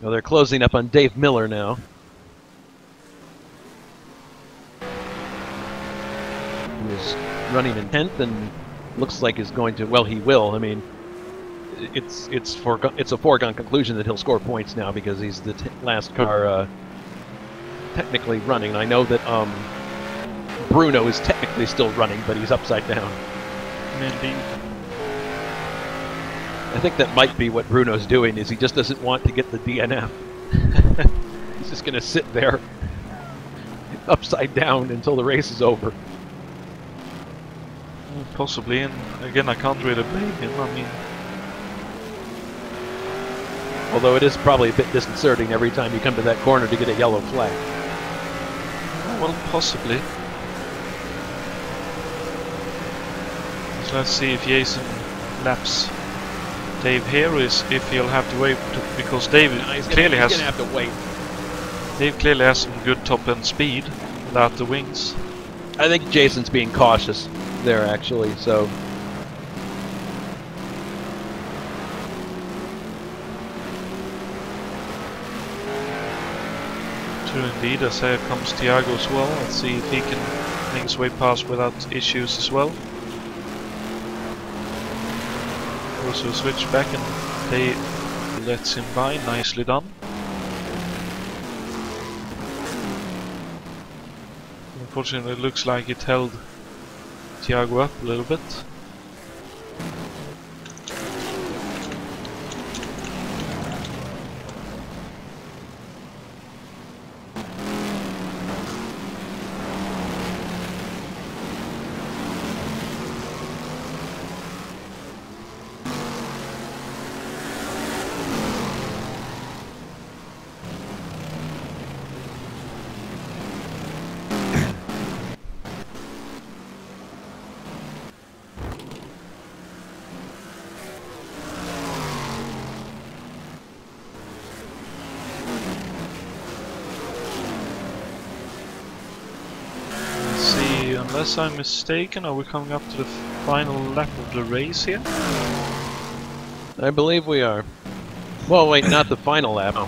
S2: Well, they're closing up on Dave Miller now. He is running in 10th and looks like he's going to. Well, he will. I mean, it's a foregone conclusion that he'll score points now because he's the last car technically running. I know that Bruno is technically still running, but he's upside down.
S1: Indeed.
S2: I think that might be what Bruno's doing, is he just doesn't want to get the DNF. He's just going to sit there upside down until the race is over.
S1: Possibly, and again I can't really blame him, I mean...
S2: Although it is probably a bit disconcerting every time you come to that corner to get a yellow flag.
S1: Well, possibly. So let's see if Jason laps Dave here, is if he'll have to wait, because Dave clearly has...
S2: He's gonna have to wait.
S1: Dave clearly has some good top-end speed without the wings.
S2: I think Jason's being cautious there, actually, so...
S1: True indeed, as here comes Thiago as well. Let's see if he can make his way past without issues as well. Also switch back and they lets him by, nicely done. Unfortunately it looks like it held Thiago up a little bit. Unless I'm mistaken, are we coming up to the final lap of the race here?
S2: I believe we are. Well, wait, not the final lap. Oh.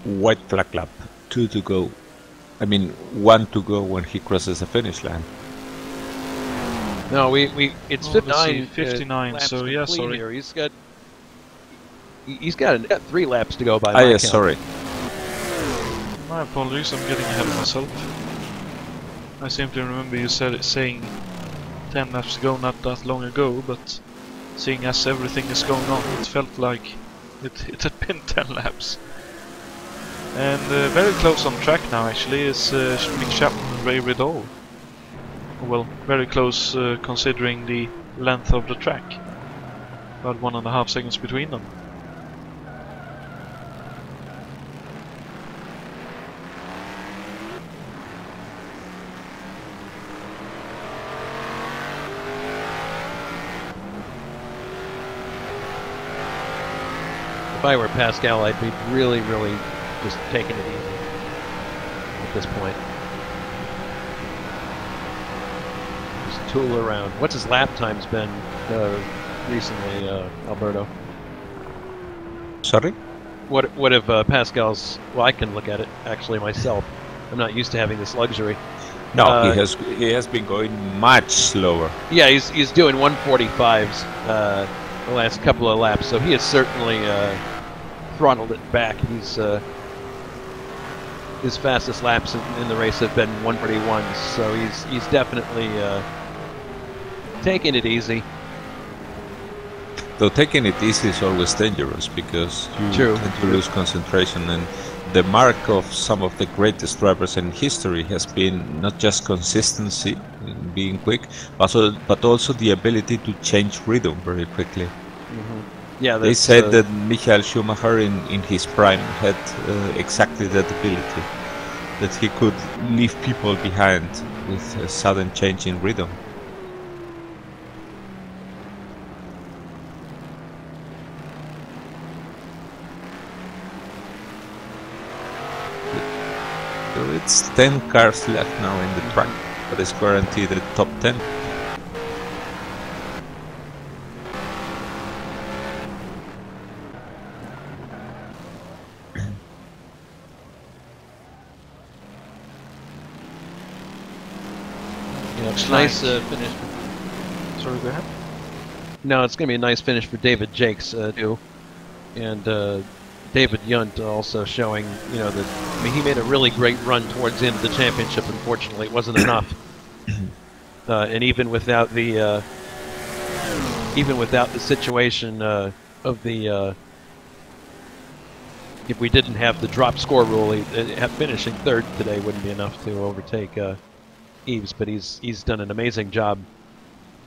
S3: White flag lap. 2 to go. I mean, 1 to go when he crosses the finish line.
S2: No, it's 59.
S1: 59. So yeah, sorry.
S2: Here. He's got 3 laps to go by.
S3: Ah, yes, sorry.
S1: My apologies, I'm getting ahead of myself. I simply remember you saying 10 laps to go not that long ago, but seeing as everything is going on, it felt like it had been 10 laps. And very close on track now actually is Mick Chapman and Ray Riddle. Well, very close considering the length of the track. About 1.5 seconds between them.
S2: If I were Pascal, I'd be really, really just taking it easy at this point. just tool around. What's his lap times been recently, Alberto?
S3: Sorry?
S2: What if Pascal's? Well, I can look at it actually myself. I'm not used to having this luxury.
S3: No, he has been going much slower.
S2: Yeah, he's doing 145s the last couple of laps, so he has certainly throttled it back. His fastest laps in the race have been 141s, so he's definitely taking it easy.
S3: Though taking it easy is always dangerous because you
S2: True.
S3: tend to lose concentration, and the mark of some of the greatest drivers in history has been not just consistency in being quick, but also the ability to change rhythm very quickly.
S2: Mm-hmm. Yeah,
S3: they said that Michael Schumacher in his prime had exactly that ability, that he could leave people behind with a sudden change in rhythm. So it's 10 cars left now in the track, but it's guaranteed the top 10.
S2: Nice finish.
S1: Sorry, go ahead.
S2: No, it's going to be a nice finish for David Jakes too, and David Yunt also showing, that he made a really great run towards the end of the championship. Unfortunately, it wasn't enough, and even without the situation of the if we didn't have the drop score rule, finishing third today wouldn't be enough to overtake Eves, but he's done an amazing job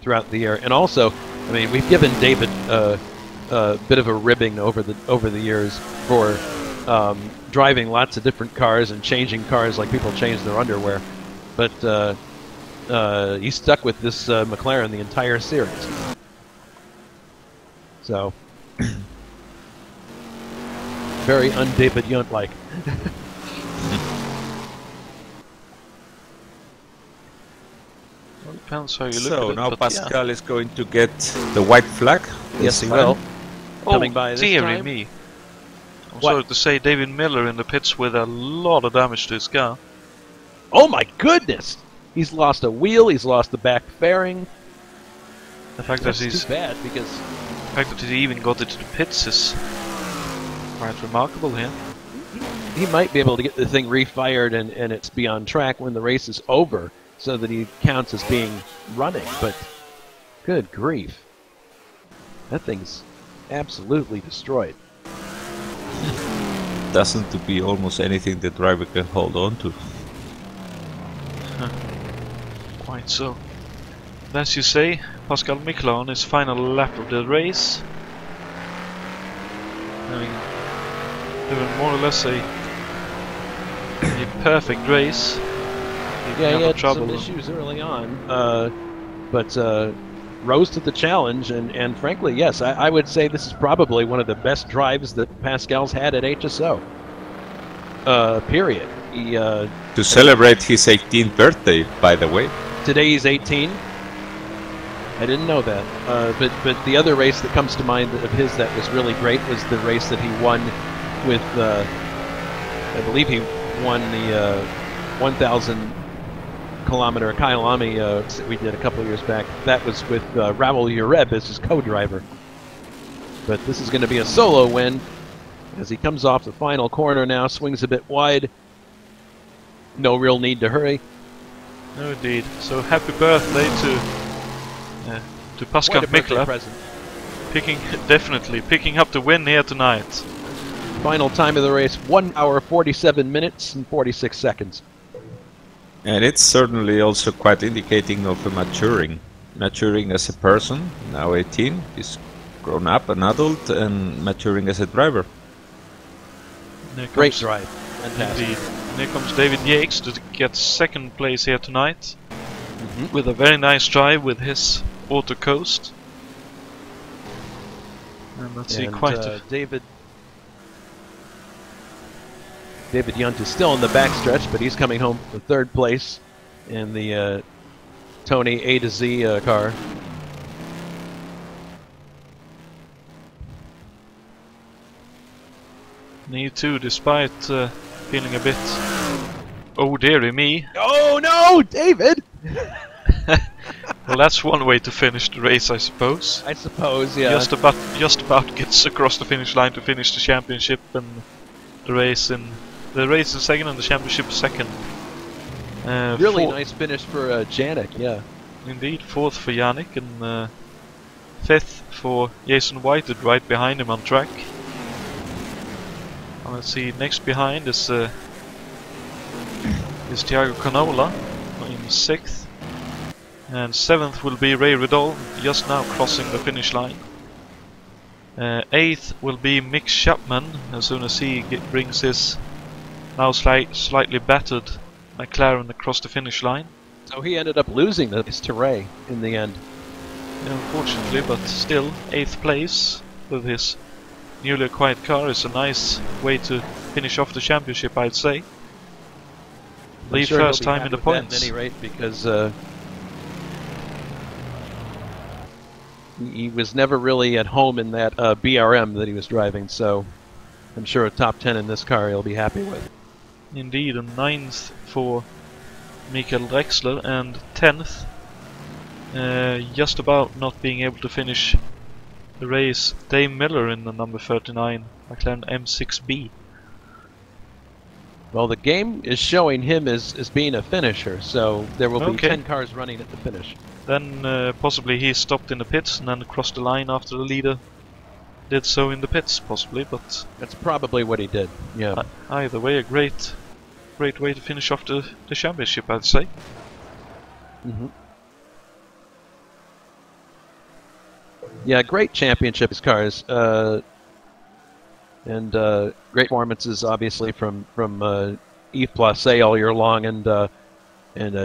S2: throughout the year. And also, we've given David a bit of a ribbing over the years for driving lots of different cars and changing cars like people change their underwear. But he stuck with this McLaren the entire series. So, very un-David Yunt-like.
S1: Depends how you look
S3: So
S1: at it,
S3: now
S1: but
S3: Pascal is going to get the white flag.
S2: Yes, he
S3: time.
S2: will.
S1: Oh,
S2: Coming by this
S1: dearie
S2: time.
S1: me. I'm
S2: What?
S1: sorry to say, David Miller in the pits with a lot of damage to his car.
S2: Oh my goodness! He's lost a wheel. He's lost the back fairing.
S1: The fact
S2: That's
S1: that he's
S2: too bad because
S1: the fact that he even got into the pits is quite remarkable here.
S2: he might be able to get the thing refired and it's be on track when the race is over, so that he counts as being running. But good grief, that thing's absolutely destroyed.
S3: Doesn't to be almost anything the driver can hold on to.
S1: Quite so. And as you say, Pascal Michelin on his final lap of the race. Doing more or less a perfect race.
S2: Yeah, he had
S1: trouble.
S2: some issues early on, but rose to the challenge, and frankly, yes, I would say this is probably one of the best drives that Pascal's had at HSO. Period. He,
S3: To celebrate his 18th birthday, by the way.
S2: today he's 18. I didn't know that. But the other race that comes to mind of his that was really great was the race that he won with, I believe he won the 1,000 kilometer Kyalami that we did a couple of years back. That was with Raul Ureb as his co-driver. But this is going to be a solo win as he comes off the final corner now, swings a bit wide. No real need to hurry.
S1: No, indeed. So happy birthday to Pascal
S2: Quite a birthday
S1: Michelin,
S2: present.
S1: picking up the win here tonight.
S2: Final time of the race, 1 hour 47 minutes and 46 seconds.
S3: And it's certainly also quite indicating of a maturing as a person, now 18, he's grown up, an adult, and maturing as a driver.
S2: Great drive. Fantastic.
S1: Indeed. And here comes David Yates to get second place here tonight,
S2: Mm-hmm.
S1: with a very nice drive with his Auto Coast. And let's see, quite a
S2: David Yunt is still in the backstretch, but he's coming home for third place in the Tony A to Z car.
S1: Me too, despite feeling a bit... Oh dearie me.
S2: Oh no, David!
S1: Well, that's one way to finish the race, I suppose.
S2: I suppose, yeah.
S1: Just about gets across the finish line to finish the championship, and the race in second and the championship second.
S2: Really nice finish for Janik, yeah.
S1: Indeed, fourth for Yannick, and fifth for Jason Whited, right behind him on track. And let's see, next behind is Thiago Canola in sixth. And seventh will be Ray Riddle, just now crossing the finish line. Eighth will be Mick Chapman, as soon as he brings his now slightly battered McLaren across the finish line.
S2: So he ended up losing this to Ray in the end.
S1: Yeah, unfortunately, but still, 8th place with his newly acquired car is a nice way to finish off the championship, I'd say. Lead
S2: Sure
S1: first time in the points.
S2: At any rate, because he was never really at home in that BRM that he was driving, so I'm sure a top 10 in this car he'll be happy with.
S1: Indeed, and 9th for Michael Drexler, and 10th, just about not being able to finish the race, Dave Miller in the number 39 McLaren M6B.
S2: Well, the game is showing him as being a finisher, so there will be
S1: Okay.
S2: 10 cars running at the finish.
S1: Then possibly he stopped in the pits and then crossed the line after the leader did so in the pits, possibly, but
S2: That's probably what he did, yeah.
S1: Either way, a great way to finish off the championship, I'd say.
S2: Mm-hmm. Yeah, great championship cars, and great performances, obviously, from Yves Placé all year long, and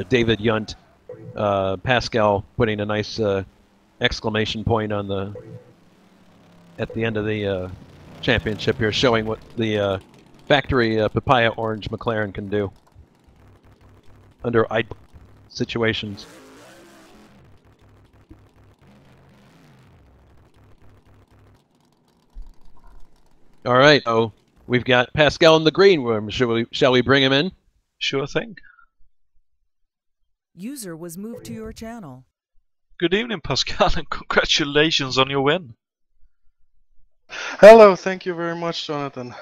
S2: David Yunt, Pascal putting a nice exclamation point on at the end of the championship here, showing what the factory papaya orange McLaren can do under ideal situations. All right, so we've got Pascal in the green room. Shall we bring him in?
S1: Sure thing.
S4: User was moved to your channel.
S1: Good evening, Pascal, and congratulations on your win.
S5: Hello, thank you very much, Jonathan.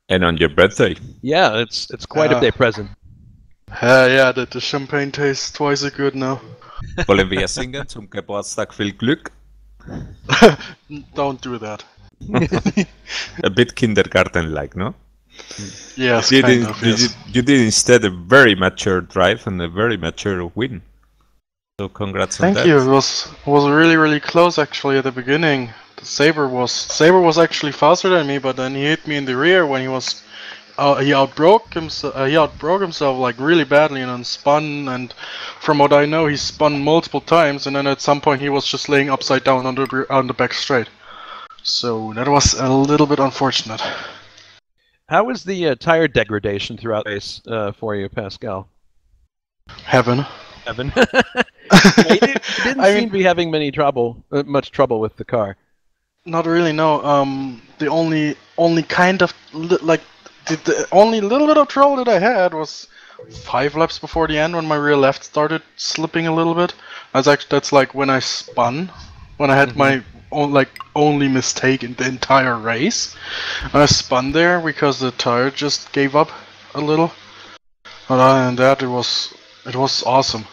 S3: And on your birthday.
S2: Yeah, it's quite a day present.
S5: Ja, the champagne tastes twice as good now.
S3: Wollen wir singen zum Geburtstag viel Glück?
S5: Don't do that.
S3: A bit kindergarten-like, no?
S5: Yes,
S3: You
S5: kind
S3: did,
S5: of, yes.
S3: you did instead a very mature drive and a very mature win. So congrats on
S5: Thank
S3: that.
S5: you. It was really close actually at the beginning. The Saber was actually faster than me, but then he hit me in the rear when he was he outbroke himself like really badly and then spun, and from what I know he spun multiple times, and then at some point he was just laying upside down on the back straight. So that was a little bit unfortunate.
S2: How was the tire degradation throughout the race for you, Pascal?
S5: Heaven.
S2: Evan? Yeah, you didn't seem to be having much trouble with the car.
S5: Not really, no. The only kind of the only little bit of trouble that I had was 5 laps before the end when my rear left started slipping a little bit. That's like when I spun, when I had my only mistake in the entire race. I spun there because the tire just gave up a little. But other than that, it was awesome.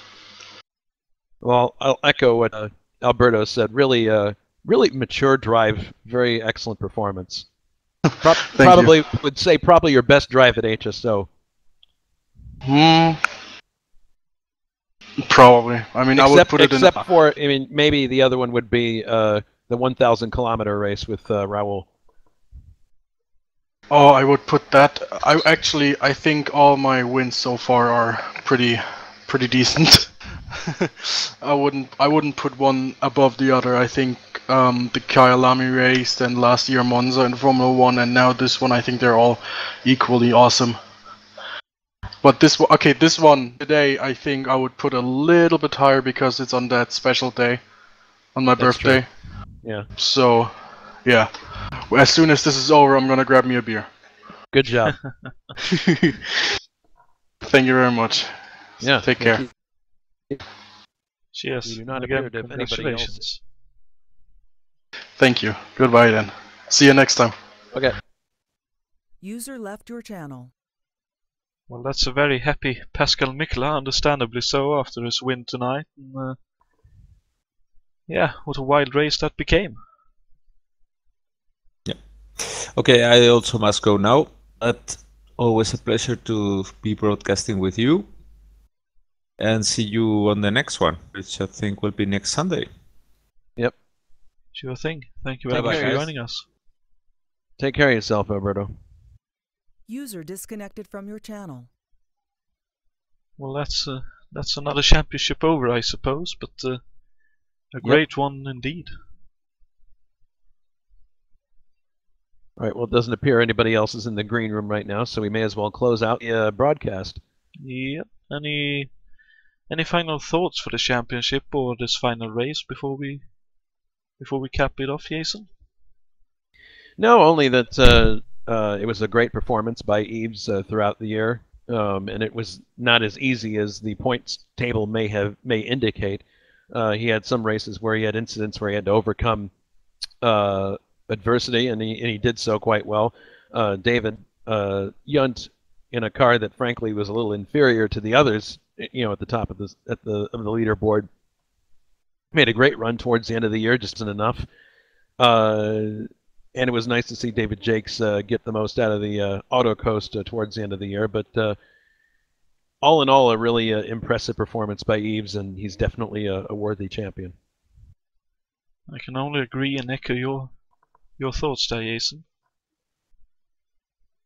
S2: Well, I'll echo what Alberto said. Really mature drive, very excellent performance. Probably would say probably your best drive at HSO.
S5: Probably. I mean, I would put it in.
S2: Except for, I mean, maybe the other one would be the 1,000-kilometer race with Raul.
S5: Oh, I would put that. I think all my wins so far are pretty decent. I wouldn't put one above the other. I think the Kyalami race, then last year Monza in Formula 1, and now this one, I think they're all equally awesome. But this one today, I think I would put a little bit higher because it's on that special day, on my
S2: That's
S5: birthday.
S2: true. Yeah.
S5: So, yeah. As soon as this is over, I'm gonna grab me a beer.
S2: Good job.
S5: Thank you very much.
S2: Yeah.
S5: Take care.
S1: Cheers.
S2: You do not
S1: And again,
S2: appear to have anybody
S1: congratulations.
S5: Thank you. Goodbye then. See you next time.
S2: Okay.
S4: User left your channel.
S1: Well, that's a very happy Pascal Mikla, understandably so, after his win tonight. And, yeah, what a wild race that became.
S3: Yeah. Okay, I also must go now, but always a pleasure to be broadcasting with you. And see you on the next one, which I think will be next Sunday.
S2: Yep.
S1: Sure thing. Thank you very
S2: Bye-bye,
S1: much for
S2: guys.
S1: joining us.
S2: Take care of yourself, Alberto.
S4: User disconnected from your channel.
S1: Well, that's another championship over, I suppose, but a great one indeed.
S2: All right. Well, it doesn't appear anybody else is in the green room right now, so we may as well close out the broadcast.
S1: Yep. Any final thoughts for the championship or this final race before we cap it off, Jason?
S2: No, only that it was a great performance by Eves throughout the year, and it was not as easy as the points table may indicate. He had some races where he had incidents where he had to overcome adversity, and he did so quite well. David Yunt, in a car that frankly was a little inferior to the others, at the top of the leaderboard, made a great run towards the end of the year, just isn't enough. And it was nice to see David Jakes get the most out of the auto coast towards the end of the year. But all in all, a really impressive performance by Eves, and he's definitely a worthy champion.
S1: I can only agree and echo your thoughts there, Jason.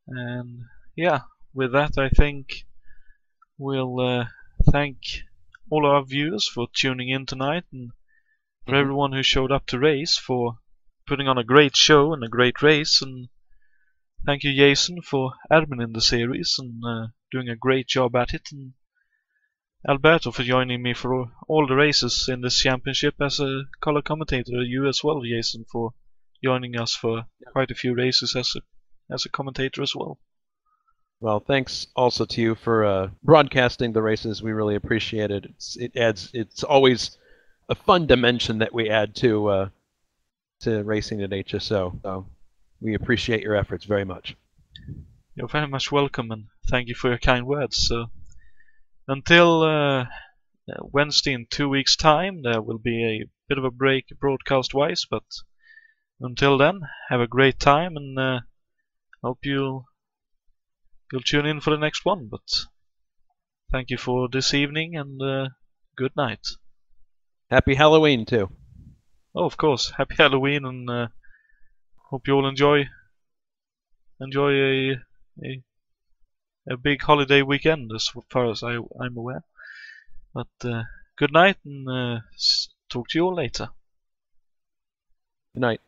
S1: And yeah, with that, I think we'll thank all our viewers for tuning in tonight, and for everyone who showed up to race, for putting on a great show and a great race. And thank you, Jason, for admin the series and doing a great job at it, and Alberto for joining me for all the races in this championship as a color commentator. You as well, Jason, for joining us for quite a few races as a commentator as well.
S2: Well, thanks also to you for broadcasting the races. We really appreciate it. It's always a fun dimension that we add to racing at HSO. So we appreciate your efforts very much.
S1: You're very much welcome, and thank you for your kind words. So until Wednesday in 2 weeks' time, there will be a bit of a break broadcast-wise, but until then, have a great time, and hope you'll tune in for the next one. But thank you for this evening, and good night.
S2: Happy Halloween too.
S1: Oh, of course, happy Halloween, and hope you all enjoy a big holiday weekend as far as I'm aware. But good night, and talk to you all later.
S2: Good night.